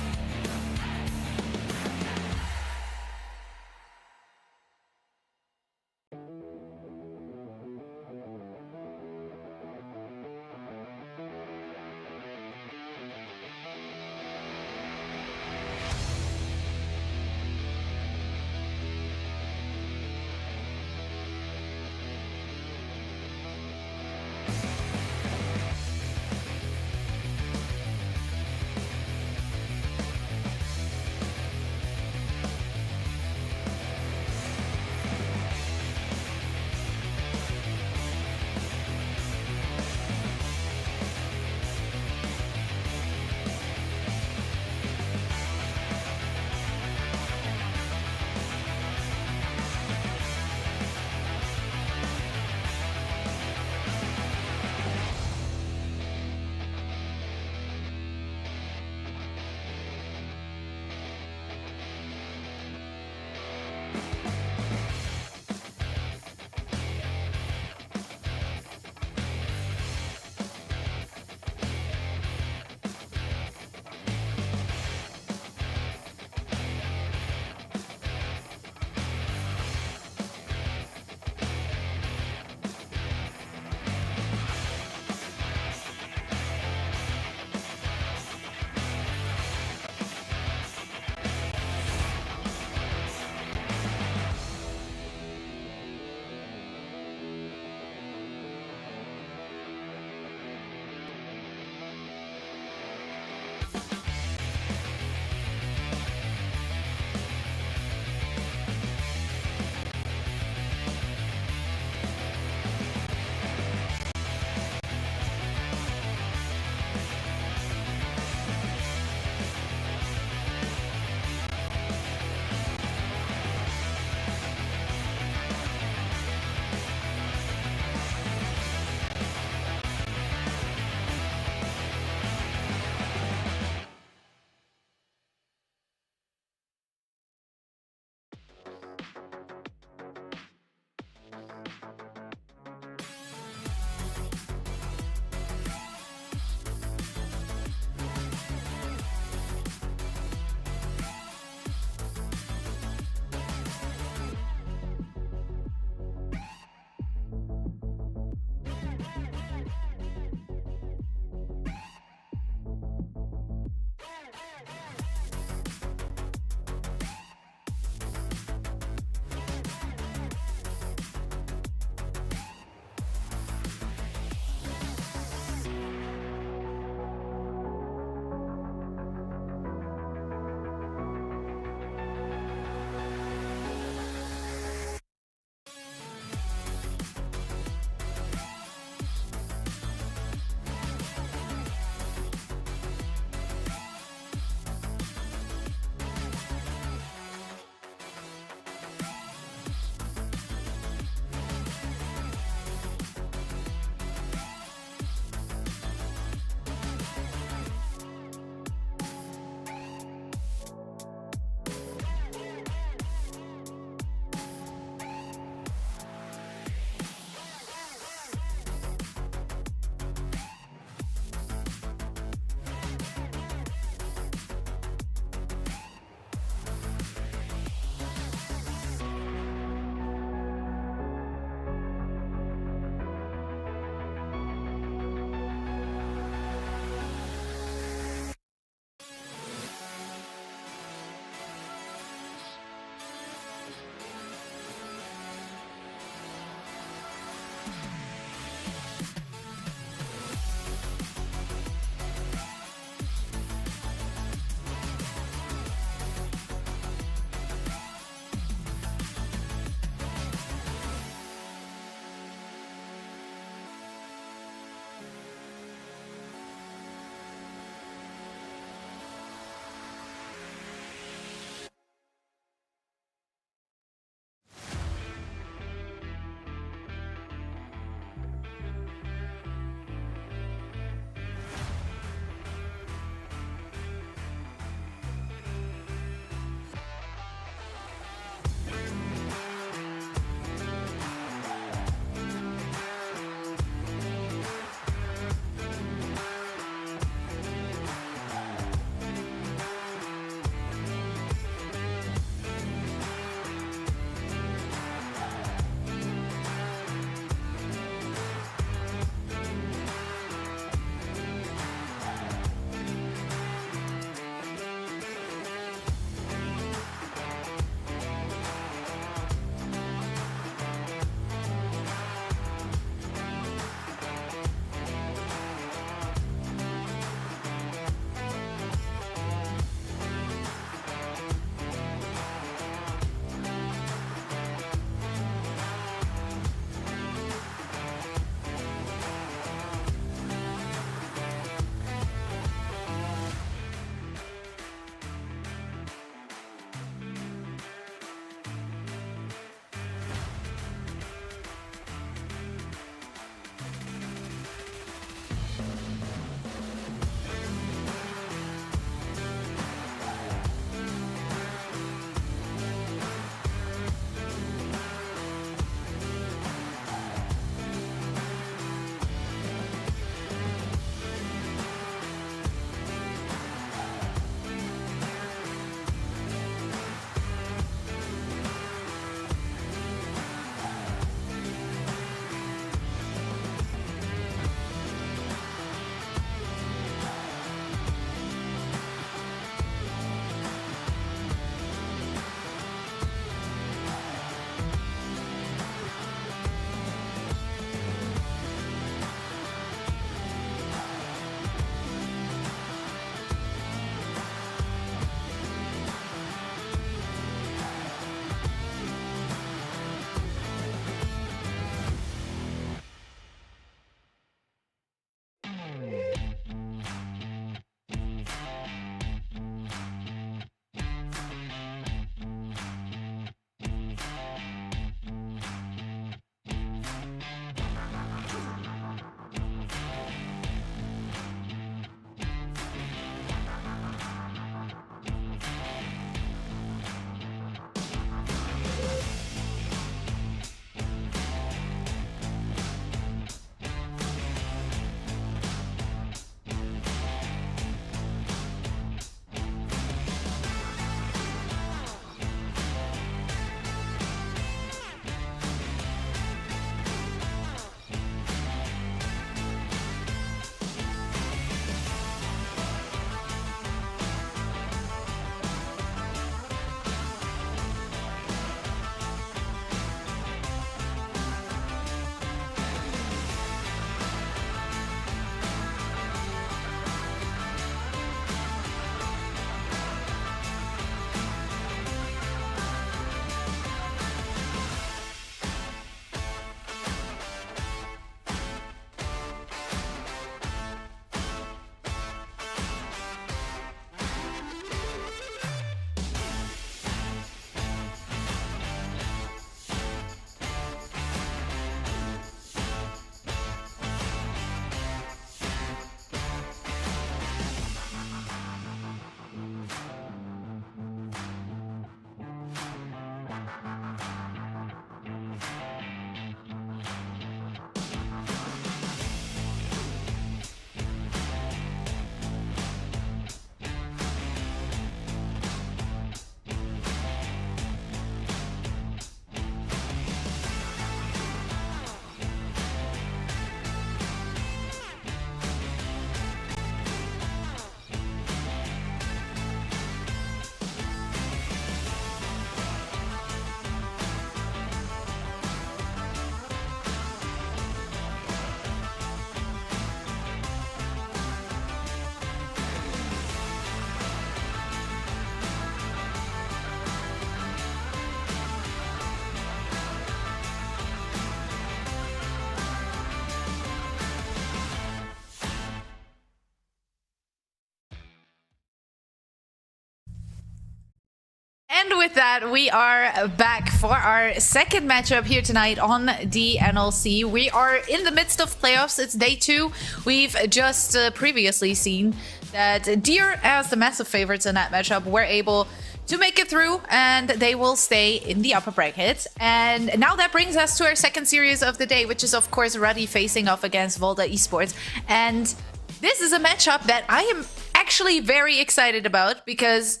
And with that, we are back for our second matchup here tonight on the NLC. We are in the midst of playoffs. It's day 2. We've just previously seen that Deer, as the massive favorites in that matchup, were able to make it through, and they will stay in the upper bracket. And now that brings us to our second series of the day, which is, of course, Ruddy facing off against Volta Esports. And this is a matchup that I am actually very excited about because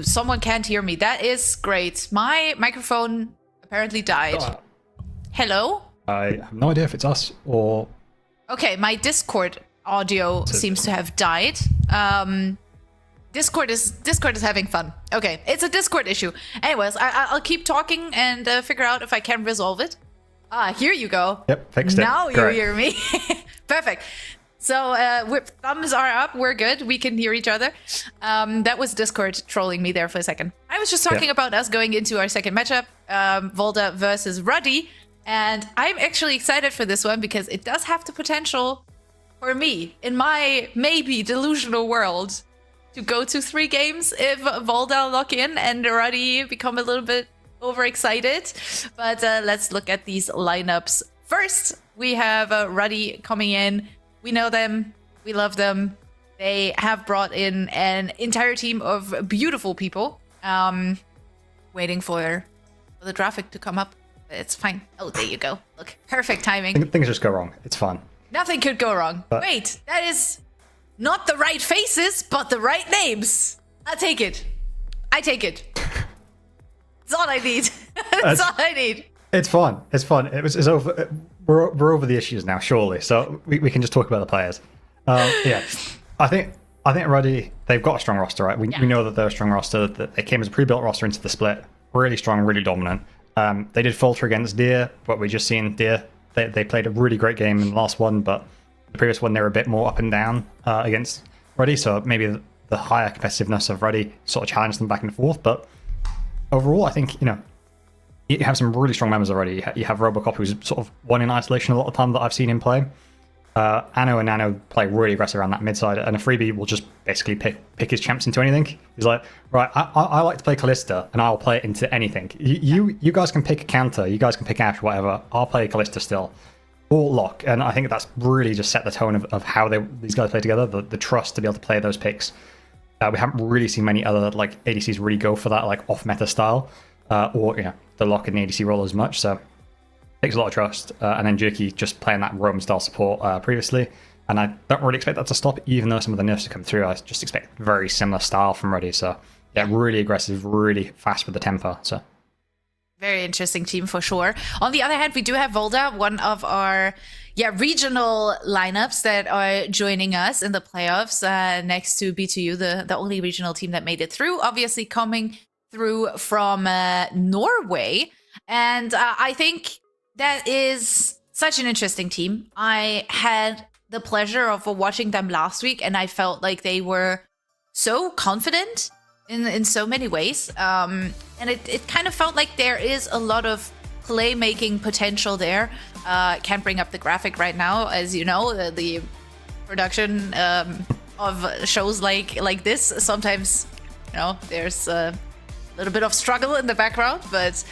someone can't hear me. That is great. My microphone apparently died. Hello? I have no idea if it's us or... Okay, my Discord audio seems to have died. Discord is having fun. Okay, it's a Discord issue. Anyways, I'll keep talking and figure out if I can resolve it. Here you go. Yep, fixed it. Now you hear me. Perfect. So thumbs are up. We're good. We can hear each other. That was Discord trolling me there for a second. I was just talking about us going into our second matchup, Volta versus Ruddy. And I'm actually excited for this one because it does have the potential for me, in my maybe delusional world, to go to 3 games if Volta lock in and Ruddy become a little bit overexcited. But let's look at these lineups. First, we have Ruddy coming in. We know them. We love them. They have brought in an entire team of beautiful people. Waiting for the graphic to come up. It's fine. Oh, there you go. Look, perfect timing. Things just go wrong. It's fun. Nothing could go wrong. But wait, that is not the right faces, but the right names. I'll take it. I take it. That's all I need. That's all I need. It's fun. It's fun. It's over. We're over the issues now, surely. So we can just talk about the players. Yeah, I think Ruddy, they've got a strong roster, right? We know that they're a strong roster. That they came as a pre-built roster into the split. Really strong, really dominant. They did falter against Deer, but we just seen Deer. They played a really great game in the last one, but the previous one they were a bit more up and down against Ruddy. So maybe the higher competitiveness of Ruddy sort of challenged them back and forth. But overall, I think you have some really strong members already. You have Robocop, who's sort of one in isolation a lot of the time that I've seen him play. Anno and Nano play really aggressive around that mid side, and a freebie will just basically pick his champs into anything. He's like, right, I like to play Callista, and I'll play it into anything. You guys can pick a counter, you guys can pick Ash, whatever. I'll play Callista still. Or Lock, and I think that's really just set the tone of how these guys play together, the trust to be able to play those picks. We haven't really seen many other ADCs really go for that off-meta style, or the Lock and the ADC role as much, so takes a lot of trust. And then Jerky just playing that roam style support previously, and I don't really expect that to stop, even though some of the nerfs have come through. I just expect very similar style from Ruddy. So yeah, really aggressive, really fast with the tempo. So very interesting team for sure. On the other hand, we do have Volta, one of our regional lineups that are joining us in the playoffs next to B2U, the only regional team that made it through, obviously coming through from Norway. And I think that is such an interesting team. I had the pleasure of watching them last week, and I felt like they were so confident in so many ways. And it kind of felt like there is a lot of playmaking potential there. Can't bring up the graphic right now, as you know, the production of shows like this, sometimes, there's a little bit of struggle in the background, but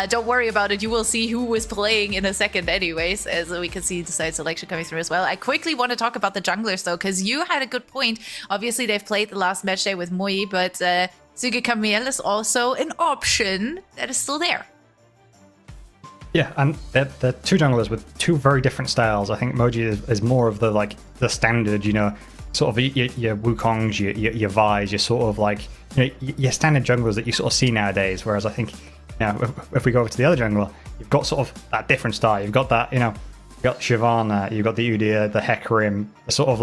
don't worry about it. You will see who is playing in a second anyways, as we can see the side selection coming through as well. I quickly want to talk about the junglers though, because you had a good point. Obviously, they've played the last match day with Moi, but Sugi Kamiel is also an option that is still there. Yeah, and they're 2 junglers with 2 very different styles. I think Moji is more of the standard, sort of your Wukongs, your Vi's, your sort of your standard junglers that you sort of see nowadays. Whereas I think, if we go over to the other jungler, you've got sort of that different style. You've got that, you've got Shyvana, you've got the Udyr, the Hecarim, the sort of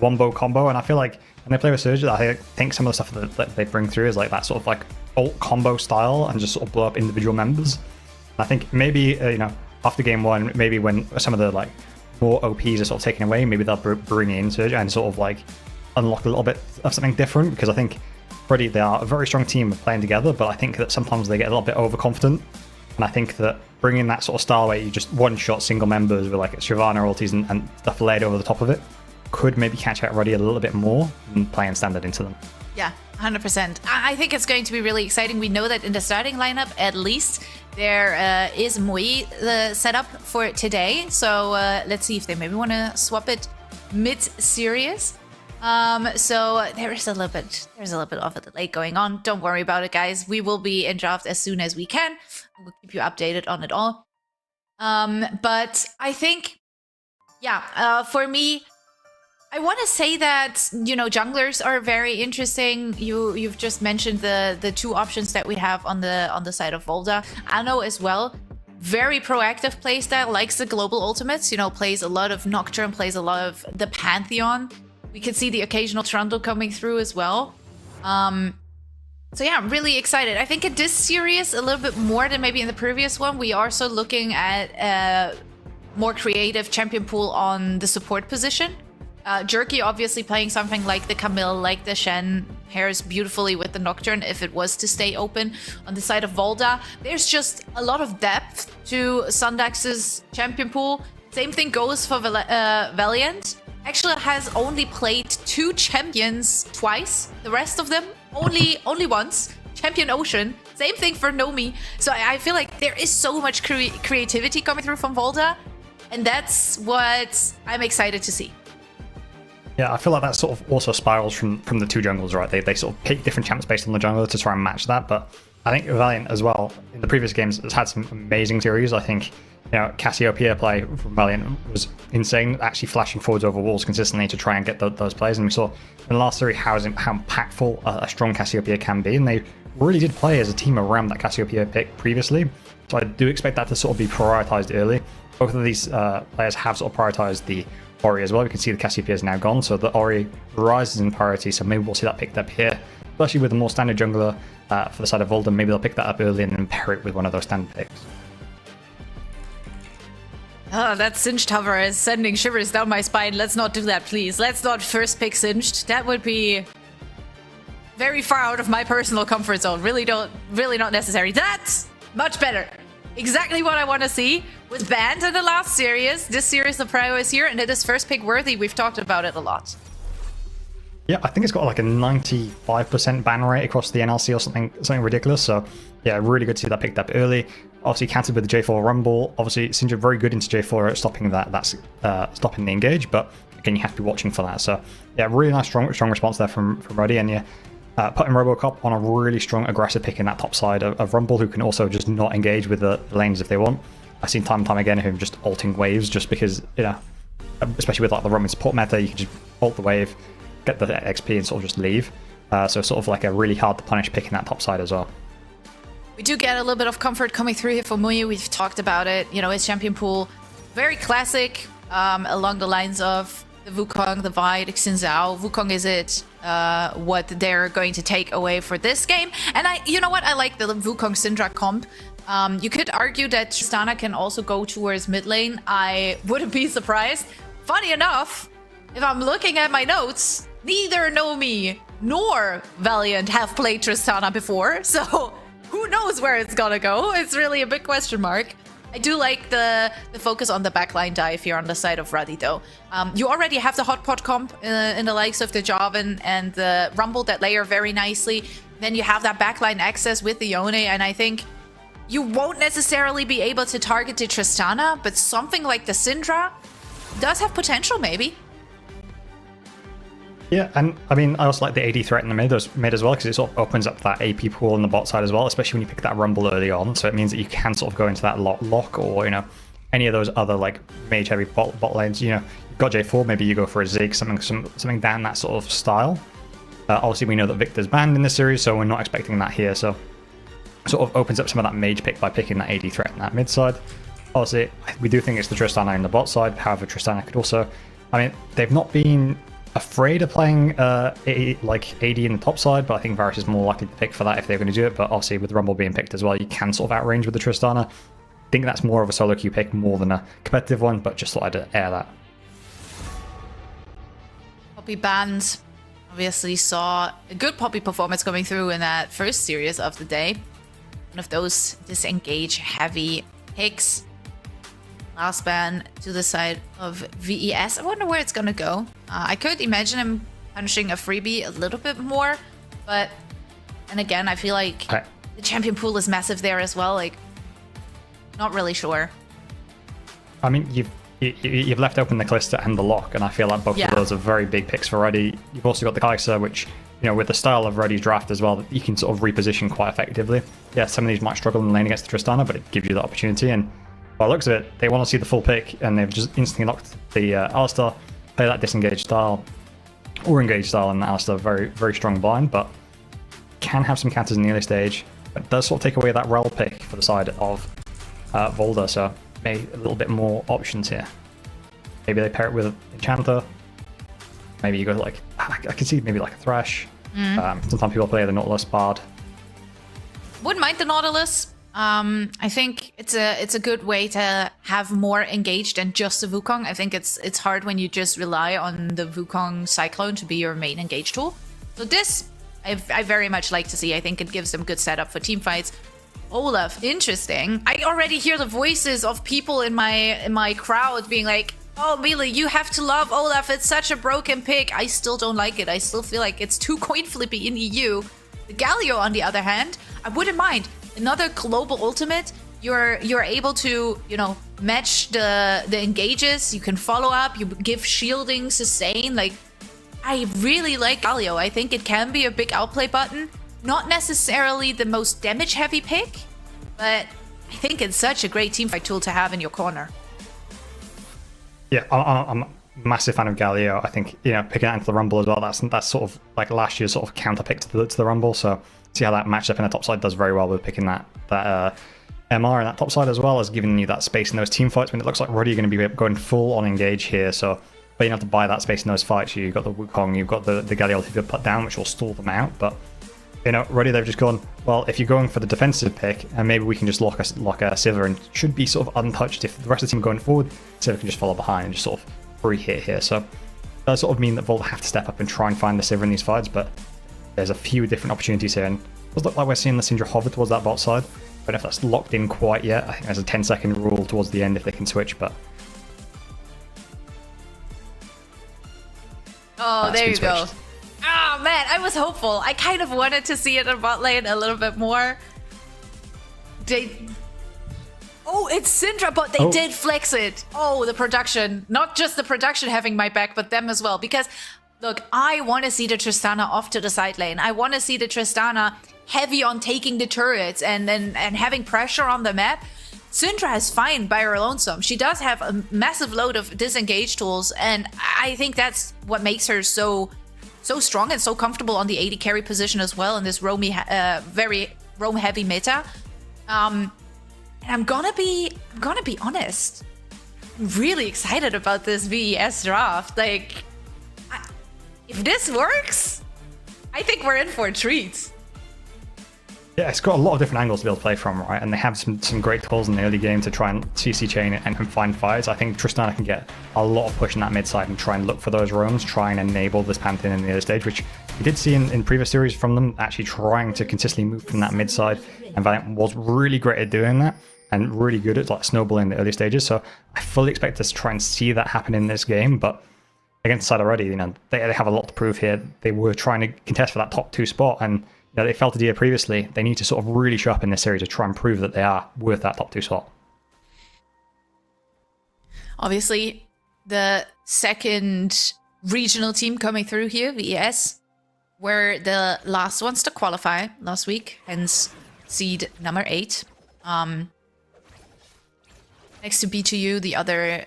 wombo combo. And I feel like when they play with Surge, I think some of the stuff that they bring through is that sort of ult combo style and just sort of blow up individual members. I think maybe, after game 1, maybe when some of the more OPs are sort of taken away, maybe they'll bring in Surge and sort of unlock a little bit of something different, because I think already they are a very strong team of playing together, but I think that sometimes they get a little bit overconfident, and I think that bringing that sort of style where you just one-shot single members with Shyvana ultis and stuff laid over the top of it, could maybe catch out Ruddy a little bit more and playing standard into them. Yeah, 100%. I think it's going to be really exciting. We know that in the starting lineup, at least, there is Mui the setup for today. So let's see if they maybe want to swap it mid-series. So there's a little bit of a delay going on. Don't worry about it, guys. We will be in draft as soon as we can. We'll keep you updated on it all. But I think, yeah, for me, I want to say that, you know, junglers are very interesting. You've just mentioned the two options that we have on the side of Volda. Ano as well. Very proactive playstyle, likes the global ultimates, you know, plays a lot of Nocturne, plays a lot of the Pantheon. We could see the occasional Trundle coming through as well. So yeah, I'm really excited. I think in this series, a little bit more than maybe in the previous one, we are also looking at a more creative champion pool on the support position. Jerky obviously playing something like the Camille, like the Shen, pairs beautifully with the Nocturne if it was to stay open. On the side of Volda, there's just a lot of depth to Sundax's champion pool. Same thing goes for Valiant. Actually has only played 2 champions twice. The rest of them only once. Champion Ocean. Same thing for Nomi. So I feel like there is so much creativity coming through from Volda, and that's what I'm excited to see. Yeah, I feel like that sort of also spirals from the two jungles, right? They sort of pick different champs based on the jungler to try and match that. But I think Valiant as well, in the previous games, has had some amazing series. I think, you know, Cassiopeia play from Valiant was insane, actually flashing forwards over walls consistently to try and get those plays. And we saw in the last series how impactful a strong Cassiopeia can be. And they really did play as a team around that Cassiopeia pick previously. So I do expect that to sort of be prioritized early. Both of these players have sort of prioritized the Ori as well. We can see the Cassiopeia is now gone, so the Ori rises in priority, so maybe we'll see that picked up here. Especially with a more standard jungler for the side of Volda, maybe they'll pick that up early and then pair it with one of those standard picks. Oh, that Singed hover is sending shivers down my spine. Let's not do that, please. Let's not first pick Singed. That would be very far out of my personal comfort zone. Really not necessary. That's much better. Exactly what I want to see. Was banned in the last series. This series, the prio is here, and it is first pick worthy. We've talked about it a lot. Yeah, I think it's got like a 95% ban rate across the NLC or something ridiculous. So yeah, really good to see that picked up early. Obviously countered with the J4 Rumble. Obviously Syndra very good into J4 at stopping that's stopping the engage, but again you have to be watching for that. So yeah, really nice strong response there from Ruddy, and yeah, putting Robocop on a really strong aggressive pick in that top side of Rumble, who can also just not engage with the lanes if they want. I've seen time and time again him just ulting waves just because, you know, especially with like the Roman support meta, you can just ult the wave, get the XP and sort of just leave. So sort of like a really hard to punish pick in that top side as well. We do get a little bit of comfort coming through here for Muyu. We've talked about it. You know, his champion pool, very classic, along the lines of the Wukong, the Vi, the Xin Zhao. Wukong is it what they're going to take away for this game. And you know what? I like the Wukong Syndra comp. You could argue that Tristana can also go towards mid lane. I wouldn't be surprised. Funny enough, if I'm looking at my notes, neither Nomi nor Valiant have played Tristana before, so who knows where it's gonna go? It's really a big question mark. I do like the focus on the backline dive here on the side of Ruddy, though. You already have the hot pot comp in the likes of the Jarvan and the Rumble that layer very nicely. Then you have that backline access with the Yone, and I think you won't necessarily be able to target the Tristana, but something like the Syndra does have potential, maybe. Yeah, and I mean, I also like the AD threat in the mid as well, because it sort of opens up that AP pool on the bot side as well, especially when you pick that Rumble early on. So it means that you can sort of go into that lock or, you know, any of those other like mage heavy bot lanes. You know, you've got J4, maybe you go for a Zig, something down that sort of style. Obviously, we know that Victor's banned in this series, so we're not expecting that here. So sort of opens up some of that mage pick by picking that AD threat in that mid side. Obviously, we do think it's the Tristana in the bot side. However, Tristana could also, I mean, they've not been afraid of playing like AD in the top side, but I think Varus is more likely to pick for that if they're going to do it. But obviously with Rumble being picked as well, you can sort of outrange with the Tristana. I think that's more of a solo queue pick more than a competitive one, but just thought I'd air that. Poppy banned. Obviously saw a good Poppy performance coming through in that first series of the day. One of those disengage heavy picks. last ban to the side of VES. I wonder where it's gonna go. I could imagine him punching a freebie a little bit more, but and again, I feel like the champion pool is massive there as well. Like, not really sure. I mean, you've left open the Callista and the Lock, and I feel like both of those are very big picks for Reddy. You've also got the Kaiser, which, you know, with the style of Reddy's draft as well, you can sort of reposition quite effectively. Yeah, some of these might struggle in lane against the Tristana, but it gives you that opportunity. And by the looks of it, they want to see the full pick, and they've just instantly locked the Alistar, play that disengaged style or engaged style, and Alistar very, very strong blind, but can have some counters in the early stage. But does sort of take away that rel pick for the side of Volda, so maybe a little bit more options here. Maybe they pair it with Enchanter. Maybe you go like, I can see maybe like a Thresh. Sometimes people play the Nautilus Bard. Wouldn't mind the Nautilus. I think it's a good way to have more engaged than just the Wukong. I think it's hard when you just rely on the Wukong Cyclone to be your main engage tool. So this I very much like to see. I think it gives them good setup for team fights. Olaf, interesting. I already hear the voices of people in my crowd being like, "Oh, Mili, you have to love Olaf. It's such a broken pick." I still don't like it. I still feel like it's too coin flippy in EU. The Galio, on the other hand, I wouldn't mind. Another global ultimate. You're able to, you know, match the engages. You can follow up. You give shielding, sustain. Like, I really like Galio. I think it can be a big outplay button. Not necessarily the most damage heavy pick, but I think it's such a great teamfight tool to have in your corner. Yeah, I'm a massive fan of Galio. I think, you know, picking that into the Rumble as well, that's sort of like last year's sort of counter pick to the Rumble. So see how that matchup in the top side does very well with picking that MR in that top side, as well as giving you that space in those team fights when it looks like Roddy are going to be going full on engage here. So but you have to buy that space in those fights. You've got the Wukong, you've got the Galio to put down, which will stall them out. But you know, Roddy, they've just gone, well, if you're going for the defensive pick, and maybe we can just lock a Sivir and should be sort of untouched. If the rest of the team are going forward, Sivir can just follow behind and just sort of free hit here. So that does sort of mean that Volt have to step up and try and find the Sivir in these fights, but there's a few different opportunities here, and it does look like we're seeing the Syndra hover towards that bot side. I don't know if that's locked in quite yet. I think there's a 10-second rule towards the end if they can switch, but... Oh, there you go. Oh man, I was hopeful. I kind of wanted to see it in bot lane a little bit more. Oh, it's Syndra, but they did flex it. Oh, the production. Not just the production having my back, but them as well. Because, look, I want to see the Tristana off to the side lane. I want to see the Tristana heavy on taking the turrets and having pressure on the map. Syndra is fine by her lonesome. She does have a massive load of disengage tools, and I think that's what makes her so strong and so comfortable on the AD carry position as well in this very roam heavy meta. And I'm gonna be honest. I'm really excited about this VES draft. Like, if this works, I think we're in for a treat. Yeah, it's got a lot of different angles to be able to play from, right? And they have some great tools in the early game to try and CC chain and find fights. I think Tristana can get a lot of push in that mid side and try and look for those roams, try and enable this Pantheon in the early stage, which we did see in previous series from them, actually trying to consistently move from that mid side. And Valiant was really great at doing that and really good at like snowballing in the early stages. So I fully expect us to try and see that happen in this game. But against the side already, you know, they have a lot to prove here. They were trying to contest for that top 2 spot, and you know, they fell to Dia previously. They need to sort of really show up in this series to try and prove that they are worth that top 2 spot. Obviously, the second regional team coming through here, VES, were the last ones to qualify last week, hence seed number 8. Next to B2U, the other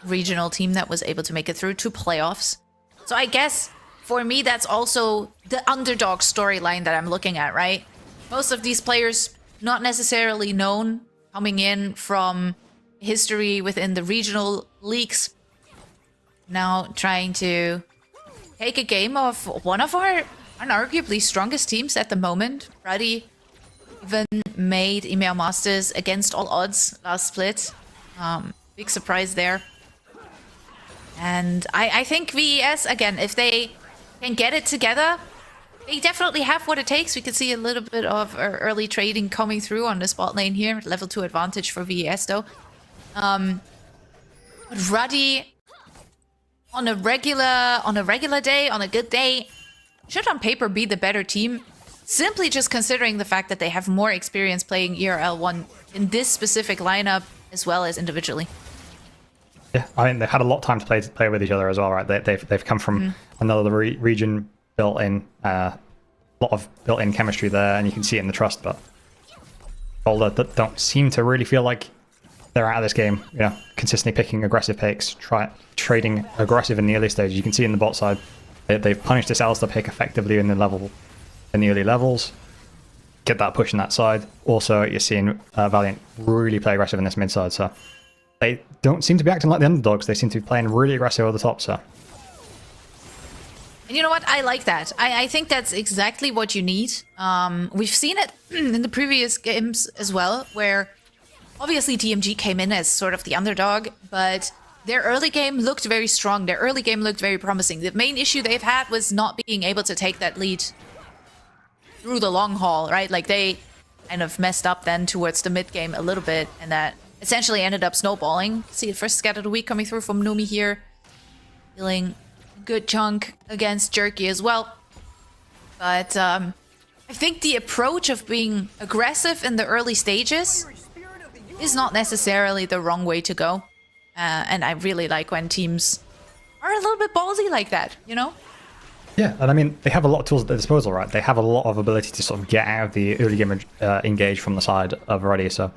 regional team that was able to make it through to playoffs. So I guess for me, that's also the underdog storyline that I'm looking at, right? Most of these players not necessarily known, coming in from history within the regional leagues, now trying to take a game of one of our unarguably strongest teams at the moment. Brady even made EMEA Masters against all odds last split. Big surprise there. And I think VES, again, if they can get it together, they definitely have what it takes. We can see a little bit of early trading coming through on the spot lane here. Level 2 advantage for VES though. But Ruddy, on a regular day, on a good day, should on paper be the better team. Simply just considering the fact that they have more experience playing ERL1 in this specific lineup as well as individually. Yeah, I mean, they've had a lot of time to play with each other as well, right? They've come from another region, built in a lot of built-in chemistry there, and you can see it in the trust. But Boulder don't seem to really feel like they're out of this game. You know, consistently picking aggressive picks, trading aggressive in the early stage. You can see in the bot side, they've punished this Alistair pick effectively in the early levels. Get that push on that side. Also, you're seeing Valiant really play aggressive in this mid side. So they don't seem to be acting like the underdogs. They seem to be playing really aggressive over the top. So. And you know what? I like that. I think that's exactly what you need. We've seen it in the previous games as well, where obviously TMG came in as sort of the underdog, but their early game looked very strong. Their early game looked very promising. The main issue they've had was not being able to take that lead through the long haul, right? Like they kind of messed up then towards the mid game a little bit, and that essentially ended up snowballing. See the first scat of the week coming through from Numi here. Feeling a good chunk against Jerky as well. But I think the approach of being aggressive in the early stages is not necessarily the wrong way to go. And I really like when teams are a little bit ballsy like that, you know? Yeah, and I mean, they have a lot of tools at their disposal, right? They have a lot of ability to sort of get out of the early game engage from the side of Ruddy. So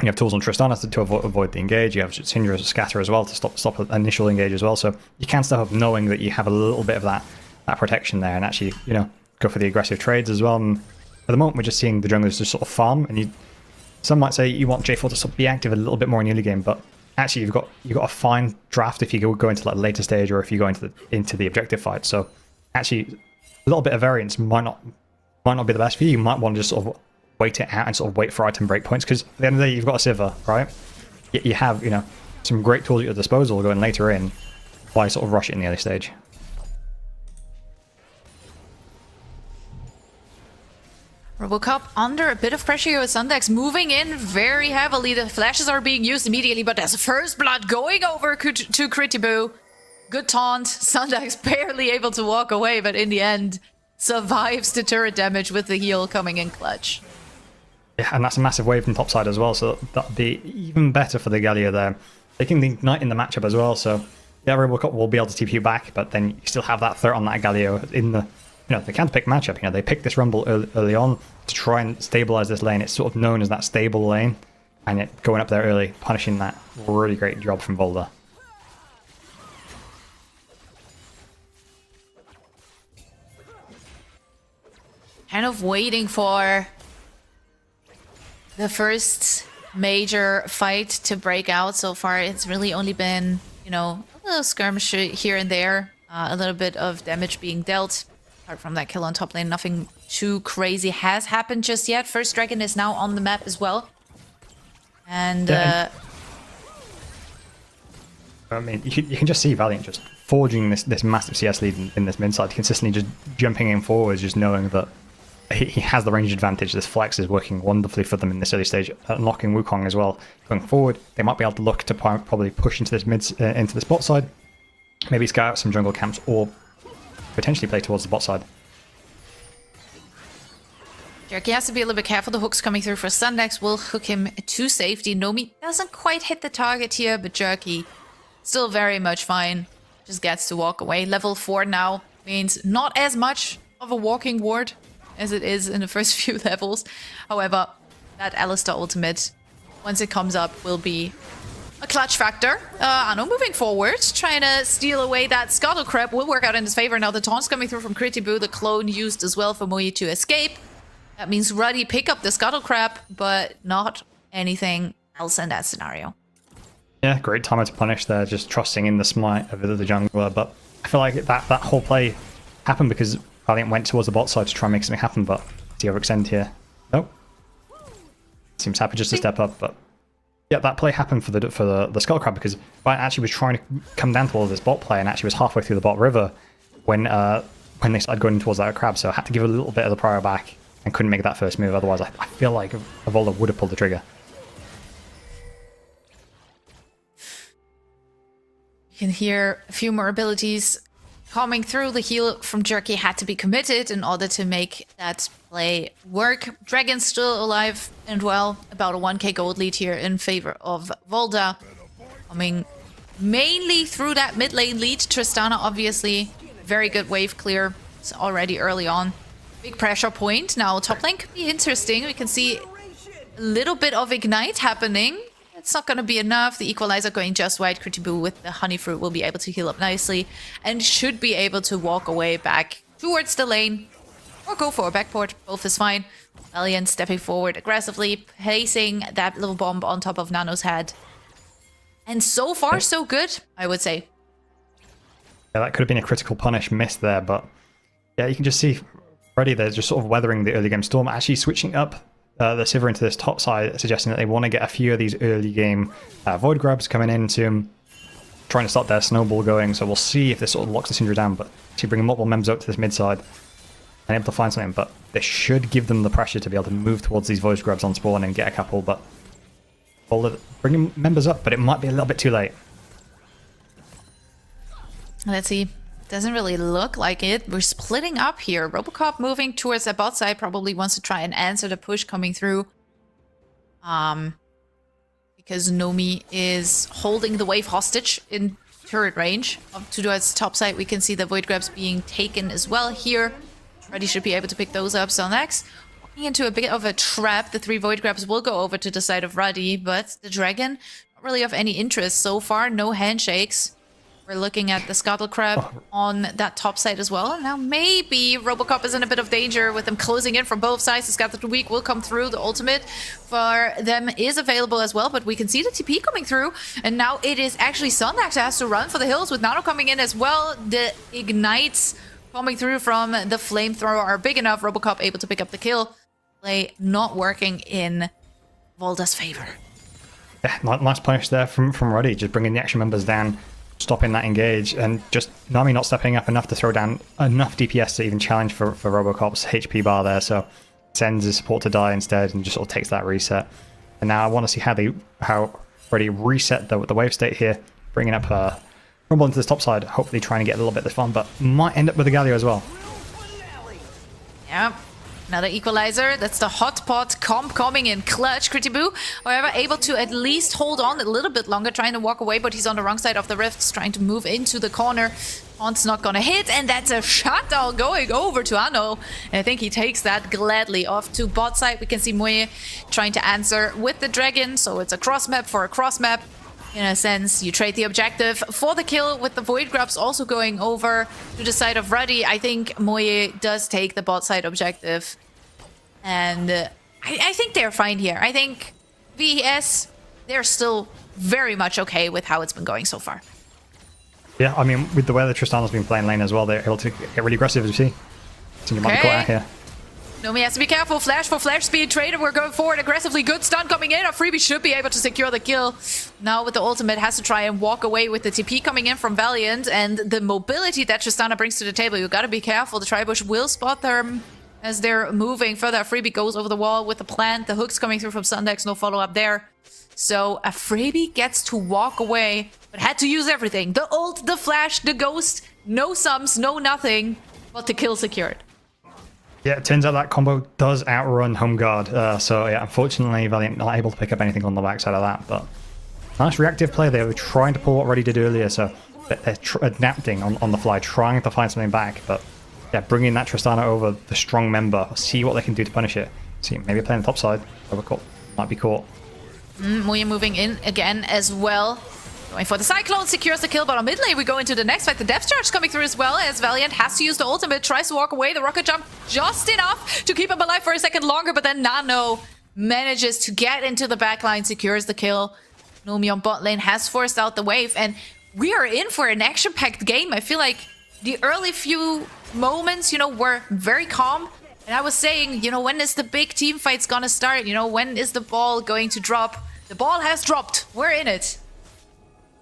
you have tools on Tristana to avoid the engage. You have Syndra's Scatter as well to stop initial engage as well. So you can step up knowing that you have a little bit of that protection there, and actually, you know, go for the aggressive trades as well. And at the moment, we're just seeing the junglers just sort of farm. And some might say you want J4 to sort of be active a little bit more in the early game, but actually you've got a fine draft if you go into like later stage or if you go into the objective fight. So actually, a little bit of variance might not be the best for you. You might want to just sort of wait it out and sort of wait for item breakpoints, because at the end of the day, you've got a Sivir, right? You have, you know, some great tools at your disposal going later in. Why sort of rush it in the early stage? Robocop under a bit of pressure here with Sundex, moving in very heavily. The flashes are being used immediately, but there's first blood going over to Kritibu. Good taunt. Sundex barely able to walk away, but in the end, survives the turret damage with the heal coming in clutch. Yeah, and that's a massive wave from topside as well, so that'd be even better for the Galio there. They can ignite in the matchup as well, so yeah, Robocop will be able to TP you back, but then you still have that threat on that Galio in the, you know, they can't pick matchup. You know, they picked this Rumble early on to try and stabilize this lane. It's sort of known as that stable lane, and it going up there early, punishing that really great job from Boulder. Kind of waiting for the first major fight to break out. So far, it's really only been, you know, a little skirmish here and there, a little bit of damage being dealt. Apart from that kill on top lane, nothing too crazy has happened just yet. First Dragon is now on the map as well. And I mean, you can just see Valiant just forging this massive CS lead in this mid side, consistently just jumping in forwards, just knowing that he has the range advantage. This flex is working wonderfully for them in this early stage, unlocking Wukong as well. Going forward, they might be able to look to probably push into this into the bot side, maybe scout out some jungle camps, or potentially play towards the bot side. Jerky has to be a little bit careful. The hooks coming through for Sundex will hook him to safety. Nomi doesn't quite hit the target here, but Jerky still very much fine. Just gets to walk away. Level 4 now means not as much of a walking ward as it is in the first few levels. However, that Alistair ultimate, once it comes up, will be a clutch factor. Ano moving forward, trying to steal away that Scuttle Crab will work out in his favor. Now the taunts coming through from Kritibu, the clone used as well for Mui to escape. That means Ruddy pick up the Scuttle Crab, but not anything else in that scenario. Yeah, great timer to punish there, just trusting in the smite of the jungler. But I feel like that whole play happened because Valiant went towards the bot side to try and make something happen, but does he overextend here? Nope. Seems happy just to step up, but yeah, that play happened for the Skull Crab because Valiant actually was trying to come down towards this bot play and actually was halfway through the bot river when they started going towards that crab, so I had to give a little bit of the prior back and couldn't make that first move. Otherwise, I feel like Evola would have pulled the trigger. can hear a few more abilities coming through. The heal from Jerky had to be committed in order to make that play work. Dragon's still alive and well. About a 1k gold lead here in favor of Volda. Coming mainly through that mid lane lead. Tristana, obviously, very good wave clear. It's already early on. Big pressure point. Now, top lane could be interesting. We can see a little bit of ignite happening. It's not going to be enough. The equalizer going just wide. Pretty Boo with the honey fruit will be able to heal up nicely and should be able to walk away back towards the lane or go for a backport. Both is fine. Valiant stepping forward aggressively, placing that little bomb on top of Nano's head. And so far, so good, I would say. Yeah, that could have been a critical punish miss there, but yeah, you can just see already they're just sort of weathering the early game storm, actually switching up the Sivir into this top side, suggesting that they want to get a few of these early game void grabs coming into them, trying to start their snowball going. So we'll see if this sort of locks the Syndra down, but actually bringing multiple members up to this mid side and able to find something. But this should give them the pressure to be able to move towards these void grabs on spawn and get a couple. But bringing members up, but it might be a little bit too late. Let's see. Doesn't really look like it. We're splitting up here. Robocop moving towards the bot side, probably wants to try and answer the push coming through. Because Nomi is holding the wave hostage in turret range. Up towards the top side, we can see the void grabs being taken as well here. Reddy should be able to pick those up. So next, walking into a bit of a trap. The 3 void grabs will go over to the side of Ruddy, but the dragon, not really of any interest so far. No handshakes. We're looking at the Scuttle Crab on that top side as well. Now maybe Robocop is in a bit of danger with them closing in from both sides. The Scuttle Weak will come through. The ultimate for them is available as well, but we can see the TP coming through. And now it is actually Sundax that has to run for the hills with Nano coming in as well. The ignites coming through from the flamethrower are big enough. Robocop able to pick up the kill. Play not working in Volda's favor. Yeah, nice punish there from Ruddy, just bringing the action members down, stopping that engage, and just Nami not stepping up enough to throw down enough DPS to even challenge for Robocop's HP bar there, so sends his support to die instead and just sort of takes that reset. And now I want to see how Ruddy reset the wave state here, bringing up Rumble into this top side, hopefully trying to get a little bit of this fun, but might end up with a Galio as well. Yep. Another equalizer. That's the hot pot comp coming in clutch. Pretty Boo, however, able to at least hold on a little bit longer, trying to walk away, but he's on the wrong side of the rifts, trying to move into the corner. Taunt's not gonna hit, and that's a shutdown going over to Ano. And I think he takes that gladly. Off to bot side, we can see Moye trying to answer with the dragon, so it's a cross map for a cross map. In a sense, you trade the objective for the kill, with the Void Grubs also going over to the side of Ruddy. I think Moye does take the bot side objective. And I think they're fine here. I think VES, they're still very much okay with how it's been going so far. Yeah, I mean, with the way that Tristana's been playing lane as well, they're able to get really aggressive, as you see. So you might be caught out here. Nomi has to be careful. Flash for flash speed. Trader, we're going forward aggressively. Good stun coming in. Our freebie should be able to secure the kill. Now with the ultimate, has to try and walk away with the TP coming in from Valiant. And the mobility that Tristana brings to the table, you gotta be careful. The Tribush will spot them as they're moving further. Freebie goes over the wall with the plant. The hooks coming through from Sundex. No follow-up there. So a freebie gets to walk away, but had to use everything. The ult, the flash, the ghost. No sums, no nothing, but the kill secured. Yeah, it turns out that combo does outrun Home Guard. So yeah, unfortunately, Valiant not able to pick up anything on the backside of that. But nice reactive play. They were trying to pull what Ruddy did earlier, so they're adapting on the fly, trying to find something back. But yeah, bringing that Tristana over the strong member, see what they can do to punish it. See, maybe playing the top side. Overcaught, might be caught. Moya moving in again as well. Going for the Cyclone, secures the kill, but on mid lane we go into the next fight. The Depth Charge coming through as well, as Valiant has to use the ultimate, tries to walk away. The rocket jump just enough to keep him alive for a second longer, but then Nano manages to get into the backline, secures the kill. Nomi on bot lane has forced out the wave, and we are in for an action-packed game. I feel like the early few moments, were very calm. And I was saying, when is the big team fights gonna start? When is the ball going to drop? The ball has dropped. We're in it.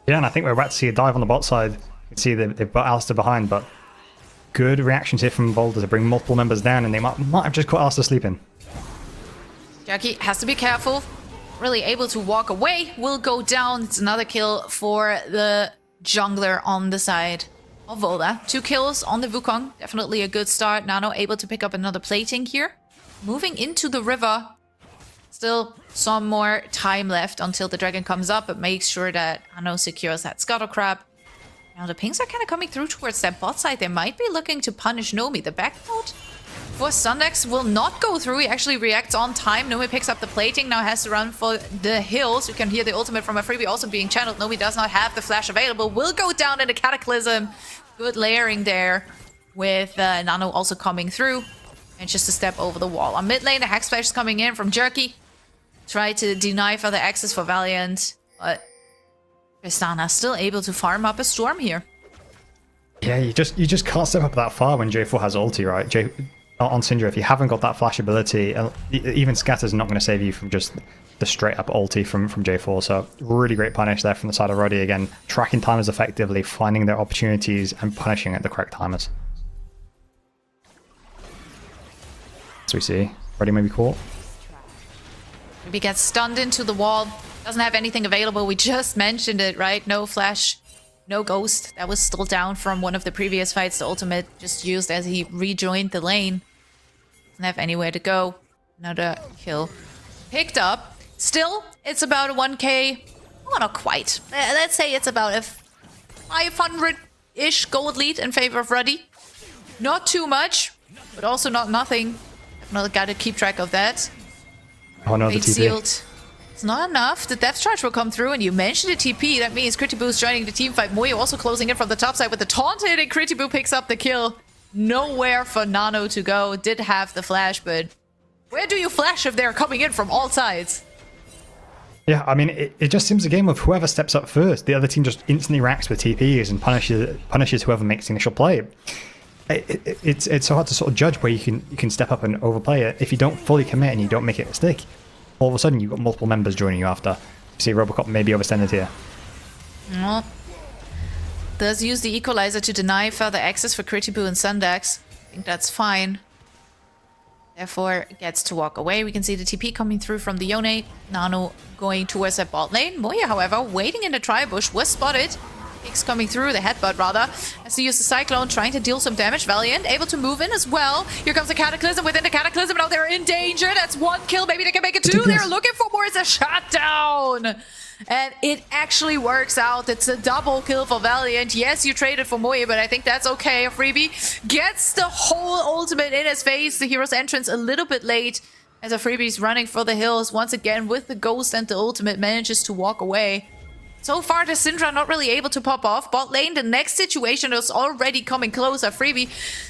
Yeah, and I think we're about to see a dive on the bot side. You can see they've got Alistair behind, but good reactions here from Boulder to bring multiple members down, and they might have just caught Alistair sleeping. Jackie has to be careful. Really able to walk away. Will go down. It's another kill for the jungler on the side of Volda. 2 kills on the Wukong. Definitely a good start. Nano able to pick up another plating here. Moving into the river. Still some more time left until the dragon comes up, but makes sure that Nano secures that scuttle crab. Now the pings are kind of coming through towards that bot side. They might be looking to punish Nomi. The backbot for Sundex will not go through. He actually reacts on time. Nomi picks up the plating. Now has to run for the hills. You can hear the ultimate from a freebie also being channeled. Nomi does not have the flash available. Will go down in the Cataclysm. Good layering there with Nano also coming through. And just a step over the wall. On mid lane, the Hex Flash is coming in from Jerky. Try to deny further access for Valiant. But Tristana still able to farm up a storm here. Yeah, you just can't step up that far when J4 has ulti, right? On Syndra, if you haven't got that flash ability, even Scatter's not going to save you from just the straight up ulti from J4. So really great punish there from the side of Roddy. Again, tracking timers effectively, finding their opportunities and punishing at the correct timers. So we see Roddy maybe caught. Maybe gets stunned into the wall. Doesn't have anything available. We just mentioned it, right? No flash, no ghost. That was still down from one of the previous fights. The ultimate just used as he rejoined the lane. Doesn't have anywhere to go. Another kill picked up. Still, it's about a 1k. Well, not quite. Let's say it's about a 500-ish gold lead in favor of Ruddy. Not too much, but also not nothing. Definitely got to keep track of that. Oh no, the Fate TP. sealed. It's not enough. The Death Charge will come through, and you mentioned the TP. That means Critiboo's joining the team fight. Moyo also closing in from the top side with the taunt hit, and Critiboo picks up the kill. Nowhere for Nano to go. Did have the flash, but where do you flash if they're coming in from all sides? Yeah, I mean, it just seems a game of whoever steps up first. The other team just instantly reacts with TPs and punishes whoever makes the initial play. It's so hard to sort of judge where you can step up and overplay it. If you don't fully commit and you don't make it stick, all of a sudden you've got multiple members joining you after. You see Robocop maybe overextended here. Well, does use the equalizer to deny further access for Critiboo and Sundex. I think that's fine. Therefore, gets to walk away. We can see the TP coming through from the Yone. Nano going towards that bot lane. Moya, however, waiting in the tri-bush, was spotted. Kicks coming through, the headbutt rather. Has to use the Cyclone, trying to deal some damage. Valiant, able to move in as well. Here comes the Cataclysm. Within the Cataclysm, now they're in danger. That's 1 kill. Maybe they can make it 2. They're looking for more. It's a shutdown. And it actually works out. It's a double kill for Valiant. Yes, you traded for Moya, but I think that's okay. A freebie gets the whole ultimate in his face. The hero's entrance a little bit late as a freebie's running for the hills. Once again, with the ghost and the ultimate, manages to walk away. So far, the Syndra not really able to pop off. Bot lane, the next situation is already coming closer. Freebie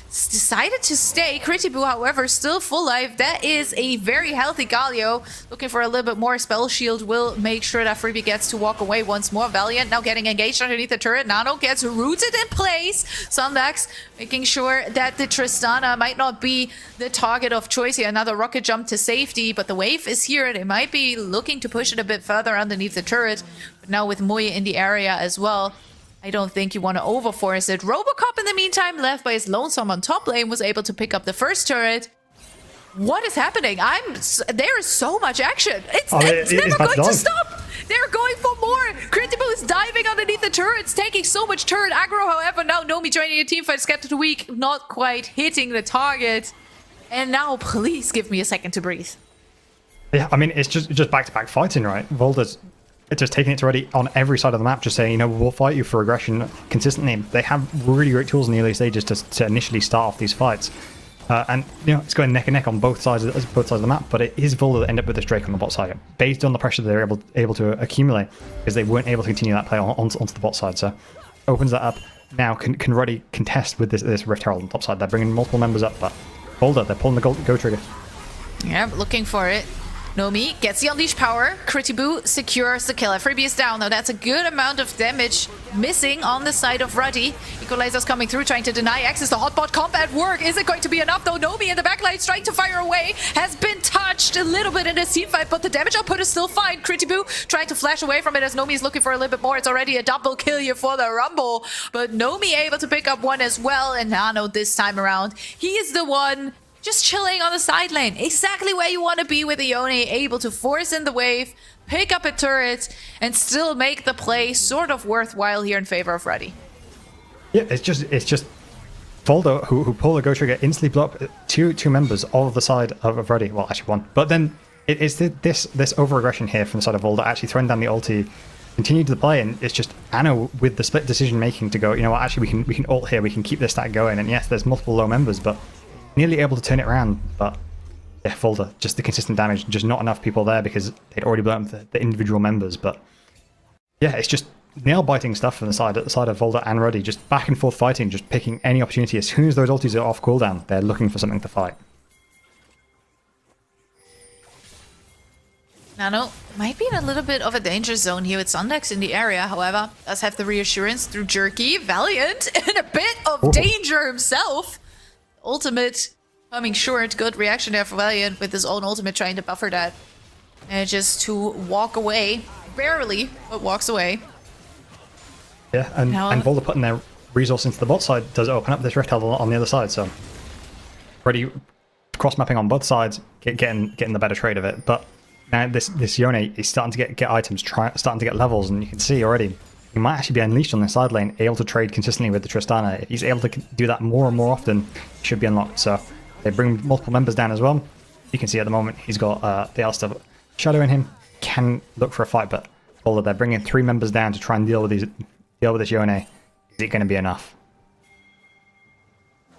decided to stay. Critiboo, however, still full life. That is a very healthy Galio. Looking for a little bit more. Spell Shield will make sure that Freebie gets to walk away once more. Valiant now getting engaged underneath the turret. Nano gets rooted in place. Sundex making sure that the Tristana might not be the target of choice here. Another rocket jump to safety, but the wave is here. They might be looking to push it a bit further underneath the turret. But now with Moya in the area as well, I don't think you want to overforce it. Robocop, in the meantime, left by his lonesome on top lane, was able to pick up the first turret. What is happening? There is so much action. It's never going to stop. They're going for more. Critiboo is diving underneath the turrets, taking so much turret aggro. However, now Nomi joining a team fight, scattered weak, not quite hitting the target. And now, please give me a second to breathe. Yeah, I mean, it's just back-to-back fighting, right? Volda's just taking it to Ready on every side of the map, just saying, you know, we'll fight you for aggression consistently. They have really great tools in the early stages to initially start off these fights. And, you know, it's going neck and neck on both sides of the map, but it is Volda that end up with this Drake on the bot side, based on the pressure that they're able to accumulate, because they weren't able to continue that play onto the bot side. So opens that up. Now can Ready contest with this Rift Herald on the top side. They're bringing multiple members up, but Volda, they're pulling the go trigger. Yeah, looking for it. Nomi gets the Unleash power. Critiboo secures the kill. Freebie is down. Now that's a good amount of damage missing on the side of Ruddy. Equalizer's coming through, trying to deny access to hotbot combat work. Is it going to be enough though? Nomi in the backline trying to fire away. Has been touched a little bit in this team fight, but the damage output is still fine. Critiboo trying to flash away from it as Nomi is looking for a little bit more. It's already a double kill here for the Rumble, but Nomi able to pick up one as well. And Nano this time around, he is the one just chilling on the side lane. Exactly where you want to be with Ione, able to force in the wave, pick up a turret, and still make the play sort of worthwhile here in favor of Ruddy. Yeah, it's just Voldo who pull the Go Trigger, instantly blow up two members of the side of Ruddy. Well, actually one. But then it's this over-aggression here from the side of Voldo, actually throwing down the ulti, continue to the play, and it's just Anna with the split decision making to go, you know what, actually we can ult here, we can keep this stack going, and yes, there's multiple low members, but nearly able to turn it around. But yeah, Voldo, just the consistent damage, just not enough people there because they'd already blown up the individual members. But yeah, it's just nail-biting stuff from the side of Voldo and Ruddy, just back and forth fighting, just picking any opportunity. As soon as those ultis are off cooldown, they're looking for something to fight. Nano might be in a little bit of a danger zone here with Sundex in the area, however, does have the reassurance through Jerky. Valiant in a bit of danger himself. Ultimate coming short. Good reaction there for Valiant with his own ultimate trying to buffer that. And just to walk away. Barely, but walks away. Yeah, and Voldo putting their resource into the bot side does open up this rift on the other side, so already cross-mapping on both sides, getting the better trade of it. But now this Yone is starting to get items, starting to get levels, and you can see already he might actually be unleashed on the side lane, able to trade consistently with the Tristana. If he's able to do that more and more often, he should be unlocked. So they bring multiple members down as well. You can see at the moment he's got the Alistair Shadow in him, can look for a fight, but Voldo, they're bringing 3 members down to try and deal with this Yone. Is it going to be enough?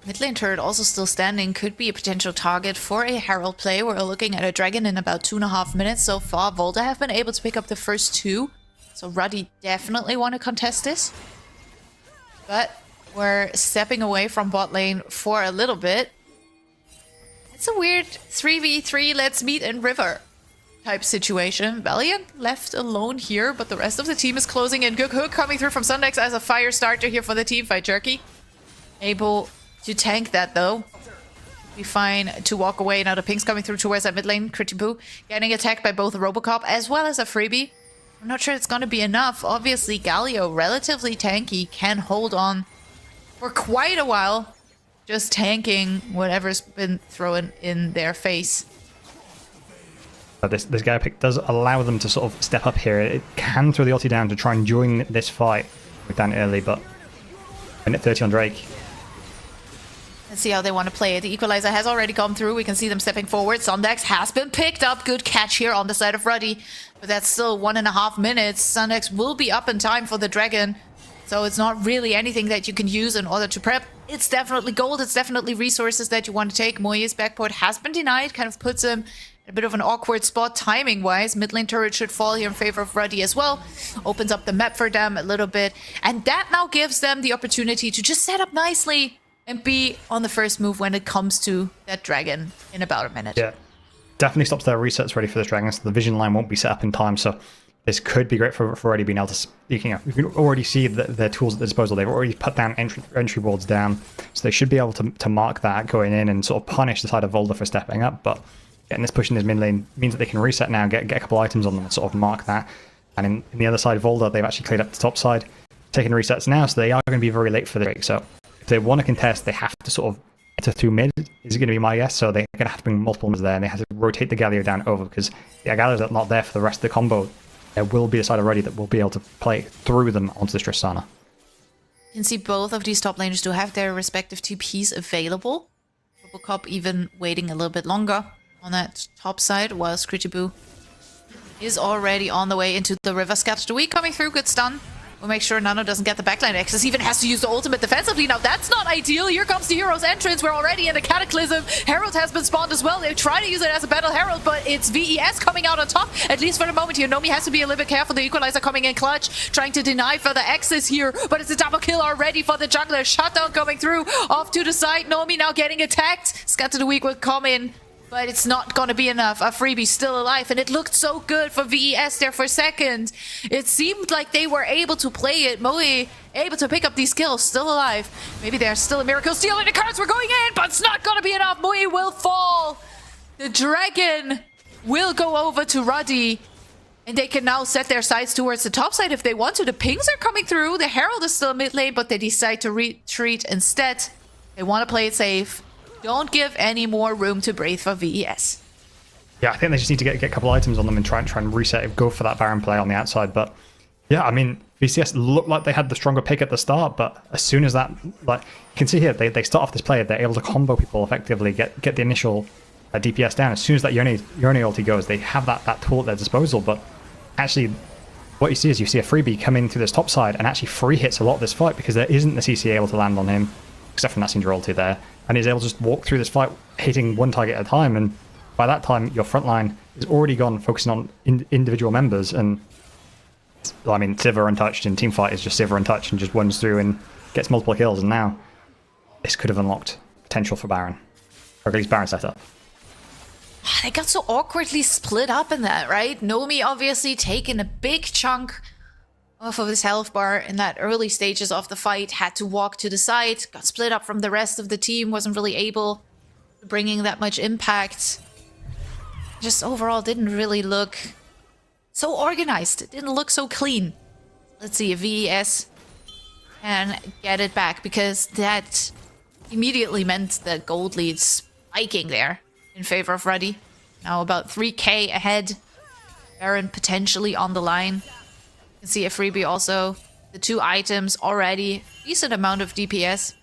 Mid lane turret also still standing, could be a potential target for a Herald play. We're looking at a dragon in about 2.5 minutes so far. Voldo have been able to pick up the first 2, so Ruddy definitely want to contest this. But we're stepping away from bot lane for a little bit. It's a weird 3v3 let's meet in river type situation. Valiant left alone here, but the rest of the team is closing in. Good hook coming through from Sundex as a fire starter here for the team fight. Jerky able to tank that though. Be fine to walk away. Now the ping's coming through towards that mid lane. Critibu getting attacked by both a Robocop as well as a freebie. I'm not sure it's going to be enough. Obviously Galio, relatively tanky, can hold on for quite a while, just tanking whatever's been thrown in their face. This guy pick does allow them to sort of step up here. It can throw the ulti down to try and join this fight with Dan early, but minute 30 on Drake. Let's see how they want to play it. The equalizer has already come through. We can see them stepping forward. Sundex has been picked up. Good catch here on the side of Ruddy. But that's still 1.5 minutes. Sundex will be up in time for the dragon. So it's not really anything that you can use in order to prep. It's definitely gold. It's definitely resources that you want to take. Moye's backport has been denied. Kind of puts him in a bit of an awkward spot timing-wise. Mid lane turret should fall here in favor of Ruddy as well. Opens up the map for them a little bit. And that now gives them the opportunity to just set up nicely and be on the first move when it comes to that dragon in about a minute. Yeah, definitely stops their resets ready for this dragon, so the vision line won't be set up in time. So this could be great for already being able to, you can already see their tools at their disposal. They've already put down entry boards down, so they should be able to mark that going in and sort of punish the side of Voldo for stepping up. But getting this push in this mid lane means that they can reset now, get a couple items on them and sort of mark that. And in the other side of Voldo, they've actually cleared up the top side, taking resets now, so they are going to be very late for the break. So if they want to contest, they have to sort of enter through mid, is going to be my guess. So they're going to have to bring multiple members there, and they have to rotate the Galio down over, because the Galio's not there for the rest of the combo. There will be a side already that will be able to play through them onto the Tristana. You can see both of these top laners do have their respective TPs available. Robocop even waiting a little bit longer on that top side, while Scritchy is already on the way into the river. Scatter the Weak coming through, good stun. We'll make sure Nano doesn't get the backline access, even has to use the ultimate defensively. Now that's not ideal. Here comes the hero's entrance. We're already in a cataclysm. Herald has been spawned as well. They try to use it as a battle herald, but it's VES coming out on top, at least for the moment here. Nomi has to be a little bit careful. The equalizer coming in clutch, trying to deny further access here, but it's a double kill already for the jungler. Shutdown coming through, off to the side. Nomi now getting attacked. Scatter the Weak will come in, but it's not gonna be enough. A freebie still alive, and it looked so good for VES there for a second. It seemed like they were able to play it. Moe able to pick up these kills, still alive. Maybe there's still a miracle steal, and the cards were going in, but it's not gonna be enough. Moe will fall. The dragon will go over to Ruddy, and they can now set their sights towards the top side if they want to. The pings are coming through. The Herald is still mid lane, but they decide to retreat instead. They want to play it safe. Don't give any more room to breathe for VES. Yeah, I think they just need to get a couple items on them and try and reset, go for that Baron play on the outside. But yeah, I mean, VCS looked like they had the stronger pick at the start, but as soon as that, like, you can see here, they start off this play, they're able to combo people effectively, get the initial DPS down. As soon as that Yone ulti goes, they have that tool at their disposal. But actually, what you see is you see a freebie come in through this top side and actually free hits a lot of this fight because there isn't the CC able to land on him, except for that Syndra ulti there, and he's able to just walk through this fight, hitting one target at a time, and by that time, your front line is already gone, focusing on individual members, and I mean, Sivir untouched in Teamfight is just Sivir untouched and just runs through and gets multiple kills, and now this could have unlocked potential for Baron, or at least Baron setup. They got so awkwardly split up in that, right? Nomi obviously taking a big chunk off of his health bar in that early stages of the fight, had to walk to the side, got split up from the rest of the team, wasn't really able to bring in that much impact. Just overall didn't really look so organized. It didn't look so clean. Let's see if VES can get it back, because that immediately meant that gold lead spiking there in favor of Ruddy. Now about 3k ahead. Baron potentially on the line. You can see a freebie also. The 2 items already. Decent amount of DPS.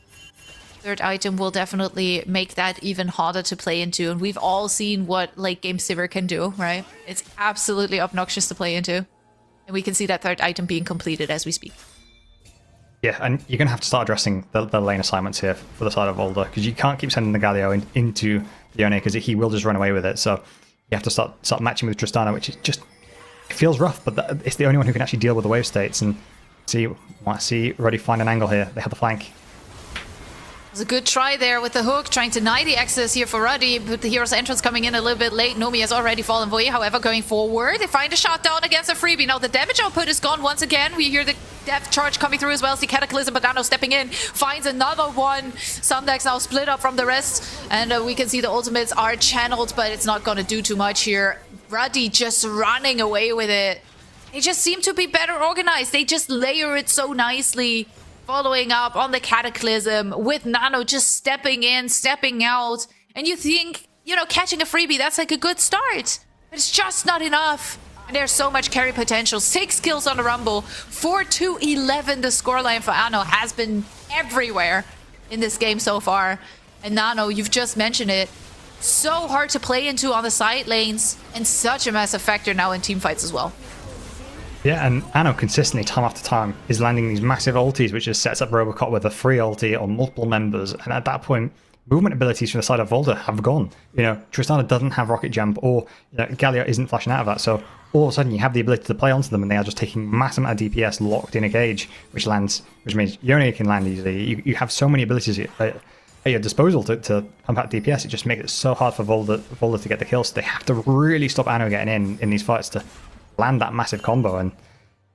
Third item will definitely make that even harder to play into. And we've all seen what late game Sivir can do, right? It's absolutely obnoxious to play into. And we can see that third item being completed as we speak. Yeah, and you're going to have to start addressing the lane assignments here for the side of Volder, because you can't keep sending the Galio into Yone, because he will just run away with it. So you have to start matching with Tristana, which is just, it feels rough, but it's the only one who can actually deal with the wave states. And might see Ruddy find an angle here. They have the flank. It was a good try there with the hook, trying to deny the access here for Ruddy, but the hero's entrance coming in a little bit late. Nomi has already fallen for you, however, going forward. They find a shot down against a freebie. Now the damage output is gone once again. We hear the death charge coming through as well. See Cataclysm, but Nano stepping in, finds another one. Sundex now split up from the rest, and we can see the ultimates are channeled, but it's not going to do too much here. Ruddy just running away with it. They just seem to be better organized. They just layer it so nicely. Following up on the Cataclysm with Nano just stepping in, stepping out. And you think, you know, catching a freebie, that's like a good start. But it's just not enough. And there's so much carry potential. 6 kills on the Rumble. 4-11 the scoreline for Nano has been everywhere in this game so far. And Nano, you've just mentioned it. So hard to play into on the side lanes. And such a massive factor now in team fights as well. Yeah, and Anno consistently, time after time, is landing these massive ultis, which just sets up Robocop with a free ulti on multiple members. And at that point, movement abilities from the side of Volder have gone. You know, Tristana doesn't have Rocket Jump, or Galio isn't flashing out of that. So all of a sudden, you have the ability to play onto them, and they are just taking massive amount of DPS locked in a cage, which means Yone can land easily. You have so many abilities at your disposal to pump out DPS. It just makes it so hard for Volder to get the kills. So they have to really stop Anno getting in these fights to land that massive combo. And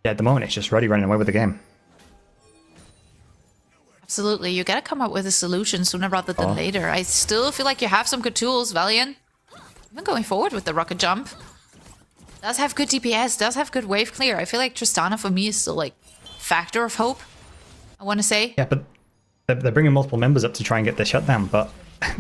yeah, at the moment it's just Ruddy running away with the game. Absolutely, you gotta come up with a solution sooner rather than later. I still feel like you have some good tools, Valiant. Even going forward with the rocket jump. Does have good DPS, does have good wave clear. I feel like Tristana for me is still like factor of hope, I want to say. Yeah, but they're bringing multiple members up to try and get their shutdown, but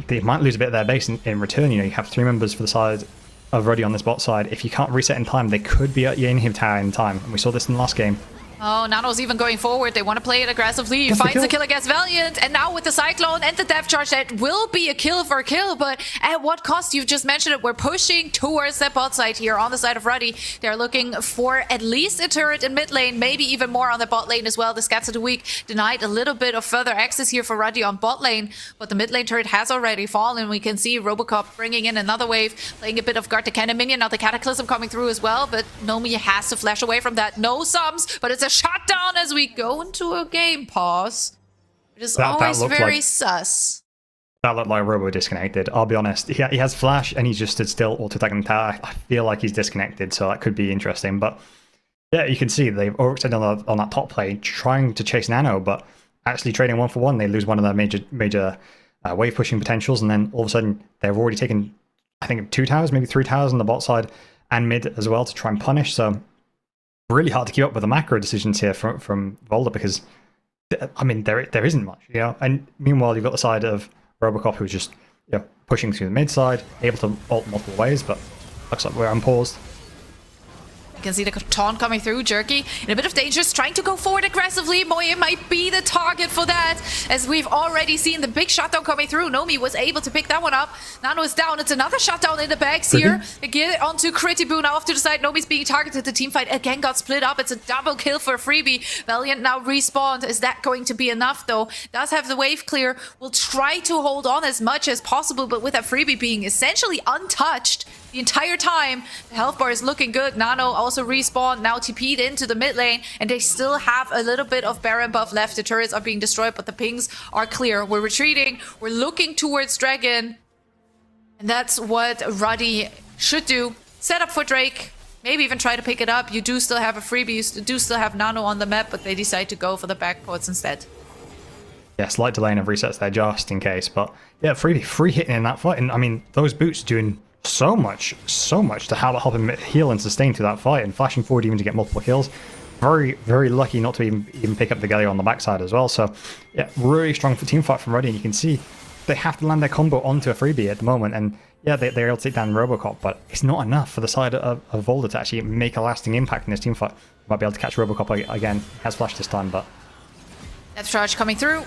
they might lose a bit of their base in return. You know, you have 3 members for the side of Ruddy on this bot side. If you can't reset in time, they could be at your inhib tower in time. And we saw this in the last game. Oh, Nano's even going forward. They want to play it aggressively. He finds the kill against Valiant. And now with the Cyclone and the Death Charge, that will be a kill for a kill. But at what cost? You've just mentioned it. We're pushing towards that bot side here on the side of Ruddy. They're looking for at least a turret in mid lane, maybe even more on the bot lane as well. The Scats of the Week denied a little bit of further access here for Ruddy on bot lane. But the mid lane turret has already fallen. We can see Robocop bringing in another wave, playing a bit of guard the cannon minion. Now the Cataclysm coming through as well. But Nomi has to flash away from that. No sums, but it's a shutdown as we go into a game pause. It is always very sus. That looked like Robo disconnected. I'll be honest. He has flash and he's just stood still, auto-attacking the tower. I feel like he's disconnected, so that could be interesting. But yeah, you can see they've overextended on that top play, trying to chase Nano, but actually trading 1-for-1, they lose one of their major wave pushing potentials, and then all of a sudden they've already taken, I think, 2 towers, maybe 3 towers on the bot side and mid as well to try and punish. So really hard to keep up with the macro decisions here from Volder, because I mean there isn't much, you know. And meanwhile you've got the side of Robocop who's just pushing through the mid side, able to ult multiple ways, but looks like we're unpaused. You can see the taunt coming through. Jerky in a bit of danger, trying to go forward aggressively. Moye might be the target for that, as we've already seen the big shutdown coming through. Nomi was able to pick that one up. Nano is down. It's another shutdown in the bags here. They get onto Critibu now off to the side. Nomi's being targeted. The team fight again got split up. It's a double kill for Freebie. Valiant now respawned. Is that going to be enough though? Does have the wave clear. Will try to hold on as much as possible, but with that Freebie being essentially untouched the entire time, the health bar is looking good. Nano also respawned, now TP'd into the mid lane, and they still have a little bit of Baron buff left. The turrets are being destroyed, but the pings are clear. We're retreating, we're looking towards Dragon, and that's what Ruddy should do. Set up for Drake, maybe even try to pick it up. You do still have a freebie, you do still have Nano on the map, but they decide to go for the backports instead. Yeah, slight delay of resets there just in case, but yeah, Freebie free hitting in that fight, and I mean, those boots doing so much to help him heal and sustain through that fight, and flashing forward even to get multiple kills. Very, very lucky not to even pick up the Galio on the backside as well. So yeah, really strong for team fight from Ruddy, and you can see they have to land their combo onto a freebie at the moment, and yeah, they're able to take down Robocop, but it's not enough for the side of Volder to actually make a lasting impact in this team fight. Might be able to catch Robocop again. He has flash this time, but Depth charge coming through.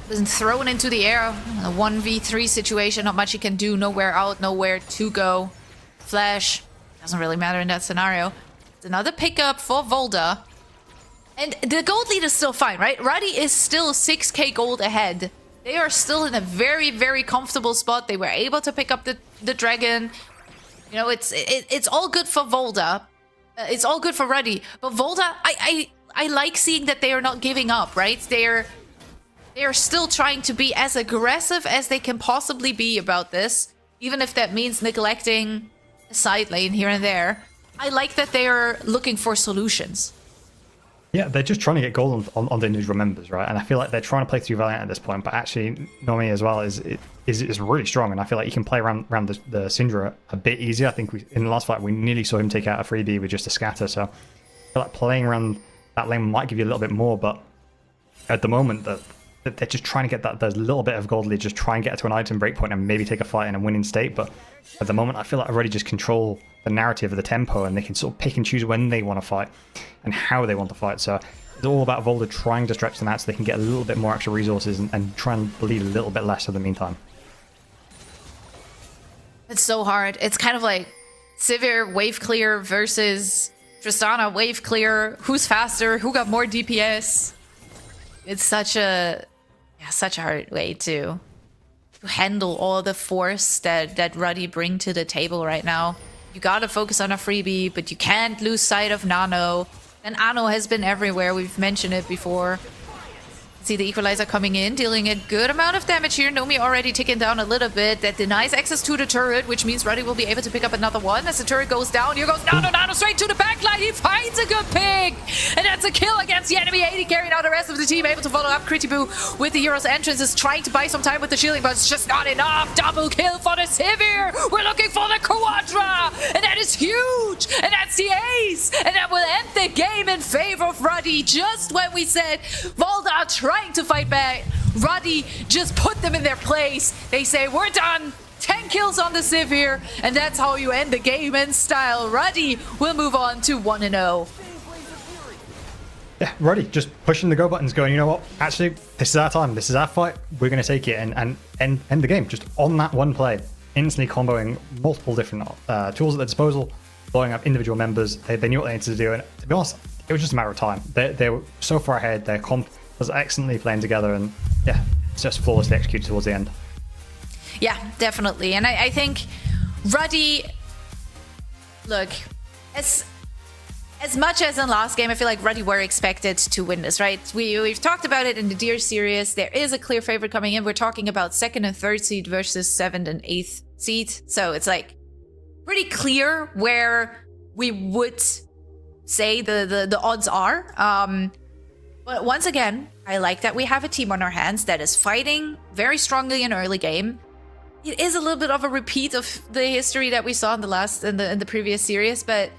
Isn't thrown into the air. A 1v3 situation, not much he can do. Nowhere out, nowhere to go. Flash doesn't really matter in that scenario. It's another pickup for Volda. And the gold lead is still fine, right? Ruddy is still 6k gold ahead. They are still in a very, very comfortable spot. They were able to pick up the dragon. You know, it's all good for Volda. It's all good for Ruddy. But Volda, I like seeing that they are not giving up, right? They are still trying to be as aggressive as they can possibly be about this, even if that means neglecting a side lane here and there. I like that they are looking for solutions. Yeah, they're just trying to get gold on the individual members, right? And I feel like they're trying to play through Valiant at this point, but actually Nomi as well is really strong, and I feel like you can play around the Syndra a bit easier. I think in the last fight we nearly saw him take out a freebie with just a scatter, so I feel like playing around that lane might give you a little bit more, but at the moment they're just trying to get that little bit of gold lead, just try and get to an item breakpoint and maybe take a fight in a winning state. But at the moment, I feel like I already just control the narrative of the tempo, and they can sort of pick and choose when they want to fight and how they want to fight. So it's all about Volder trying to stretch them out so they can get a little bit more extra resources and try and bleed a little bit less in the meantime. It's so hard. It's kind of like Sivir wave clear versus Tristana wave clear. Who's faster? Who got more DPS? It's such a hard way to handle all the force that Ruddy bring to the table right now. You gotta focus on a freebie, but you can't lose sight of Nano. And Ano has been everywhere. We've mentioned it before. See the Equalizer coming in, dealing a good amount of damage here. Nomi already ticking down a little bit. That denies access to the turret, which means Ruddy will be able to pick up another one. As the turret goes down, here goes Nano straight to the backline. He finds a good pick. And that's a kill against the enemy. 80 carrying out the rest of the team, able to follow up. Critibu with the Hero's entrance is trying to buy some time with the shielding, but it's just not enough. Double kill for the Sivir. We're looking for the Quadra. And that is huge. And that's the ace. And that will end the game in favor of Ruddy. Just when we said Volda trying to fight back, Ruddy just put them in their place. They say, we're done. 10 kills on the Sivir, and that's how you end the game in style. Ruddy will move on to 1-0. Yeah, Ruddy just pushing the go buttons, going, you know what, actually, this is our time, this is our fight, we're going to take it and end the game just on that one play. Instantly comboing multiple different tools at their disposal, blowing up individual members. They knew what they needed to do, and to be honest, it was just a matter of time. They were so far ahead, their comp was excellently playing together, and yeah, it's just flawlessly executed towards the end. Yeah, definitely. And I think Ruddy, look, as much as in last game, I feel like Ruddy were expected to win this, right? We've talked about it in the Deer series. There is a clear favorite coming in. We're talking about 2nd and 3rd seed versus 7th and 8th seed. So it's like pretty clear where we would say the odds are. But once again, I like that we have a team on our hands that is fighting very strongly in early game. It is a little bit of a repeat of the history that we saw in the previous series, but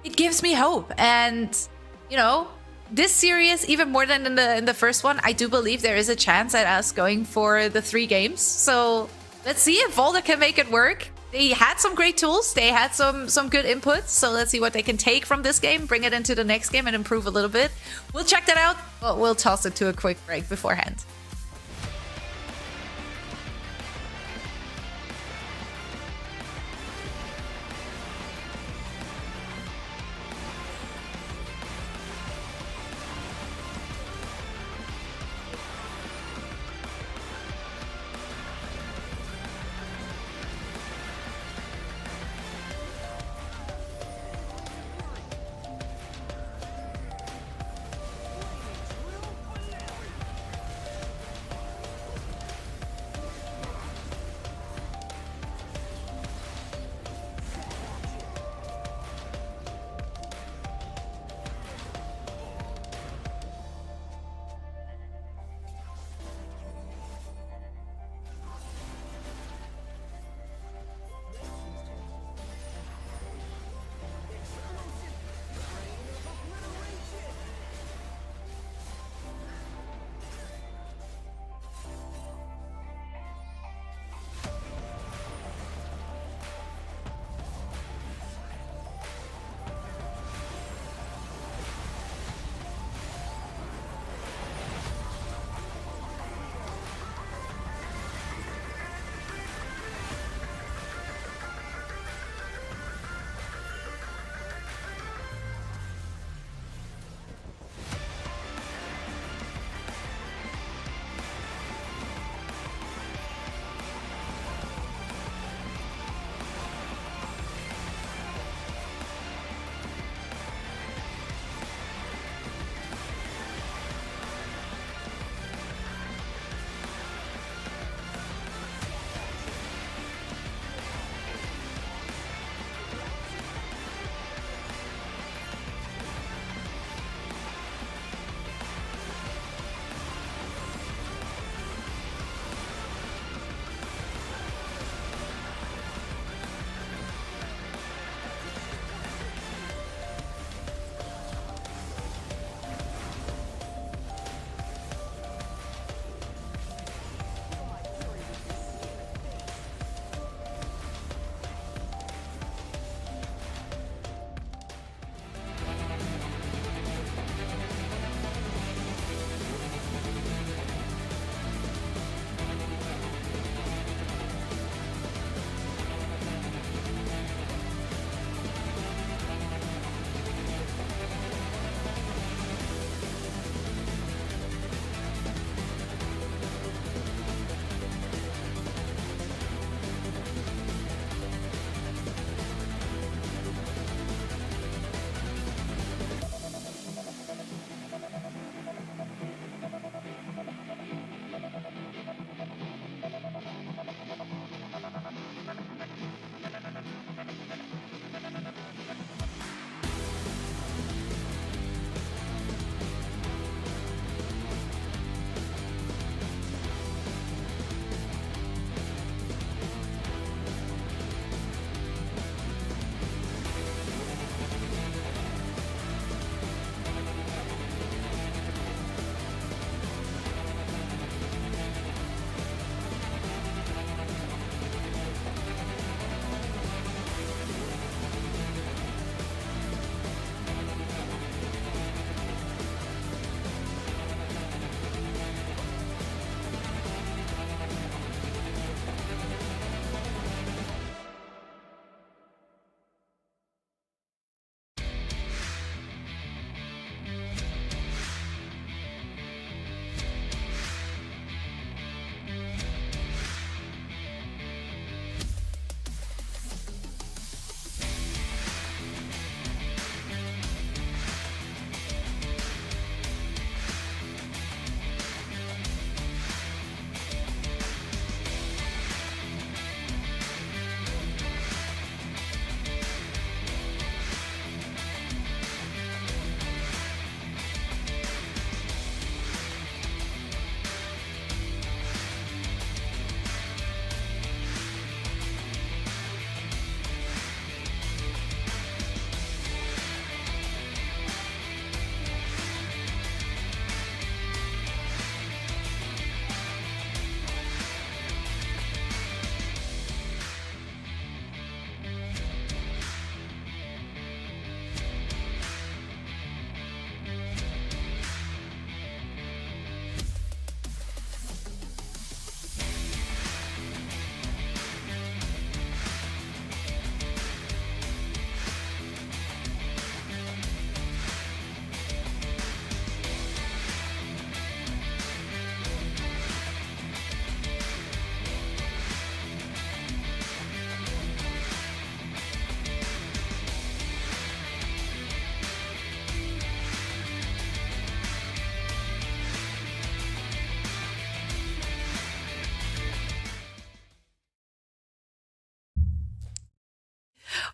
it gives me hope. And you know, this series, even more than in the first one, I do believe there is a chance at us going for the 3 games. So let's see if Volta can make it work. They had some great tools. They had some good inputs. So let's see what they can take from this game, bring it into the next game and improve a little bit. We'll check that out, but we'll toss it to a quick break beforehand.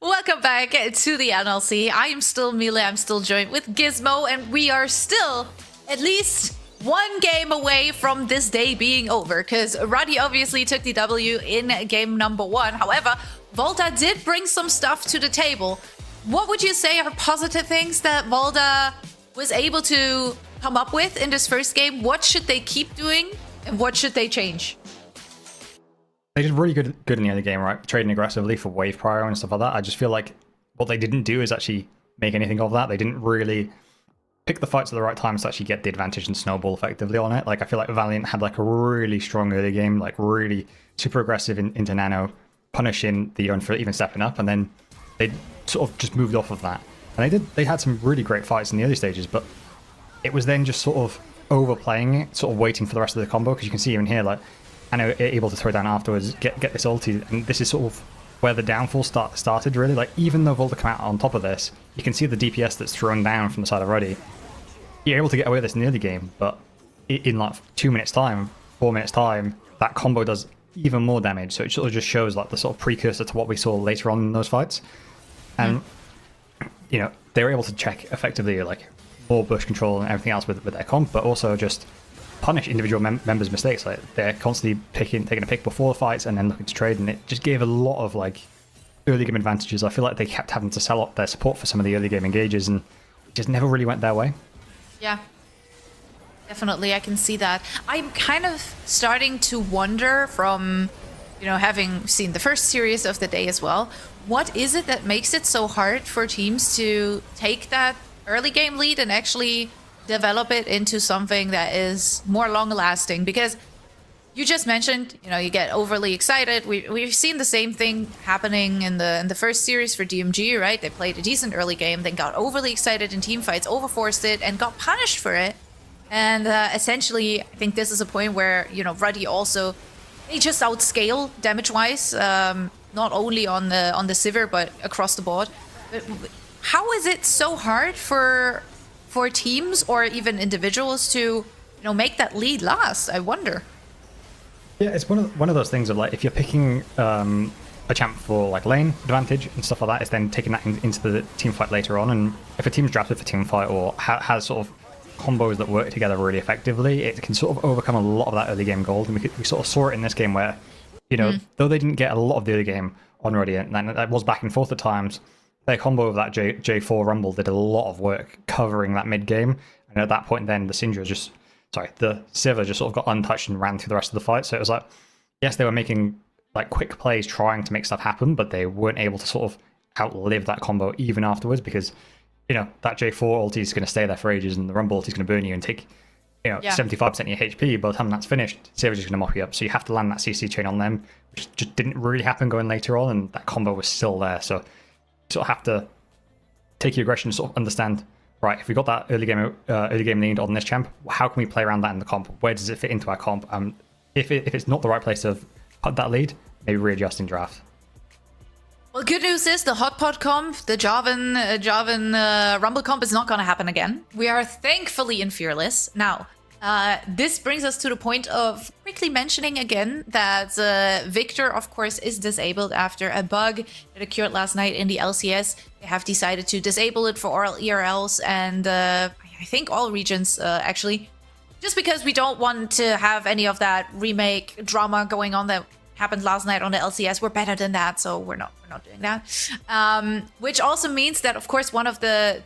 Welcome back to the NLC. I am still Mile, I'm still joined with Gizmo, and we are still at least one game away from this day being over, because Ruddy obviously took the W in game number 1. However, Volta did bring some stuff to the table. What would you say are positive things that Volta was able to come up with in this first game? What should they keep doing, and what should they change? They did really good in the early game, right? Trading aggressively for wave prior and stuff like that. I just feel like what they didn't do is actually make anything of that. They didn't really pick the fights at the right times to actually get the advantage and snowball effectively on it. Like, I feel like Valiant had like a really strong early game, like really super aggressive into Nano, punishing the Yon for even stepping up, and then they sort of just moved off of that. And they had some really great fights in the early stages, but it was then just sort of overplaying it, sort of waiting for the rest of the combo, because you can see even here, like, I know able to throw down afterwards, get this ulti, and this is sort of where the downfall started, really. Like, even though Volta come out on top of this, you can see the DPS that's thrown down from the side of Ruddy. You're able to get away with this in the early game, but in like 2 minutes time, 4 minutes time, that combo does even more damage. So it sort of just shows like the sort of precursor to what we saw later on in those fights. And you know, they were able to check effectively like more bush control and everything else with their comp, but also just punish individual members' mistakes. Like, they're constantly taking a pick before the fights and then looking to trade, and it just gave a lot of like early game advantages. I feel like they kept having to sell up their support for some of the early game engages, and it just never really went their way. Yeah, definitely, I can see that. I'm kind of starting to wonder, from, you know, having seen the first series of the day as well, what is it that makes it so hard for teams to take that early game lead and actually develop it into something that is more long lasting? Because you just mentioned, you know, you get overly excited. We've seen the same thing happening in the first series for DMG, right? They played a decent early game, then got overly excited in team fights, overforced it, and got punished for it. And essentially, I think this is a point where, you know, Ruddy also, they just outscale damage wise, not only on the Sivir but across the board. But how is it so hard for teams or even individuals to, you know, make that lead last? I wonder. Yeah, it's one of those things of like, if you're picking a champ for like lane advantage and stuff like that, it's then taking that into the team fight later on. And if a team's drafted for team fight or has sort of combos that work together really effectively, it can sort of overcome a lot of that early game gold. And we sort of saw it in this game where, you know, though they didn't get a lot of the early game on Radiant, and that was back and forth at times, their combo of that J4 Rumble did a lot of work covering that mid game. And at that point, then the Sivir just sort of got untouched and ran through the rest of the fight. So it was like, yes, they were making like quick plays trying to make stuff happen, but they weren't able to sort of outlive that combo even afterwards, because, you know, that J4 ulti is going to stay there for ages, and the Rumble ulti is going to burn you and take, you know, 75% of your HP. By the time that's finished, Sivir's just going to mop you up. So you have to land that CC chain on them, which just didn't really happen going later on, and that combo was still there. So you sort of have to take your aggression and sort of understand, right, if we got that early game lead on this champ, how can we play around that in the comp? Where does it fit into our comp? If it's not the right place to put that lead, maybe readjust in draft. Well, good news is the hot pot comp, the Jarvan Rumble comp, is not going to happen again. We are thankfully in Fearless. Now, this brings us to the point of quickly mentioning again that Victor, of course, is disabled after a bug that occurred last night in the LCS. They have decided to disable it for all ERLs and I think all regions, actually. Just because we don't want to have any of that remake drama going on that happened last night on the LCS. We're better than that, so we're not doing that. Which also means that, of course, one of the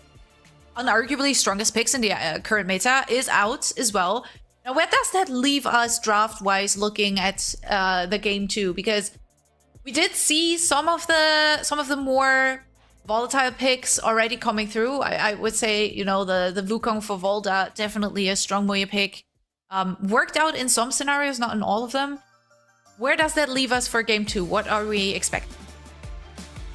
unarguably strongest picks in the current meta is out as well. Now, where does that leave us draft-wise looking at the game 2? Because we did see some of the more volatile picks already coming through. I would say, you know, the Wukong for Volta, definitely a strong Moya pick. Worked out in some scenarios, not in all of them. Where does that leave us for game 2? What are we expecting?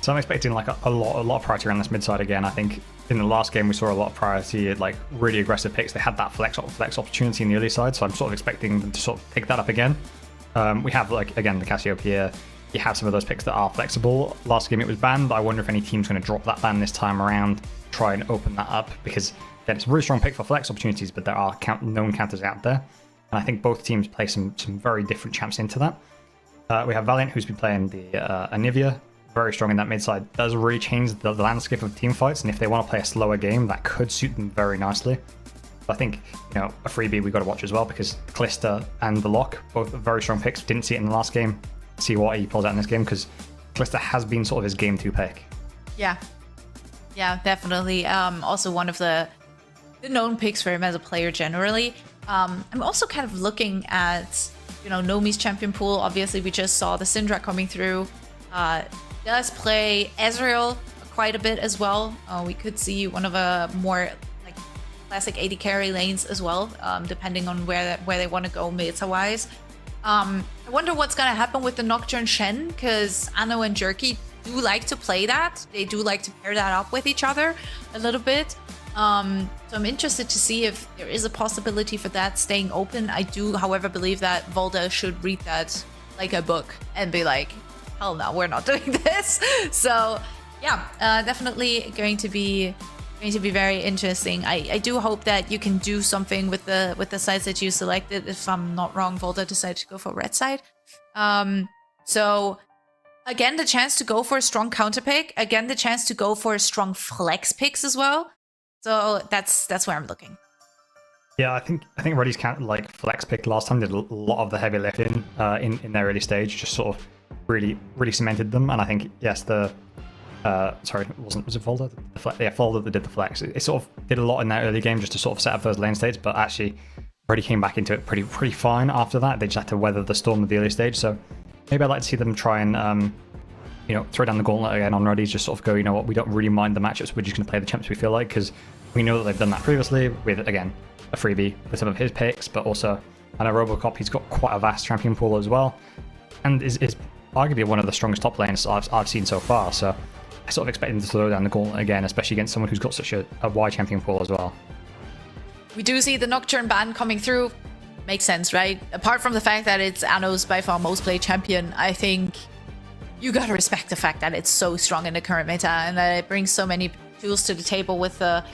So I'm expecting like a lot of priority around this mid side again. I think in the last game we saw a lot of priority, like really aggressive picks. They had that flex opportunity in the early side, so I'm sort of expecting them to sort of pick that up again. We have, like, again, the Cassiopeia. You have some of those picks that are flexible. Last game it was banned. I wonder if any team's going to drop that ban this time around, try and open that up, because again, it's a really strong pick for flex opportunities, but there are known counters out there. And I think both teams play some very different champs into that. We have Valiant, who's been playing the Anivia very strong in that mid side, does really change the landscape of team fights. And if they want to play a slower game, that could suit them very nicely. I think, a freebie we got to watch as well, because Calista and the Lock, both very strong picks. Didn't see it in the last game. See what he pulls out in this game, because Calista has been sort of his game 2 pick. Yeah, definitely. Also one of the known picks for him as a player generally. I'm also kind of looking at, Nomi's champion pool. Obviously, we just saw the Syndra coming through. Does play Ezreal quite a bit as well. We could see one of a more classic AD carry lanes as well, depending on where they want to go meta-wise. I wonder what's going to happen with the Nocturne Shen, because Anno and Jerky do like to play that. They do like to pair that up with each other a little bit. So I'm interested to see if there is a possibility for that staying open. I do, however, believe that Volta should read that like a book and be like, hell no, we're not doing this. So yeah, definitely going to be very interesting. I do hope that you can do something with the sides that you selected. If I'm not wrong, Volta decided to go for red side. So again, the chance to go for a strong counter pick. Again, the chance to go for strong flex picks as well. So that's where I'm looking. Yeah, I think Reddy's flex pick last time did a lot of the heavy lifting in their early stage, just sort of really cemented them. And I think yes, sorry, was it Volta? Volta that did the flex. It sort of did a lot in that early game just to sort of set up those lane states, but actually Reddy came back into it pretty fine after that. They just had to weather the storm of the early stage. So maybe I'd like to see them try and throw down the gauntlet again on Reddy, just sort of go, what, we don't really mind the matchups, we're just going to play the champs we feel like, because we know that they've done that previously with, again, a freebie with some of his picks, but also, I know Robocop, he's got quite a vast champion pool as well, and is arguably one of the strongest top lanes I've seen so far, so I sort of expect him to throw down the gauntlet again, especially against someone who's got such a wide champion pool as well. We do see the Nocturne ban coming through. Makes sense, right? Apart from the fact that it's Anno's by far most played champion, I think you gotta respect the fact that it's so strong in the current meta and that it brings so many tools to the table with the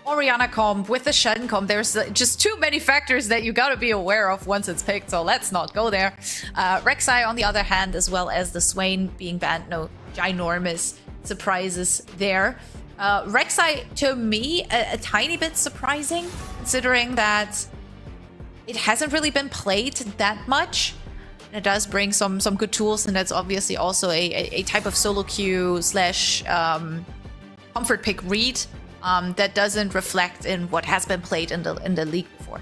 Orianna comp, with the Shen comp. There's just too many factors that you gotta be aware of once it's picked, so let's not go there. Rek'Sai, on the other hand, as well as the Swain being banned, no ginormous surprises there. Rek'Sai, to me, a tiny bit surprising, considering that it hasn't really been played that much. It does bring some good tools, and that's obviously also a type of solo queue / comfort pick read that doesn't reflect in what has been played in the league before.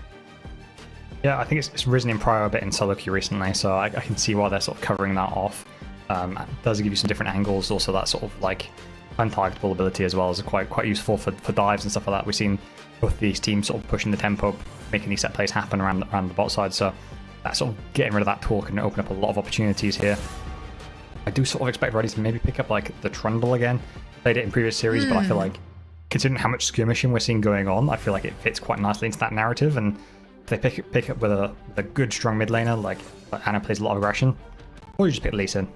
Yeah, I think it's risen in prior a bit in solo queue recently, so I can see why they're sort of covering that off. It does give you some different angles, also that sort of untargetable ability as well is quite useful for dives and stuff like that. We've seen both these teams sort of pushing the tempo, making these set plays happen around the bot side, so that sort of getting rid of that tool can open up a lot of opportunities here. I do sort of expect Reddy to maybe pick up the Trundle again. Played it in previous series, but I feel like considering how much skirmishing we're seeing going on, I feel like it fits quite nicely into that narrative. And if they pick up with a good strong mid laner like Anna plays a lot of aggression, or you just pick Lee Sin.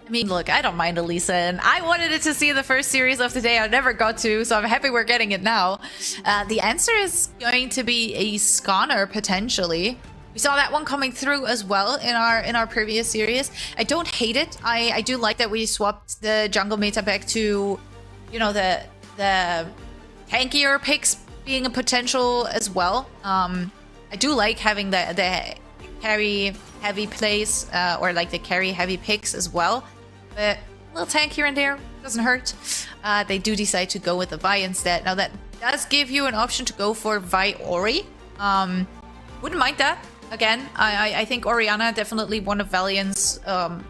I mean, look, I don't mind a Lee Sin. I wanted it to see the first series of the day. I never got to, so I'm happy we're getting it now. The answer is going to be a Skarner potentially. We saw that one coming through as well in our previous series. I don't hate it. I do like that we swapped the jungle meta back to, the tankier picks being a potential as well. I do like having the carry heavy plays or the carry heavy picks as well. But a little tank here and there doesn't hurt. They do decide to go with the Vi instead. Now that does give you an option to go for Vi Ori. Wouldn't mind that. Again, I think Orianna definitely one of Valiant's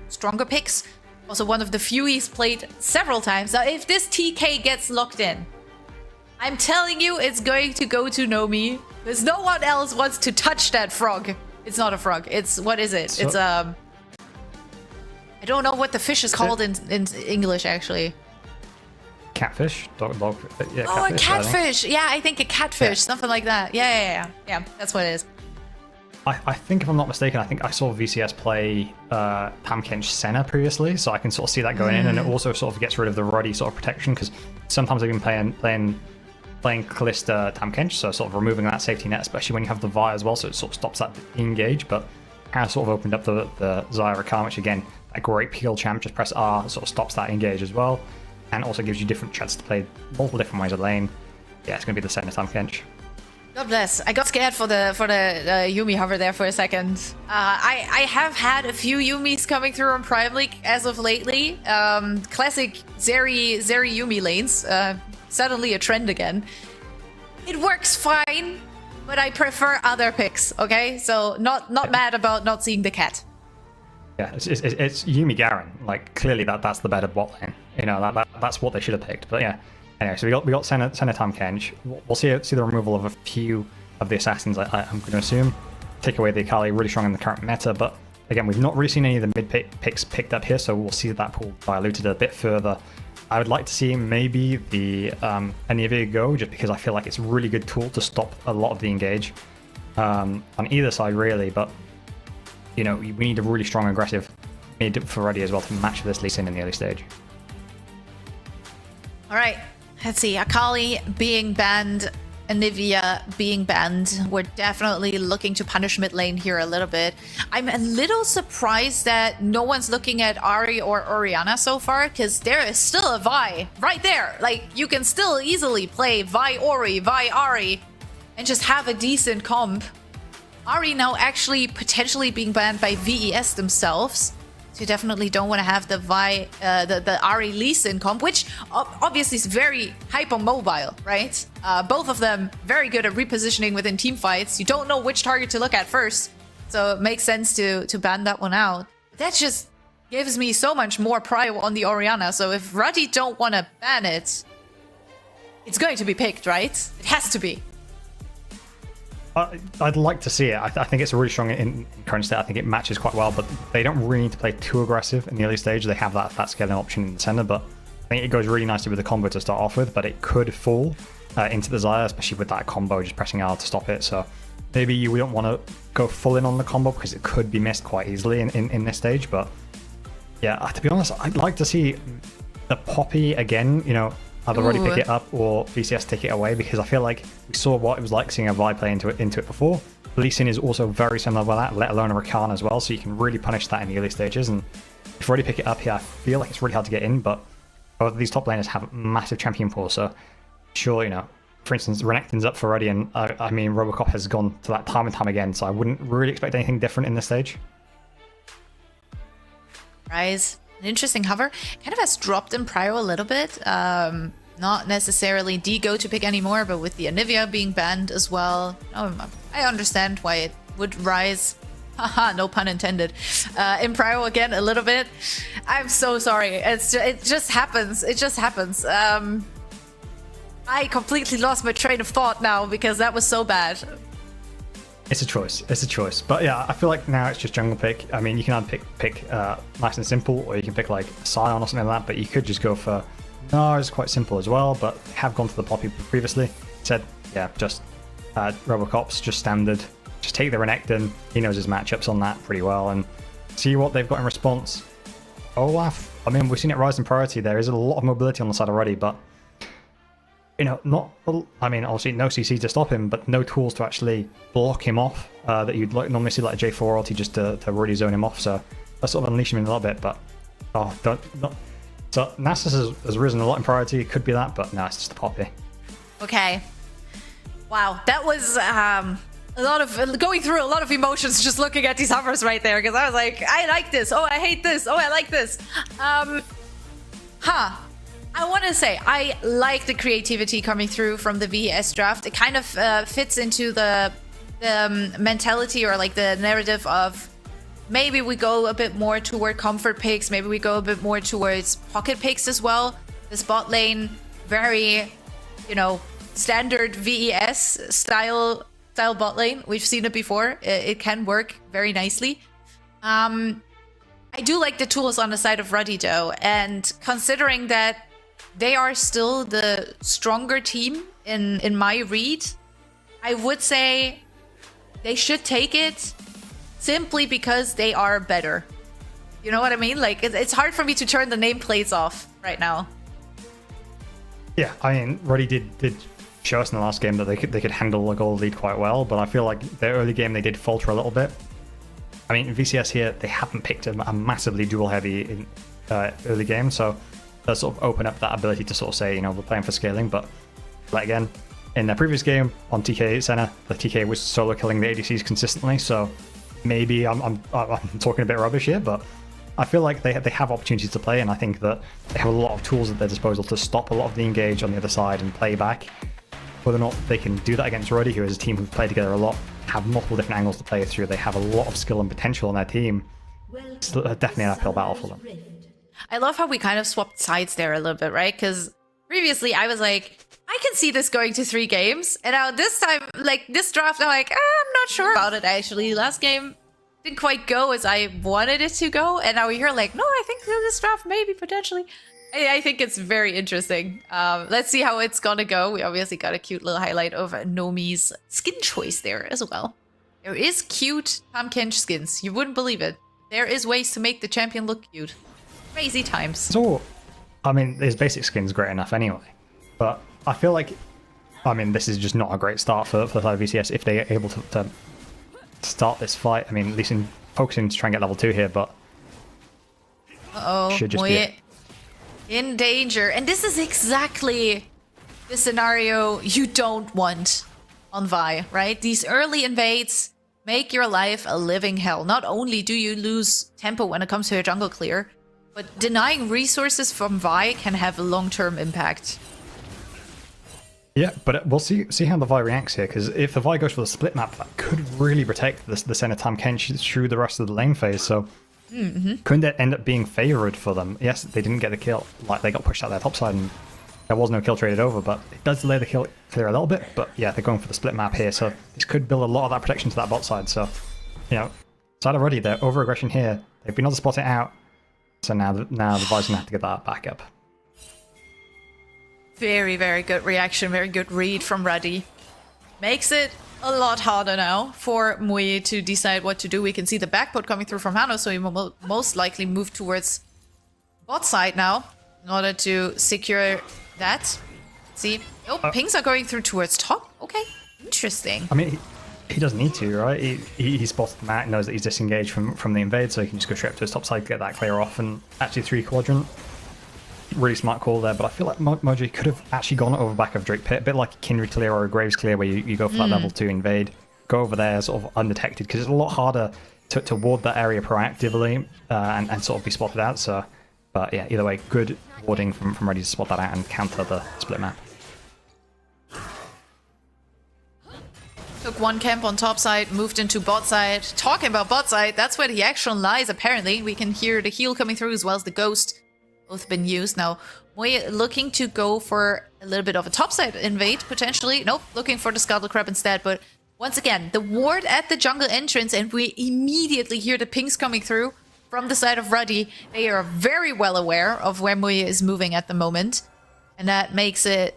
stronger picks. Also one of the few he's played several times. Now if this TK gets locked in, I'm telling you it's going to go to Nomi. Because no one else wants to touch that frog. It's not a frog. It's, what is it? It's I don't know what the fish is called in English actually. Catfish? Dog, yeah, oh, catfish, a catfish. Yeah, I think a catfish. Something like that. Yeah, that's what it is. I think if I'm not mistaken, I think I saw VCS play Tamkench Senna previously, so I can sort of see that going in, and it also sort of gets rid of the Roddy sort of protection, because sometimes they've been playing Calista Tamkench, so sort of removing that safety net, especially when you have the Vi as well, so it sort of stops that engage. But has sort of opened up the Xayah Rakan, which again, a great peel champ, just press R, sort of stops that engage as well, and also gives you different chances to play multiple different ways of lane. Yeah, it's going to be the second time Kench. God bless. I got scared for the Yuumi hover there for a second. I have had a few Yuumis coming through on Prime League as of lately. Classic Zeri Yuumi lanes. Suddenly a trend again. It works fine, but I prefer other picks. Okay, so not mad about not seeing the cat. Yeah, it's Yuumi Garen. Like clearly that's the better bot lane. You know that's what they should have picked. But yeah. Anyway, so we got Senna Tam Kench. We'll see the removal of a few of the assassins, I'm going to assume. Take away the Akali, really strong in the current meta, but again, we've not really seen any of the mid picks picked up here, so we'll see that pool diluted a bit further. I would like to see maybe the Anivia go, just because I feel like it's a really good tool to stop a lot of the engage on either side, really, but you know, we need a really strong aggressive mid for Ready as well to match this Lee Sin in the early stage. All right. Let's see, Akali being banned, Anivia being banned. We're definitely looking to punish mid lane here a little bit. I'm a little surprised that no one's looking at Ahri or Orianna so far, because there is still a Vi right there. Like, you can still easily play Vi Ori, Vi Ahri, and just have a decent comp. Ahri now actually potentially being banned by VES themselves. You definitely don't want to have the the Ahri Lee Sin comp, which obviously is very hyper mobile, right? Both of them very good at repositioning within team fights. You don't know which target to look at first, so it makes sense to ban that one out. That just gives me so much more prio on the Orianna. So if Ruddy don't want to ban it, it's going to be picked, right? It has to be. I'd like to see it. I think it's really strong in current state. I think it matches quite well, but they don't really need to play too aggressive in the early stage. They have that scaling option in the center, but I think it goes really nicely with the combo to start off with, but it could fall into the Xayah, especially with that combo, just pressing R to stop it. So maybe you don't want to go full in on the combo because it could be missed quite easily in this stage, but yeah, to be honest, I'd like to see the Poppy again, you know, either already pick it up or VCS take it away, because I feel like we saw what it was like seeing a Vi play into it before. Lee Sin is also very similar with that, let alone a Rakan as well, so you can really punish that in the early stages. And if you already pick it up here, I feel like it's really hard to get in, but both of these top laners have massive champion pools, so sure, you know, for instance, Renekton's up for Ready, and I mean, Robocop has gone to that time and time again, so I wouldn't really expect anything different in this stage. Rise. An interesting hover. Kind of has dropped in prio a little bit. Not necessarily D-Go to pick anymore, but with the Anivia being banned as well. I understand why it would rise. Haha, no pun intended. In prio again a little bit. I'm so sorry. It just happens. It just happens. I completely lost my train of thought now because that was so bad. It's a choice. It's a choice. But yeah, I feel like now it's just jungle pick. I mean, you can either pick nice and simple, or you can pick like Scion or something like that, but you could just go for Gnar, is quite simple as well, but have gone for the Poppy previously. Said, yeah, just Robocop's just standard. Just take the Renekton. He knows his matchups on that pretty well, and see what they've got in response. Olaf, I mean, we've seen it rise in priority. There is a lot of mobility on the side already, but you know, I mean, obviously no CC to stop him, but no tools to actually block him off that you'd normally see like a J4 ulti just to really zone him off. So let's sort of unleash him in a little bit, but so Nasus has risen a lot in priority. It could be that, but no, it's just a Poppy. Okay. Wow, that was a lot of going through a lot of emotions just looking at these hovers right there, because I was like, I like this. Oh, I hate this. Oh, I like this. I want to say I like the creativity coming through from the VES draft. It kind of fits into the mentality or like the narrative of maybe we go a bit more toward comfort picks. Maybe we go a bit more towards pocket picks as well. This bot lane, very, you know, standard VES style bot lane. We've seen it before. It can work very nicely. I do like the tools on the side of Ruddy though, and considering that they are still the stronger team in my read, I would say they should take it simply because they are better. You know what I mean? Like, it's hard for me to turn the nameplates off right now. Yeah, I mean, Ruddy did show us in the last game that they could handle a gold lead quite well, but I feel like their early game they did falter a little bit. I mean, VCS here, they haven't picked a massively duel-heavy in early game, so they'll sort of open up that ability to sort of say, you know, we're playing for scaling. But like again, in their previous game on TK Senna, the TK was solo killing the ADCs consistently, so maybe I'm talking a bit rubbish here, but I feel like they have opportunities to play, and I think that they have a lot of tools at their disposal to stop a lot of the engage on the other side and play back. Whether or not they can do that against Roddy, who is a team who've played together a lot, have multiple different angles to play through, they have a lot of skill and potential on their team. It's definitely an uphill battle for them. I love how we kind of swapped sides there a little bit, right? Because previously I was like, I can see this going to 3 games. And now this time, like this draft, I'm like, I'm not sure about it actually. Last game didn't quite go as I wanted it to go. And now you're like, no, I think this draft maybe potentially. I think it's very interesting. Let's see how it's gonna go. We obviously got a cute little highlight of Nomi's skin choice there as well. There is cute Tahm Kench skins. You wouldn't believe it. There is ways to make the champion look cute. Crazy times. So, I mean, his basic skin's great enough anyway. But I feel like, I mean, this is just not a great start for the side of VCS if they're able to start this fight. I mean, at least in focusing to try and get level 2 here, but should just be it. In danger. And this is exactly the scenario you don't want on Vi, right? These early invades make your life a living hell. Not only do you lose tempo when it comes to a jungle clear, but denying resources from Vi can have a long-term impact. Yeah, but we'll see how the Vi reacts here, because if the Vi goes for the split map, that could really protect the center Tahm Kench through the rest of the lane phase, so couldn't it end up being favored for them? Yes, they didn't get the kill, like they got pushed out their top side and there was no kill traded over, but it does delay the kill clear a little bit. But yeah, they're going for the split map here, so this could build a lot of that protection to that bot side. So, you know, side already, their over aggression here, they've been able to spot it out, so now the Vi's gonna have to get that back up. Very, very good reaction, very good read from Ruddy. Makes it a lot harder now for Muye to decide what to do. We can see the backport coming through from Hano, so he will most likely move towards bot side now in order to secure that. See? Oh, pings are going through towards top. Okay, interesting. I mean, he doesn't need to, right? He spotted the map, knows that he's disengaged from the invade, so he can just go straight up to his top side, get that clear off, and actually 3 quadrant. Really smart call there, but I feel like Moji could have actually gone over back of Drake Pit, a bit like a Kindred clear or a Graves clear, where you go for that level 2 invade, go over there sort of undetected, because it's a lot harder to ward that area proactively and sort of be spotted out. So, but yeah, either way, good warding from Ready to spot that out and counter the split map. Took 1 camp on top side, moved into bot side. Talking about bot side, that's where the action lies apparently. We can hear the heal coming through as well as the ghost. Both been used. Now, Moye looking to go for a little bit of a topside invade, potentially. Nope, looking for the Scuttle Crab instead. But once again, the ward at the jungle entrance, and we immediately hear the pings coming through from the side of Ruddy. They are very well aware of where Moye is moving at the moment. And that makes it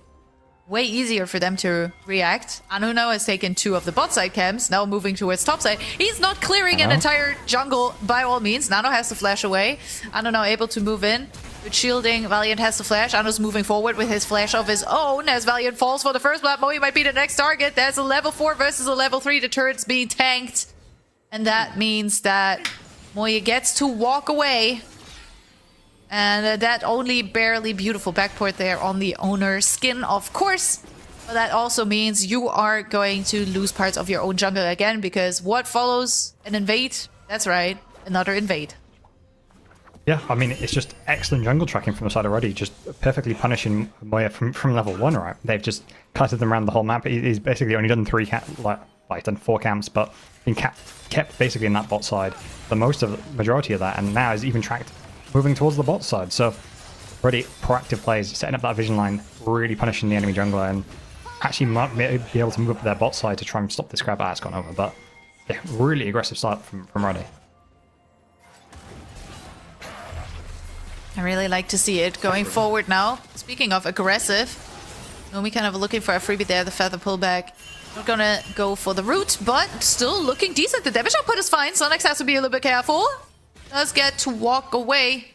way easier for them to react. Anu now has taken 2 of the bot side camps, now moving towards top side. He's not clearing an entire jungle by all means. Nano has to flash away. Anu now able to move in. Good shielding. Valiant has to flash. Anu's moving forward with his flash of his own as Valiant falls for the first blood. Moe might be the next target. There's a level 4 versus a level 3. The turret's being tanked. And that means that Moye gets to walk away. And that only barely beautiful backport there on the owner's skin, of course. But that also means you are going to lose parts of your own jungle again, because what follows an invade? That's right, another invade. Yeah, I mean, it's just excellent jungle tracking from the side already, just perfectly punishing Moya from level 1, right? They've just cutted them around the whole map. He's basically only done 3 like done 4 camps, but been kept basically in that bot side the majority of that, and now is even tracked moving towards the bot side. So already proactive plays, setting up that vision line, really punishing the enemy jungler, and actually might be able to move up their bot side to try and stop this grab. It's gone over, but yeah, really aggressive start from Roddy. I really like to see it going forward now. Speaking of aggressive, Nomi kind of looking for a freebie there, the feather pullback. Not gonna go for the root, but still looking decent. The damage output is fine. Sonex has to be a little bit careful. Does get to walk away.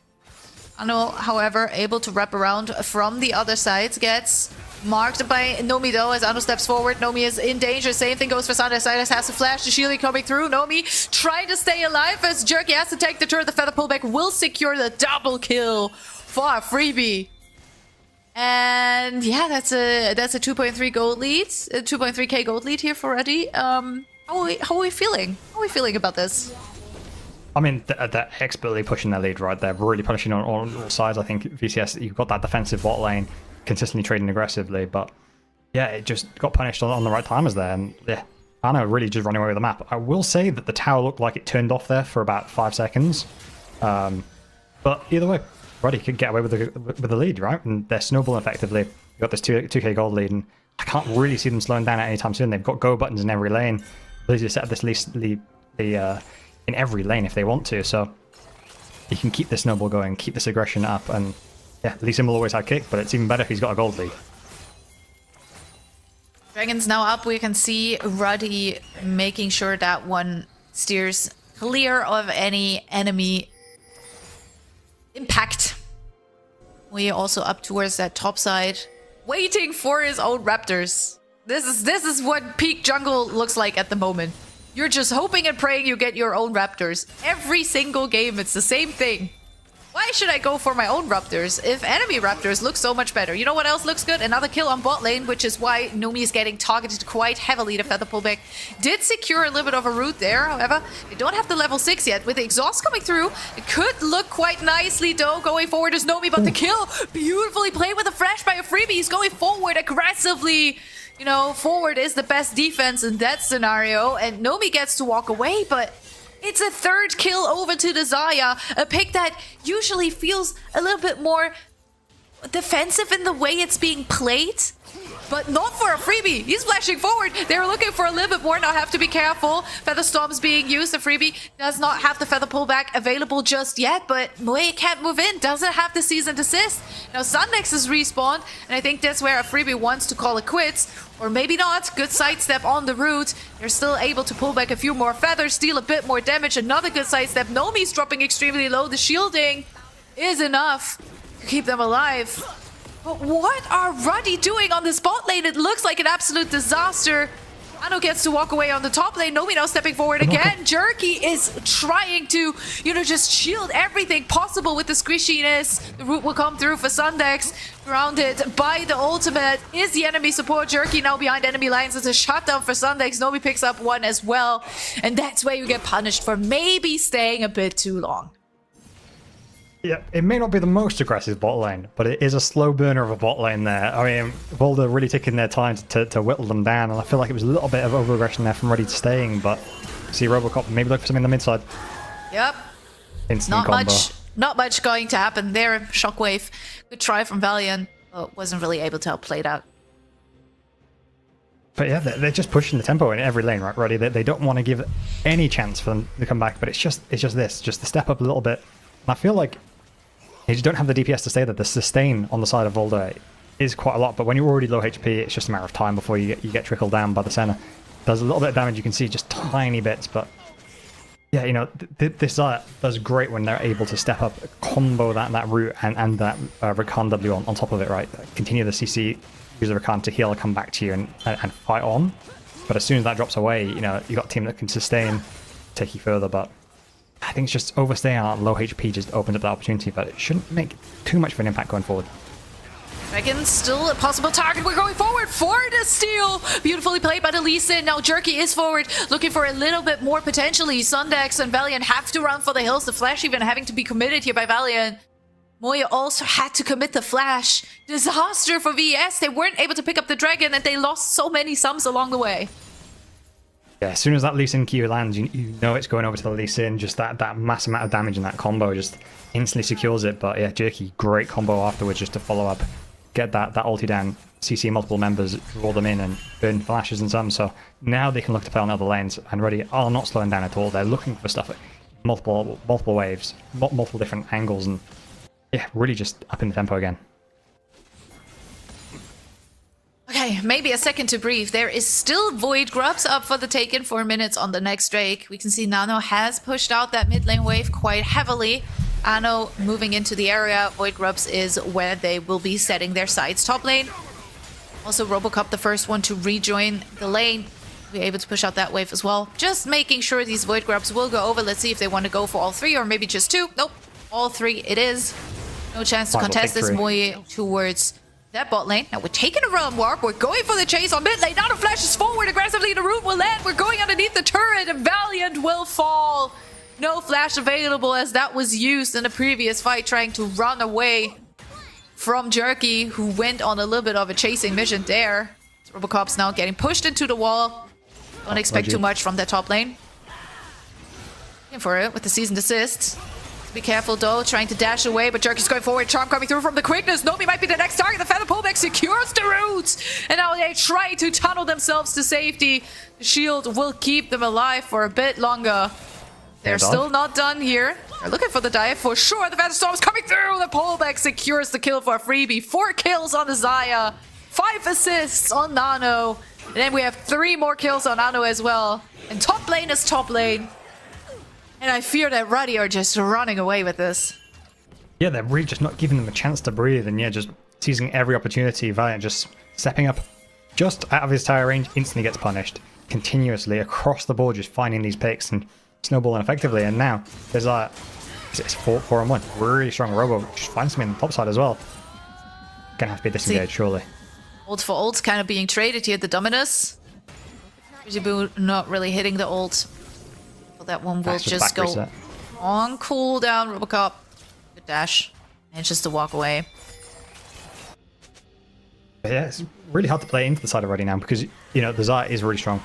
Ano, however, able to wrap around from the other side. Gets Marked by Nomi though, as Ano steps forward. Nomi is in danger. Same thing goes for Sunday. Silas has to flash. The shielding coming through. Nomi trying to stay alive as Jerky has to take the turret. The feather pullback will secure the double kill for a freebie. And yeah, that's a 2.3 gold lead. A 2.3k gold lead here for Reddy. How are we feeling? How are we feeling about this? I mean, they're expertly pushing their lead right there, really punishing on all sides. I think VCS, you've got that defensive bot lane, consistently trading aggressively, but yeah, it just got punished on the right timers there, and yeah, Anna really just running away with the map. I will say that the tower looked like it turned off there for about 5 seconds, but either way, Roddy could get away with the lead, right? And they're snowballing effectively. You've got this 2k gold lead, and I can't really see them slowing down at any time soon. They've got go buttons in every lane, ability to set up this lead in every lane if they want to, so you can keep the snowball going, keep this aggression up, and yeah, Lee Sin will always have kick, but it's even better if he's got a gold lead. Dragon's now up. We can see Ruddy making sure that one steers clear of any enemy impact. We also up towards that top side, waiting for his own raptors. This is what peak jungle looks like at the moment. You're just hoping and praying you get your own raptors. Every single game, it's the same thing. Why should I go for my own raptors if enemy raptors look so much better? You know what else looks good? Another kill on bot lane, which is why Nomi is getting targeted quite heavily. The feather pullback did secure a little bit of a root there. However, they don't have the level 6 yet. With the exhaust coming through, it could look quite nicely though. Going forward is Nomi, but the kill beautifully played with a flash by a freebie. He's going forward aggressively. You know, forward is the best defense in that scenario, and Nomi gets to walk away, but it's a third kill over to the Xayah, a pick that usually feels a little bit more defensive in the way it's being played, but not for a freebie. He's flashing forward. They're looking for a little bit more. Now have to be careful. Feather Storm's being used. The freebie does not have the feather pullback available just yet, but Moe can't move in. Doesn't have the seasoned assist. Now Sundex is respawned, and I think that's where a freebie wants to call it quits. Or maybe not. Good sidestep on the route. They're still able to pull back a few more feathers, steal a bit more damage. Another good sidestep. Nomi's dropping extremely low. The shielding is enough to keep them alive. But what are Ruddy doing on this bot lane? It looks like an absolute disaster. Ano gets to walk away on the top lane. Nomi now stepping forward again. Jerky is trying to, just shield everything possible with the squishiness. The root will come through for Sundex. Grounded by the ultimate is the enemy support. Jerky now behind enemy lines. It's a shutdown for Sundex. Nomi picks up one as well. And that's where you get punished for maybe staying a bit too long. Yeah, it may not be the most aggressive bot lane, but it is a slow burner of a bot lane there. I mean, Volder really taking their time to whittle them down, and I feel like it was a little bit of over-aggression there from Ready to staying, but see Robocop, maybe look for something in the mid side. Yep. Instant combo. Not much going to happen there. Shockwave. Good try from Valiant, but wasn't really able to outplay that. But yeah, they're just pushing the tempo in every lane, right, Roddy? They don't want to give any chance for them to come back, but it's just to step up a little bit. And I feel like you just don't have the DPS to stay there. The sustain on the side of Volder is quite a lot, but when you're already low HP, it's just a matter of time before you get trickled down by the center. There's a little bit of damage you can see, just tiny bits, but yeah, this does great when they're able to step up, combo that root and that Rakan W on top of it, right? Continue the CC, use the Rakan to heal, come back to you and fight on. But as soon as that drops away, you got a team that can sustain, take you further, but I think it's just overstaying on low HP just opens up that opportunity, but it shouldn't make too much of an impact going forward. Dragon still a possible target. We're going forward for the steal. Beautifully played by the Lee Sin. Now Jerky is forward, looking for a little bit more potentially. Sundex and Valiant have to run for the hills. The flash even having to be committed here by Valiant. Moya also had to commit the flash. Disaster for VS. They weren't able to pick up the dragon and they lost so many sums along the way. Yeah, as soon as that Lee Sin Q lands, you know it's going over to the Lee Sin. Just that mass amount of damage in that combo just instantly secures it. But yeah, Jerky, great combo afterwards just to follow up, get that ulti down, CC multiple members, draw them in and burn flashes and some. So now they can look to play on other lanes and Ready are not slowing down at all. They're looking for stuff at multiple waves, multiple different angles, and yeah, really just up in the tempo again. Okay, maybe a second to breathe. There is still Void Grubs up for the taken 4 minutes on the next Drake. We can see Nano has pushed out that mid lane wave quite heavily. Ano moving into the area. Void Grubs is where they will be setting their sights. Top lane Also, Robocop, the first one to rejoin the lane. Be able to push out that wave as well. Just making sure these Void Grubs will go over. Let's see if they want to go for all 3 or maybe just 2. Nope, all 3 it is. No chance to contest this Moy towards that bot lane. Now we're taking a realm warp. We're going for the chase on mid lane. Now the flashes forward aggressively. The root will land. We're going underneath the turret and Valiant will fall. No flash available as that was used in the previous fight trying to run away from Jerky, who went on a little bit of a chasing mission there. Robocop's now getting pushed into the wall. Don't expect too much from that top lane. Looking for it with the seasoned assist. Be careful though, trying to dash away, but Jerky's going forward. Charm coming through from the quickness. Nomi might be the next target. The feather pullback secures the root. And now they try to tunnel themselves to safety. The shield will keep them alive for a bit longer. They're still not done here. They're looking for the dive for sure. The feather storm's coming through. The pullback secures the kill for a freebie. 4 kills on the Xayah. 5 assists on Nano. And then we have 3 more kills on Nano as well. And top lane is top lane. And I fear that Ruddy are just running away with this. Yeah, they're really just not giving them a chance to breathe, and yeah, just seizing every opportunity. Valiant just stepping up just out of his tower range, instantly gets punished. Continuously across the board, just finding these picks and snowballing effectively. And now there's it's 4-on-1. Really strong Robo. Just finds him in the top side as well. Gonna have to be disengaged, surely. Ult for ult kind of being traded here. The Dominus. Boo not really hitting the ult. That one will just go reset on cooldown. Robocop, good dash, and it's just to walk away. Yeah, it's really hard to play into the side already now because, you know, the Xayah is really strong.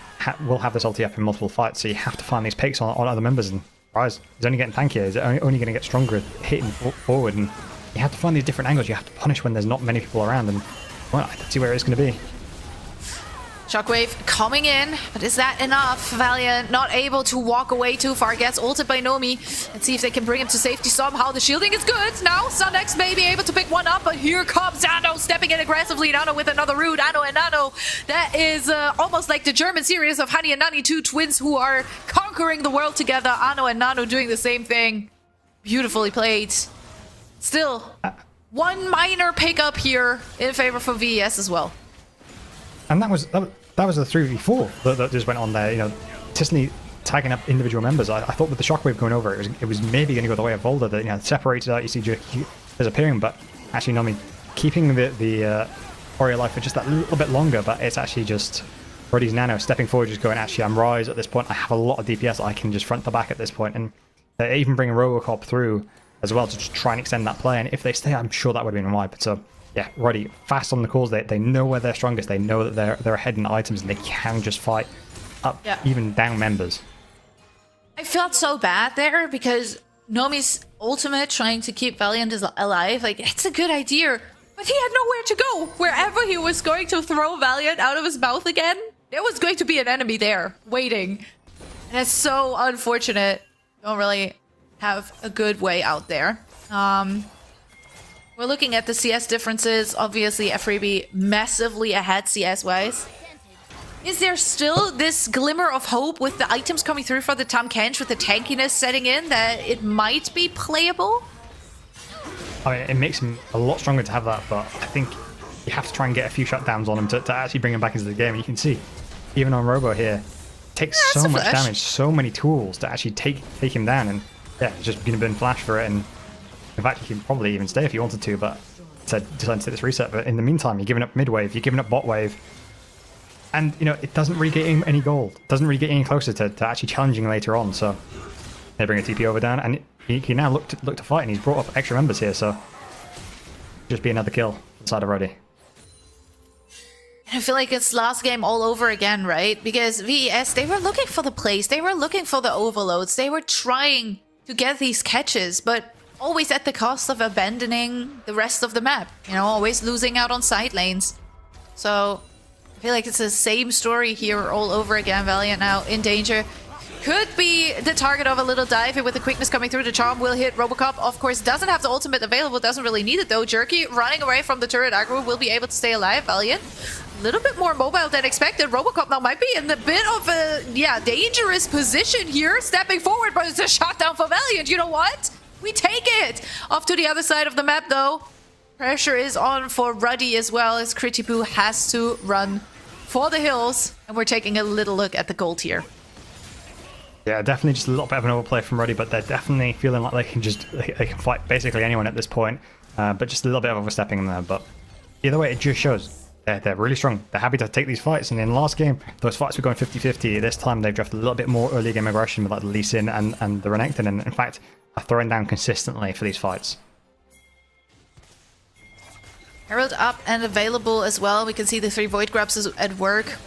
Will have this ulti up in multiple fights, so you have to find these picks on other members. And Rise is only getting tankier. He's only going to get stronger hitting forward, and you have to find these different angles. You have to punish when there's not many people around, and well, I can see where it's going to be. Shockwave coming in, but is that enough? Valiant not able to walk away too far. Gets ulted by Nomi. Let's see if they can bring him to safety somehow. The shielding is good. Now Sundex may be able to pick one up, but here comes Nano stepping in aggressively. Nano with another root. Nano and Nano. That is almost like the German series of Hani and Nani, 2 twins who are conquering the world together. Ano and Nano doing the same thing. Beautifully played. Still, one minor pickup here in favor for VES as well. And that was the 3v4 that just went on there. You know, Tisney tagging up individual members. I thought with the Shockwave going over, it was maybe going to go the way of Volder, that, you know, separated out. You see Jerky disappearing, but actually, Nomi keeping the Warrior life for just that little bit longer. But it's actually just Ruddy's Nano stepping forward, just going, actually, I'm Rise at this point. I have a lot of DPS. I can just front the back at this point, and they even bring Robocop through as well to just try and extend that play. And if they stay, I'm sure that would have been a wipe. So yeah, Ruddy fast on the calls. They know where they're strongest. They know that they're ahead in items, and they can just fight up, even down members. I felt so bad there because Nomi's ultimate trying to keep Valiant alive, like, it's a good idea, but he had nowhere to go. Wherever he was going to throw Valiant out of his mouth again, there was going to be an enemy there waiting. And it's so unfortunate. Don't really have a good way out there. We're looking at the CS differences. Obviously, FRB massively ahead CS-wise. Is there still this glimmer of hope with the items coming through for the Tahm Kench, with the tankiness setting in, that it might be playable? I mean, it makes him a lot stronger to have that, but I think you have to try and get a few shutdowns on him to actually bring him back into the game. And you can see, even on Robo here, it takes so much damage, so many tools to actually take him down. And yeah, it's just going to burn flash for it. And in fact, you can probably even stay if you wanted to, but decided to take this reset. But in the meantime, you're giving up mid wave, you're giving up bot wave. And, you know, it doesn't really get any gold. It doesn't really get any closer to actually challenging later on. So they bring a TP over down, and he can now look to fight, and he's brought up extra members here. So just be another kill inside of Ruddy. I feel like it's last game all over again, right? Because VES, they were looking for the plays. They were looking for the overloads. They were trying to get these catches, but always at the cost of abandoning the rest of the map. You know, always losing out on side lanes. So I feel like it's the same story here all over again. Valiant now in danger. Could be the target of a little dive here with the quickness coming through. The charm will hit Robocop. Of course, doesn't have the ultimate available. Doesn't really need it though. Jerky running away from the turret aggro will be able to stay alive. Valiant a little bit more mobile than expected. Robocop now might be in a bit of a dangerous position here. Stepping forward, but it's a shot down for Valiant. You know what? We take it! Off to the other side of the map though. Pressure is on for Ruddy as well, as Kritibu has to run for the hills. And we're taking a little look at the gold here. Yeah, definitely just a little bit of an overplay from Ruddy, but they're definitely feeling like they can fight basically anyone at this point. But just a little bit of overstepping in there. But either way, it just shows they're really strong. They're happy to take these fights. And in the last game, those fights were going 50-50. This time, they've drafted a little bit more early game aggression with like the Lee Sin and the Renekton. And in fact, are throwing down consistently for these fights. Herald up and available as well. We can see the 3 Void Grubs is at work.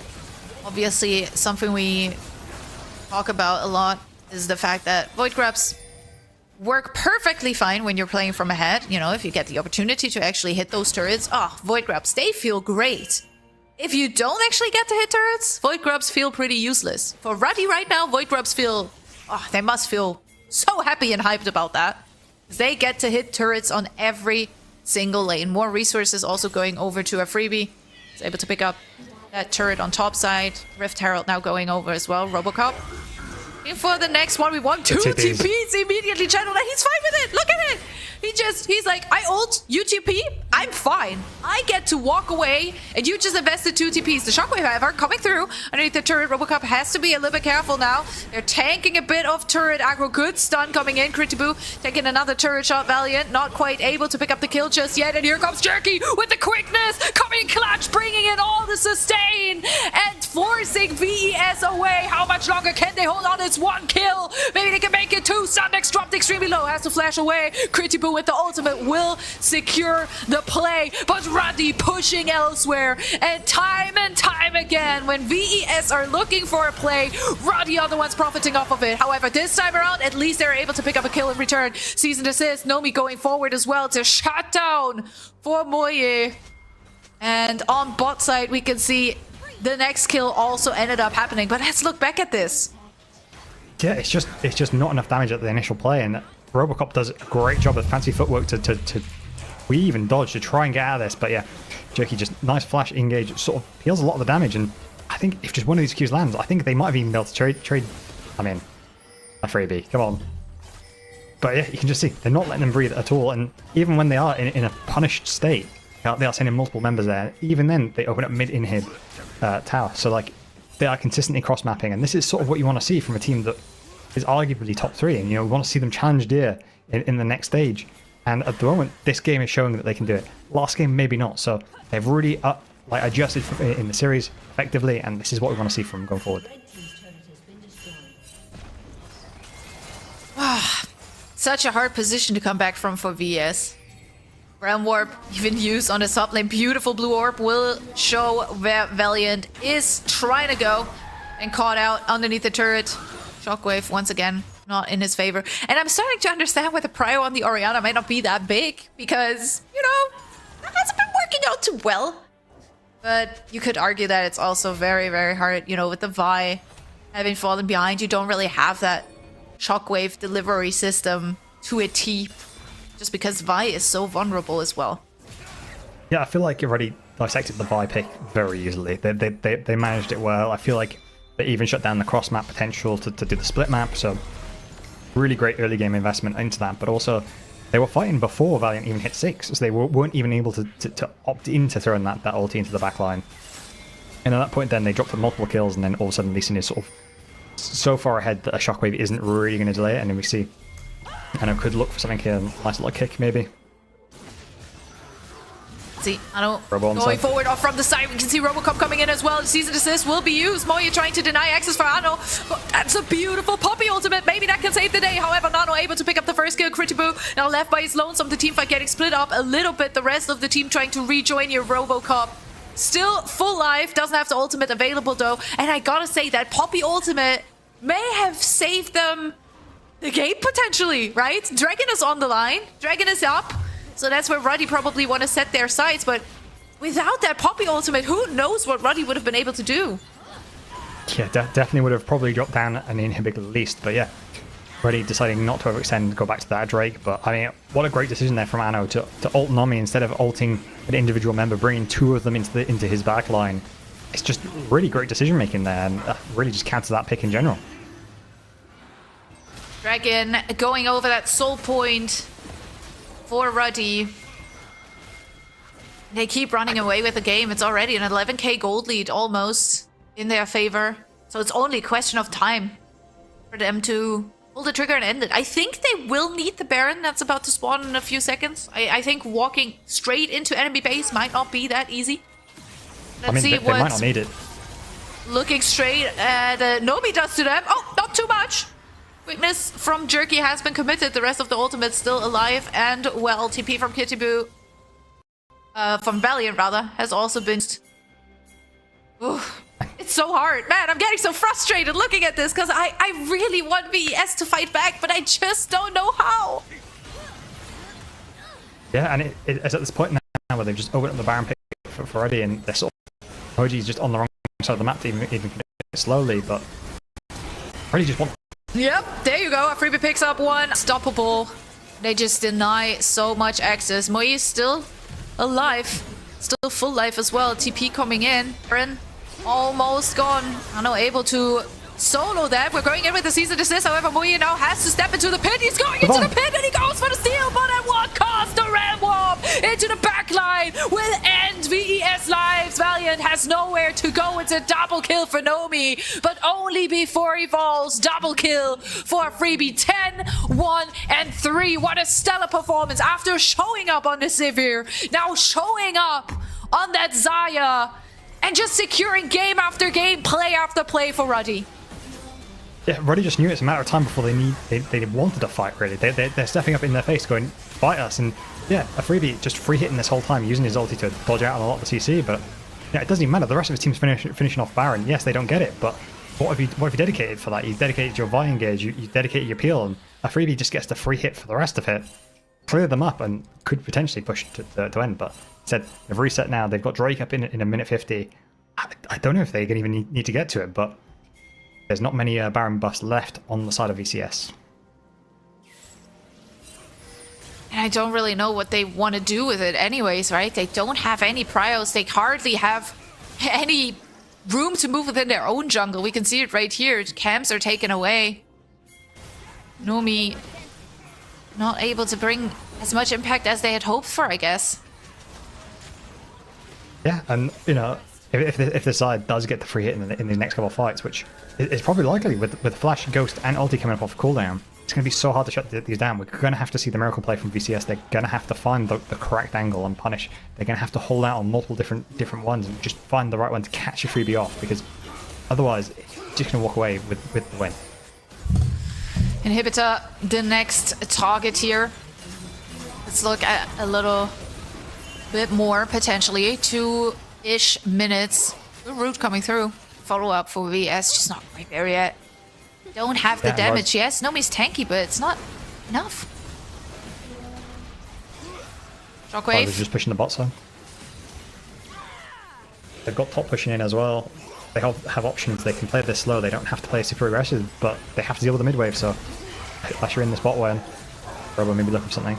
Obviously, something we talk about a lot is the fact that Void Grubs work perfectly fine when you're playing from ahead. You know, if you get the opportunity to actually hit those turrets. Oh, Void Grubs, they feel great. If you don't actually get to hit turrets, Void Grubs feel pretty useless. For Ruddy right now, Void Grubs feel... Oh, they must feel so happy and hyped about that. They get to hit turrets on every single lane. More resources also going over to a freebie. He's able to pick up that turret on top side. Rift Herald now going over as well. Robocop. And for the next one, we want 2 TPs immediately channeled, and he's fine with it. Look at it. He's like, I ult, you TP, I'm fine. I get to walk away, and you just invested 2 TPs. The Shockwave, however, coming through underneath the turret. Robocop has to be a little bit careful now. They're tanking a bit of turret aggro. Good stun coming in. Kritibu taking another turret shot. Valiant not quite able to pick up the kill just yet, and here comes Jerky with the quickness, coming clutch, bringing in all the sustain, and forcing VES away. How much longer can they hold on? It's 1 kill. Maybe they can make it 2. Sundex dropped extremely low. Has to flash away. Kritibu with the ultimate will secure the play, but Ruddy pushing elsewhere. And time again, when VES are looking for a play, Ruddy are the ones profiting off of it. However, this time around, at least they're able to pick up a kill in return. Season assist, Nomi going forward as well to shut down for Moye. And on bot side, we can see the next kill also ended up happening. But let's look back at this. Yeah, it's just not enough damage at the initial play, and Robocop does a great job of fancy footwork to weave and dodge to try and get out of this. But yeah, Jerky just nice flash engage, sort of heals a lot of the damage. And I think if just one of these Qs lands, I think they might have even been able to trade. I mean, a freebie, come on. But yeah, you can just see they're not letting them breathe at all. And even when they are in a punished state, they are sending multiple members there. Even then, they open up mid-inhib tower. So like, they are consistently cross-mapping, and this is sort of what you want to see from a team that is arguably top 3, and you know, we want to see them challenge Deer in the next stage. And at the moment, this game is showing that they can do it. Last game, maybe not. So they've really adjusted in the series effectively, and this is what we want to see from them going forward. Such a hard position to come back from for VS. Realm Warp even used on the top lane. Beautiful blue orb will show where Valiant is trying to go, and caught out underneath the turret. Shockwave once again not in his favor. And I'm starting to understand why the prio on the Orianna might not be that big, because, you know, that hasn't been working out too well. But you could argue that it's also very, very hard, you know, with the Vi having fallen behind. You don't really have that Shockwave delivery system to a T, just because Vi is so vulnerable as well. Yeah, I feel like you've already dissected the Vi pick very easily. They managed it well. I feel like they even shut down the cross map potential to do the split map. So really great early game investment into that. But also, they were fighting before Valiant even hit 6, so they weren't even able to opt into throwing that ulti into the back line. And at that point, then they dropped the multiple kills, and then all of a sudden, Lee Sin is sort of so far ahead that a Shockwave isn't really going to delay it. And then we see, and I could look for something here, nice little kick maybe. See, I don't going forward off from the side. We can see Robocop coming in as well. Season assist will be used. Moya trying to deny access for Ano. But that's a beautiful Poppy ultimate. Maybe that can save the day. However, Nano able to pick up the first kill. Kritibu now left by his lonesome. The team fight getting split up a little bit. The rest of the team trying to rejoin your Robocop. Still full life. Doesn't have the ultimate available though. And I gotta say that Poppy ultimate may have saved them the game potentially, right? Dragon is on the line. Dragon is up. So that's where Ruddy probably want to set their sights, but without that Poppy ultimate, who knows what Ruddy would have been able to do? Yeah, definitely would have probably dropped down an inhibit at least, but yeah. Ruddy deciding not to overextend, go back to that Drake, but I mean, what a great decision there from Ano to ult Nomi instead of ulting an individual member, bringing 2 of them into his back line. It's just really great decision making there, and really just counters that pick in general. Dragon going over that soul point for Ruddy. They keep running away with the game. It's already an 11k gold lead almost in their favor. So it's only a question of time for them to pull the trigger and end it. I think they will need the Baron that's about to spawn in a few seconds. I think walking straight into enemy base might not be that easy. Let's see they might not need it. Looking straight at Nomi does to them. Oh, not too much. Quickness from Jerky has been committed. The rest of the ultimate's still alive. And, well, TP from Kitty Boo. From Valiant, rather, has also been... Ooh, it's so hard. Man, I'm getting so frustrated looking at this because I really want VES to fight back, but I just don't know how. Yeah, and it's at this point now where they've just opened up the Baron pick for Reddy, and they're sort of... Emoji's just on the wrong side of the map to even commit slowly, but... Reddy just want... Yep, there you go. Freebie picks up one. Stoppable. They just deny so much access. Moi is still alive. Still full life as well. TP coming in. Baron almost gone. Ano able to solo that. We're going in with the season desist. However, Moi now has to step into the pit. He's going into the pit and he goes for the steal. But at what cost? The Ram Warp into the back line will end VES lives. Valiant has nowhere to go. It's a double kill for Nomi, but only before he falls. Double kill for Freebie. 10, 1, and 3. What a stellar performance after showing up on the Sivir. Now showing up on that Xayah and just securing game after game, play after play for Ruddy. Yeah, Ruddy just knew it's a matter of time before they wanted to fight, really. They're stepping up in their face going, fight us. And yeah, a Freebie just free hitting this whole time, using his ulti to dodge out on a lot of the CC, but yeah, it doesn't even matter. The rest of his team's finishing off Baron. Yes, they don't get it, but what have you dedicated for that? You dedicated your Vi engage, you dedicated your peel, and a Freebie just gets the free hit for the rest of it. Clear them up and could potentially push to end, but instead they've reset now. They've got Drake up in a minute 50. I don't know if they can even need to get to it, but there's not many Baron buffs left on the side of VCS. And I don't really know what they want to do with it anyways, right? They don't have any pryos. They hardly have any room to move within their own jungle. We can see it right here. Camps are taken away. Nomi not able to bring as much impact as they had hoped for, I guess. Yeah, and you know, if the side does get the free hit in the next couple of fights, which is probably likely with Flash, Ghost, and Ulti coming up off cooldown, it's going to be so hard to shut these down. We're going to have to see the miracle play from VCS. They're going to have to find the correct angle and punish. They're going to have to hold out on multiple different ones and just find the right one to catch your freebie off, because otherwise, it's just going to walk away with the win. Inhibitor, the next target here. Let's look at a little bit more, potentially. 2-ish minutes. Good route coming through. Follow up for VS, just not quite there yet. Don't have the damage. Yes, Nomi's tanky, but it's not enough. Shockwave. They're just pushing the bot side. They've got top pushing in as well. They have options. They can play this slow. They don't have to play super aggressive, but they have to deal with the mid wave. So Usher in this bot lane. Robo maybe looking for something.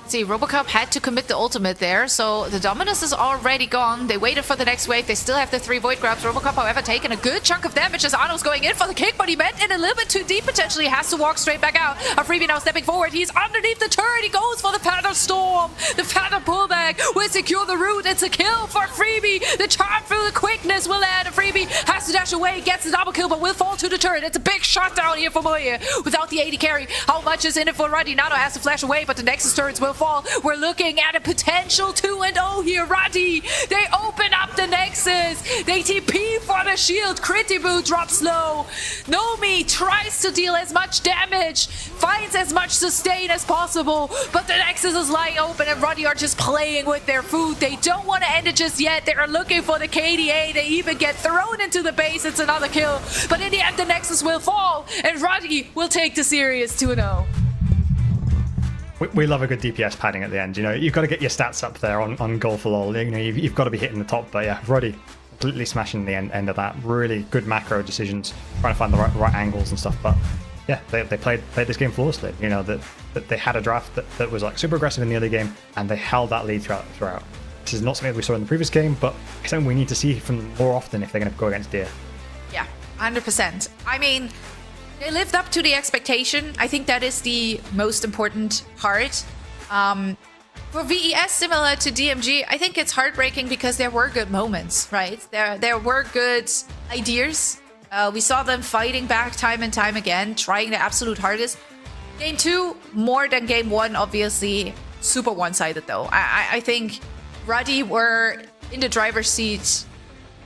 See, Robocop had to commit the ultimate there, so the Dominus is already gone. They waited for the next wave. They still have the 3 Void Grabs. Robocop, however, taking a good chunk of damage as Arno's going in for the kick, but he went in a little bit too deep, potentially. Has to walk straight back out. A Freebie now stepping forward. He's underneath the turret. He goes for the Feather Storm. The Feather Pullback will secure the route. It's a kill for Freebie. The charm through the quickness will add. A Freebie has to dash away, gets the double kill, but will fall to the turret. It's a big shutdown here for Moye without the 80 carry. How much is in it for Ruddy? Nano has to flash away, but the Nexus turrets will fall. We're looking at a potential 2-0 here. Ruddy, they open up the Nexus. They TP for the shield. Critibu drops low. Nomi tries to deal as much damage, finds as much sustain as possible, but the Nexus is lying open and Ruddy are just playing with their food. They don't want to end it just yet. They are looking for the KDA. They even get thrown into the base. It's another kill, but in the end the Nexus will fall and Ruddy will take the series 2-0. We love a good DPS padding at the end. You know, you've got to get your stats up there on goal for lol. You know, you've got to be hitting the top. But yeah, Ruddy completely smashing the end of that. Really good macro decisions, trying to find the right angles and stuff. But yeah, they played this game flawlessly. You know, that they had a draft that was like super aggressive in the early game, and they held that lead throughout. This is not something we saw in the previous game, but it's something we need to see from them more often if they're going to go against Deer. Yeah, 100%. I mean, they lived up to the expectation. I think that is the most important part. For VES, similar to DMG, I think it's heartbreaking because there were good moments, right? There were good ideas. We saw them fighting back time and time again, trying their absolute hardest. Game 2, more than Game 1, obviously, super one-sided though. I think Ruddy were in the driver's seat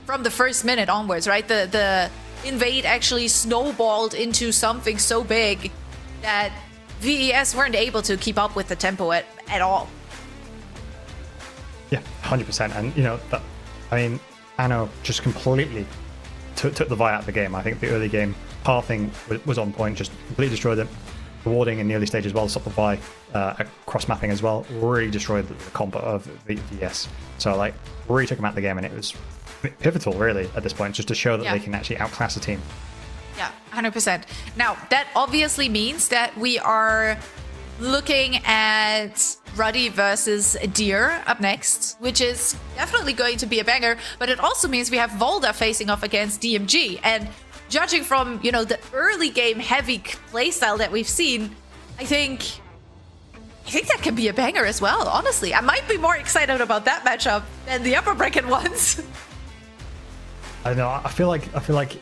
from the first minute onwards, right? The invade actually snowballed into something so big that VES weren't able to keep up with the tempo at all. Yeah, 100%. And, that, I mean, Anno just completely took the Vi out of the game. I think the early game pathing was on point, just completely destroyed them. The warding in the early stage as well, stop the Vi, cross-mapping as well, really destroyed the comp of VS. So, really took them out of the game, and it was pivotal, really, at this point, just to show that they can actually outclass a team. Yeah, 100%. Now, that obviously means that we are looking at Ruddy versus Deer up next, which is definitely going to be a banger, but it also means we have Volda facing off against DMG. And judging from, the early game heavy playstyle that we've seen, I think that can be a banger as well, honestly. I might be more excited about that matchup than the upper bracket ones. I know, I feel like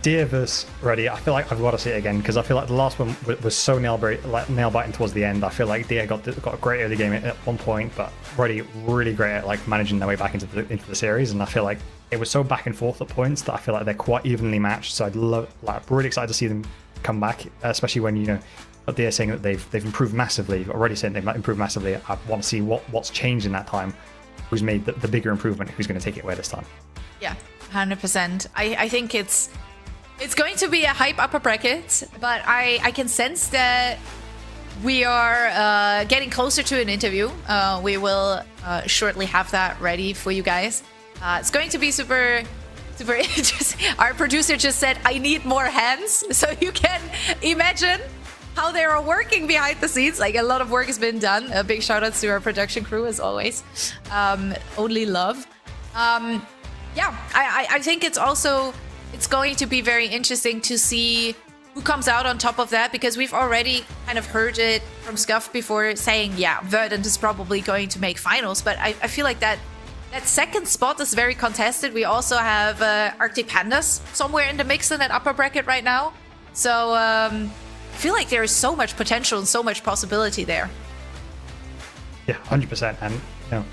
Deer versus Ruddy, I feel like I've got to see it again, because I feel like the last one was so nail-biting towards the end. I feel like Deer got a great early game at one point, but Ruddy really great at managing their way back into the series, and I feel like it was so back and forth at points that I feel like they're quite evenly matched. So I'm really excited to see them come back, especially when Deer saying that they've improved massively, already saying they've improved massively. I want to see what's changed in that time, who's made the bigger improvement, who's going to take it away this time. Yeah, 100%. I think it's going to be a hype upper bracket, but I can sense that we are getting closer to an interview. We will shortly have that ready for you guys. It's going to be super interesting. Our producer just said, I need more hands. So you can imagine how they are working behind the scenes. A lot of work has been done. A big shout outs to our production crew as always. Only love. Yeah, I think it's going to be very interesting to see who comes out on top of that, because we've already kind of heard it from Scuff before saying, yeah, Verdant is probably going to make finals, but I feel like that second spot is very contested. We also have Arctic Pandas somewhere in the mix in that upper bracket right now. So I feel like there is so much potential and so much possibility there. Yeah, 100%. And,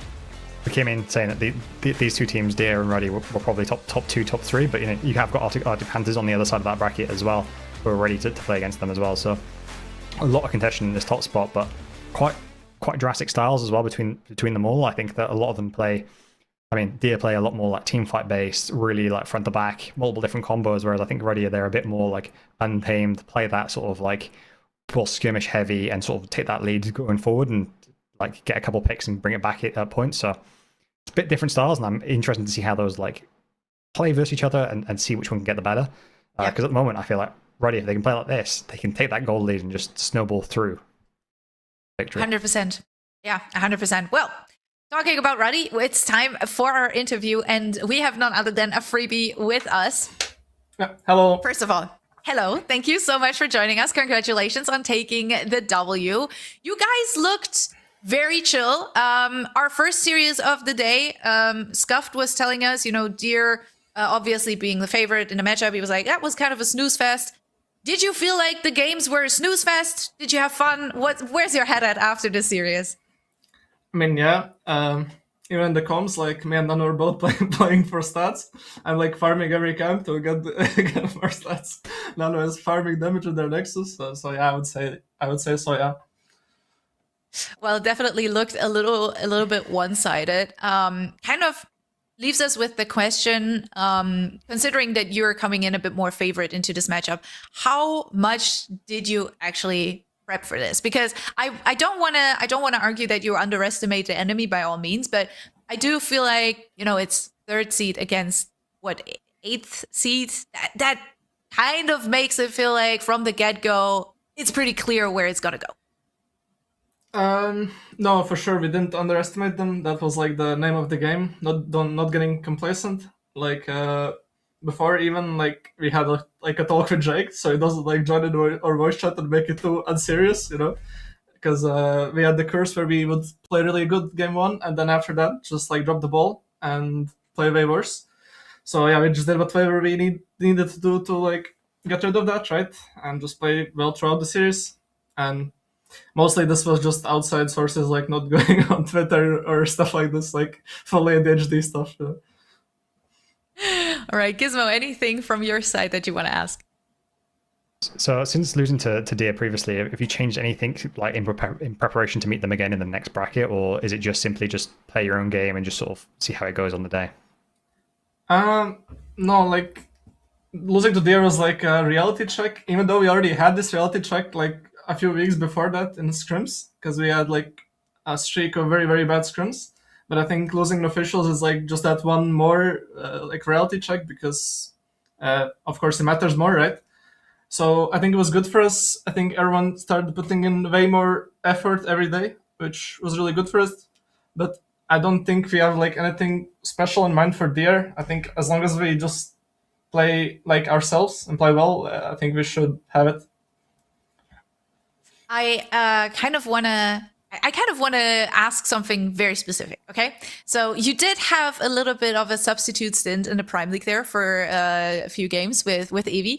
we came in saying that these two teams, Deer and Ruddy, were probably top 2, top 3, but you have got Arctic Panthers on the other side of that bracket as well, who are ready to play against them as well. So a lot of contention in this top spot, but quite drastic styles as well between them all. I think that a lot of them Deer play a lot more team fight based, really front to back, multiple different combos, whereas I think Ruddy, they're a bit more untamed, play that sort of ball skirmish heavy and sort of take that lead going forward and get a couple picks and bring it back at that point. So it's a bit different styles, and I'm interested to see how those play versus each other and see which one can get the better. Because at the moment, I feel like Ruddy, if they can play like this, they can take that gold lead and just snowball through victory. 100%. Yeah, 100%. Well, talking about Ruddy, it's time for our interview, and we have none other than a freebie with us. Hello. First of all, hello. Thank you so much for joining us. Congratulations on taking the W. You guys looked very chill. Our first series of the day, Scuffed was telling us, Deer obviously being the favorite in the matchup, he was like, that was kind of a snooze fest. Did you feel like the games were snooze fest? Did you have fun? Where's your head at after this series? I mean, yeah. Even the comms, me and Nano are both playing for stats. I'm farming every camp to get more stats. Nano is farming damage in their Nexus, so yeah, I would say so, yeah. Well, definitely looked a little bit one-sided. Kind of leaves us with the question, considering that you're coming in a bit more favorite into this matchup, how much did you actually prep for this? Because I don't want to argue that you underestimate the enemy by all means, but I do feel like, it's third seed against eighth seed. That kind of makes it feel like from the get-go, it's pretty clear where it's gonna go. No, for sure, we didn't underestimate them. That was the name of the game. Not getting complacent. Before even we had a talk with Jake, so he doesn't join in our voice chat and make it too unserious. because we had the curse where we would play really good game 1, and then after that just like drop the ball and play way worse. So yeah, we just did whatever we needed to do to like get rid of that, right? And just play well throughout the series. And mostly this was just outside sources, like not going on Twitter or stuff like this, like fully ADHD stuff. All right, Gizmo, anything from your side that you want to ask? So since losing to Deer previously, have you changed anything like in preparation to meet them again in the next bracket, or is it just simply just play your own game and just sort of see how it goes on the day? No, like losing to Deer was like a reality check, even though we already had this reality check like a few weeks before that in scrims, because we had like a streak of very, very bad scrims. But I think losing the officials is like just that one more like reality check, because of course it matters more, right? So I think it was good for us. I think everyone started putting in way more effort every day, which was really good for us. But I don't think we have like anything special in mind for Deer. I think as long as we just play like ourselves and play well, I think we should have it. I kind of want to ask something very specific. Okay, so you did have a little bit of a substitute stint in the Prime League there for a few games with Eevee.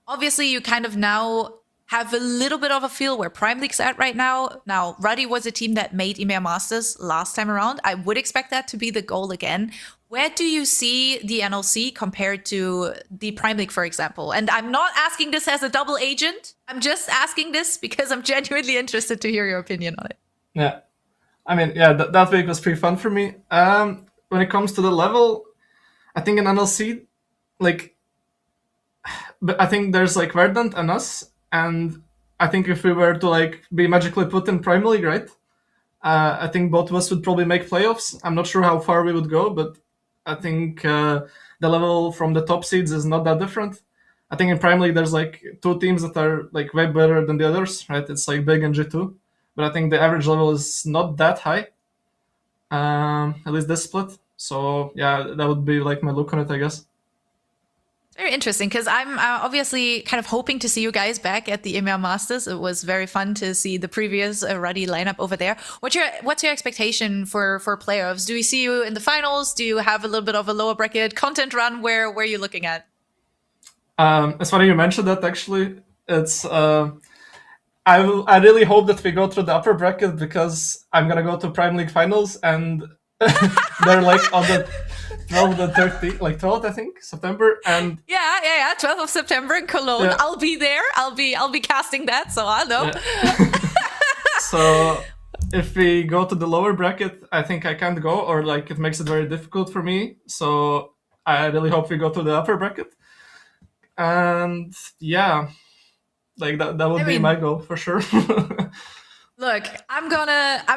Obviously, you kind of now have a little bit of a feel where Prime League's at right now. Now, Ruddy was a team that made EMEA Masters last time around. I would expect that to be the goal again. Where do you see the NLC compared to the Prime League, for example? And I'm not asking this as a double agent. I'm just asking this because I'm genuinely interested to hear your opinion on it. Yeah. I mean, yeah, that week was pretty fun for me. When it comes to the level, I think in NLC, like, but I think there's like Verdant and us. And I think if we were to like be magically put in Prime League, right? I think both of us would probably make playoffs. I'm not sure how far we would go, but I think the level from the top seeds is not that different. I think in Prime League there's like two teams that are like way better than the others, right? It's like Big and G2, but I think the average level is not that high, at least this split. So yeah, that would be like my look on it, I guess. Very interesting, because I'm obviously kind of hoping to see you guys back at the EMEA Masters. It was very fun to see the previous Ruddy lineup over there. What's your expectation for playoffs? Do we see you in the finals? Do you have a little bit of a lower bracket content run? Where are you looking at? It's funny you mentioned that. Actually, it's I really hope that we go through the upper bracket, because I'm gonna go to Prime League finals, and they're like on the 12th and 13th, like 12th, I think, September, and yeah, 12th of September in Cologne. Yeah. I'll be there. I'll be casting that, so I know. Yeah. So if we go to the lower bracket, I think I can't go, or like it makes it very difficult for me. So I really hope we go to the upper bracket, and yeah, like that would be my goal for sure. Look, I'm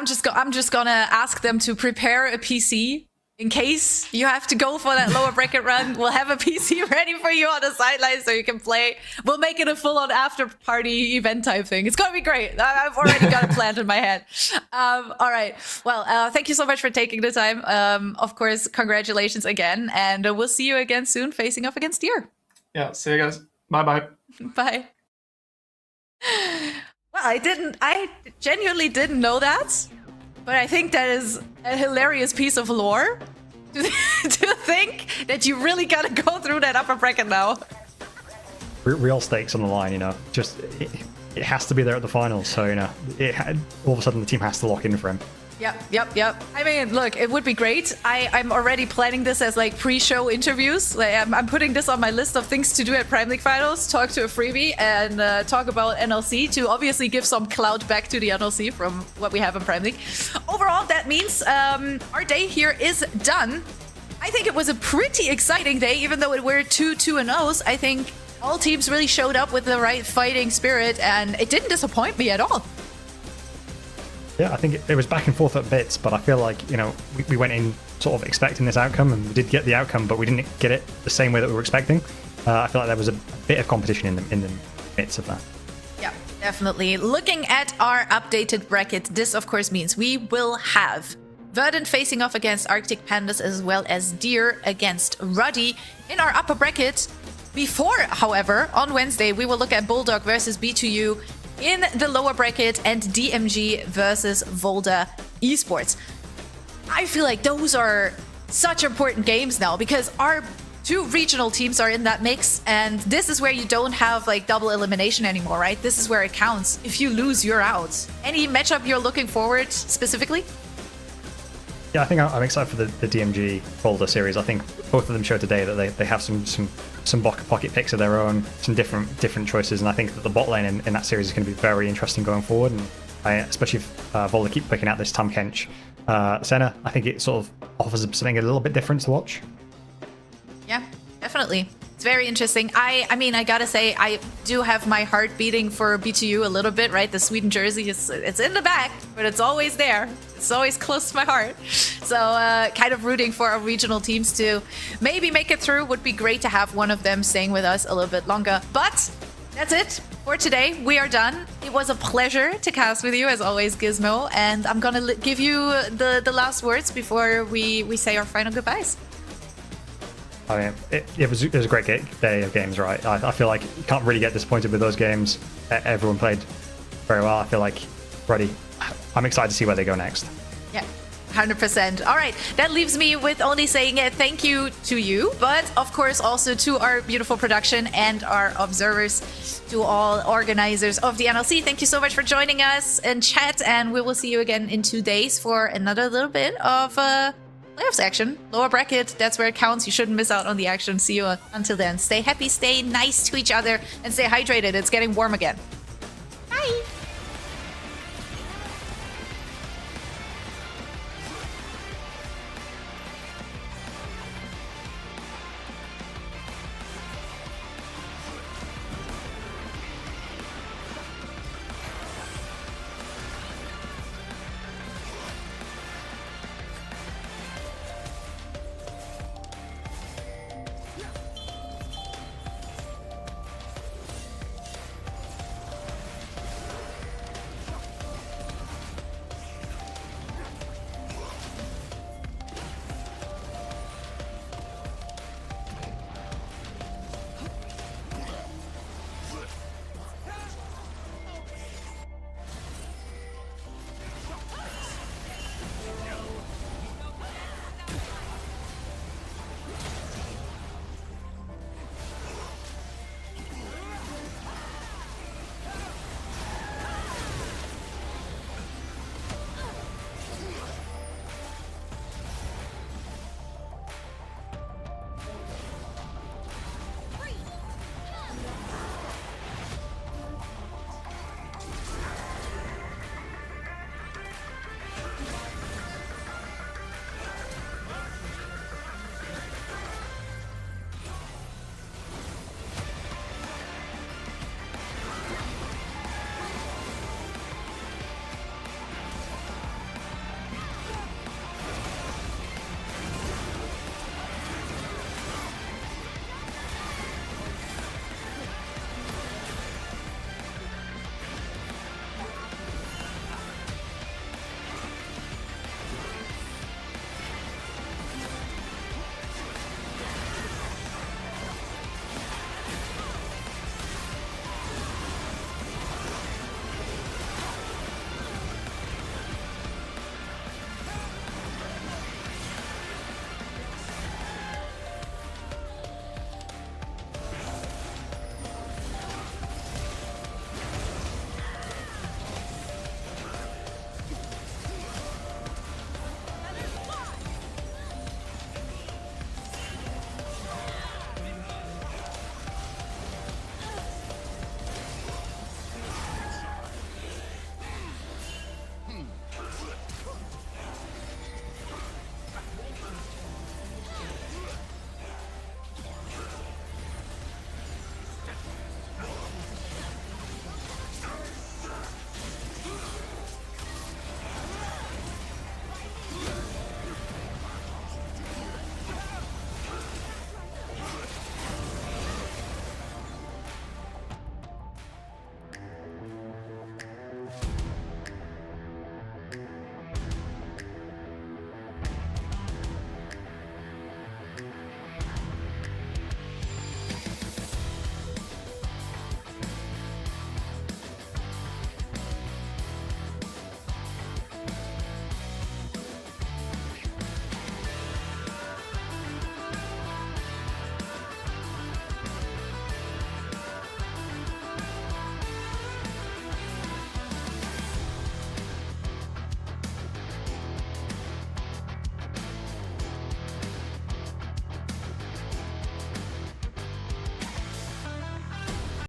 just gonna ask them to prepare a PC in case you have to go for that lower bracket run. We'll have a PC ready for you on the sidelines so you can play. We'll make it a full-on after-party event type thing. It's gonna be great. I've already got it planned in my head. All right. Well, thank you so much for taking the time. Of course, congratulations again, and we'll see you again soon, facing off against Deer. Yeah. See you guys. Bye. Bye. Well, I genuinely didn't know that, but I think that is a hilarious piece of lore to think that you really gotta go through that upper bracket now. Real stakes on the line, you know. Just it has to be there at the finals, so you know, all of a sudden the team has to lock in for him. Yep. I mean, look, it would be great. I'm already planning this as like pre-show interviews. Like, I'm putting this on my list of things to do at Prime League Finals, talk to a freebie and talk about NLC to obviously give some clout back to the NLC from what we have in Prime League. Overall, that means our day here is done. I think it was a pretty exciting day, even though it were 2-2-0s. I think all teams really showed up with the right fighting spirit, and it didn't disappoint me at all. Yeah, I think it was back and forth at bits, but I feel like, you know, we went in sort of expecting this outcome, and we did get the outcome, but we didn't get it the same way that we were expecting. I feel like there was a bit of competition in the midst of that. Yeah, definitely. Looking at our updated bracket, this of course means we will have Verdant facing off against Arctic Pandas as well as Deer against Ruddy in our upper bracket. Before, however, on Wednesday, we will look at Bulldog versus B2U, in the lower bracket and DMG versus Volta Esports. I feel like those are such important games now because our 2 regional teams are in that mix, and this is where you don't have like double elimination anymore, right? This is where it counts. If you lose, you're out. Any matchup you're looking forward specifically? Yeah, I think I'm excited for the DMG Boulder series. I think both of them showed today that they have some pocket picks of their own, some different choices, and I think that the bot lane in that series is going to be very interesting going forward. And especially if Boulder keep picking out this Tam Kench Senna, I think it sort of offers something a little bit different to watch. Yeah, definitely. It's very interesting. I mean, I gotta say, I do have my heart beating for B2U a little bit, right? The Sweden jersey, it's in the back, but it's always there. It's always close to my heart. So kind of rooting for our regional teams to maybe make it through. Would be great to have one of them staying with us a little bit longer. But that's it for today. We are done. It was a pleasure to cast with you, as always, Gizmo. And I'm gonna give you the last words before we say our final goodbyes. I mean, it was a great day of games, right? I feel like you can't really get disappointed with those games. Everyone played very well. I feel like I'm excited to see where they go next. Yeah, 100%. All right, that leaves me with only saying thank you to you, but of course also to our beautiful production and our observers, to all organizers of the NLC. Thank you so much for joining us in chat, and we will see you again in 2 days for another little bit of playoffs action. Lower bracket, that's where it counts. You shouldn't miss out on the action. See you until then. Stay happy, stay nice to each other, and stay hydrated. It's getting warm again.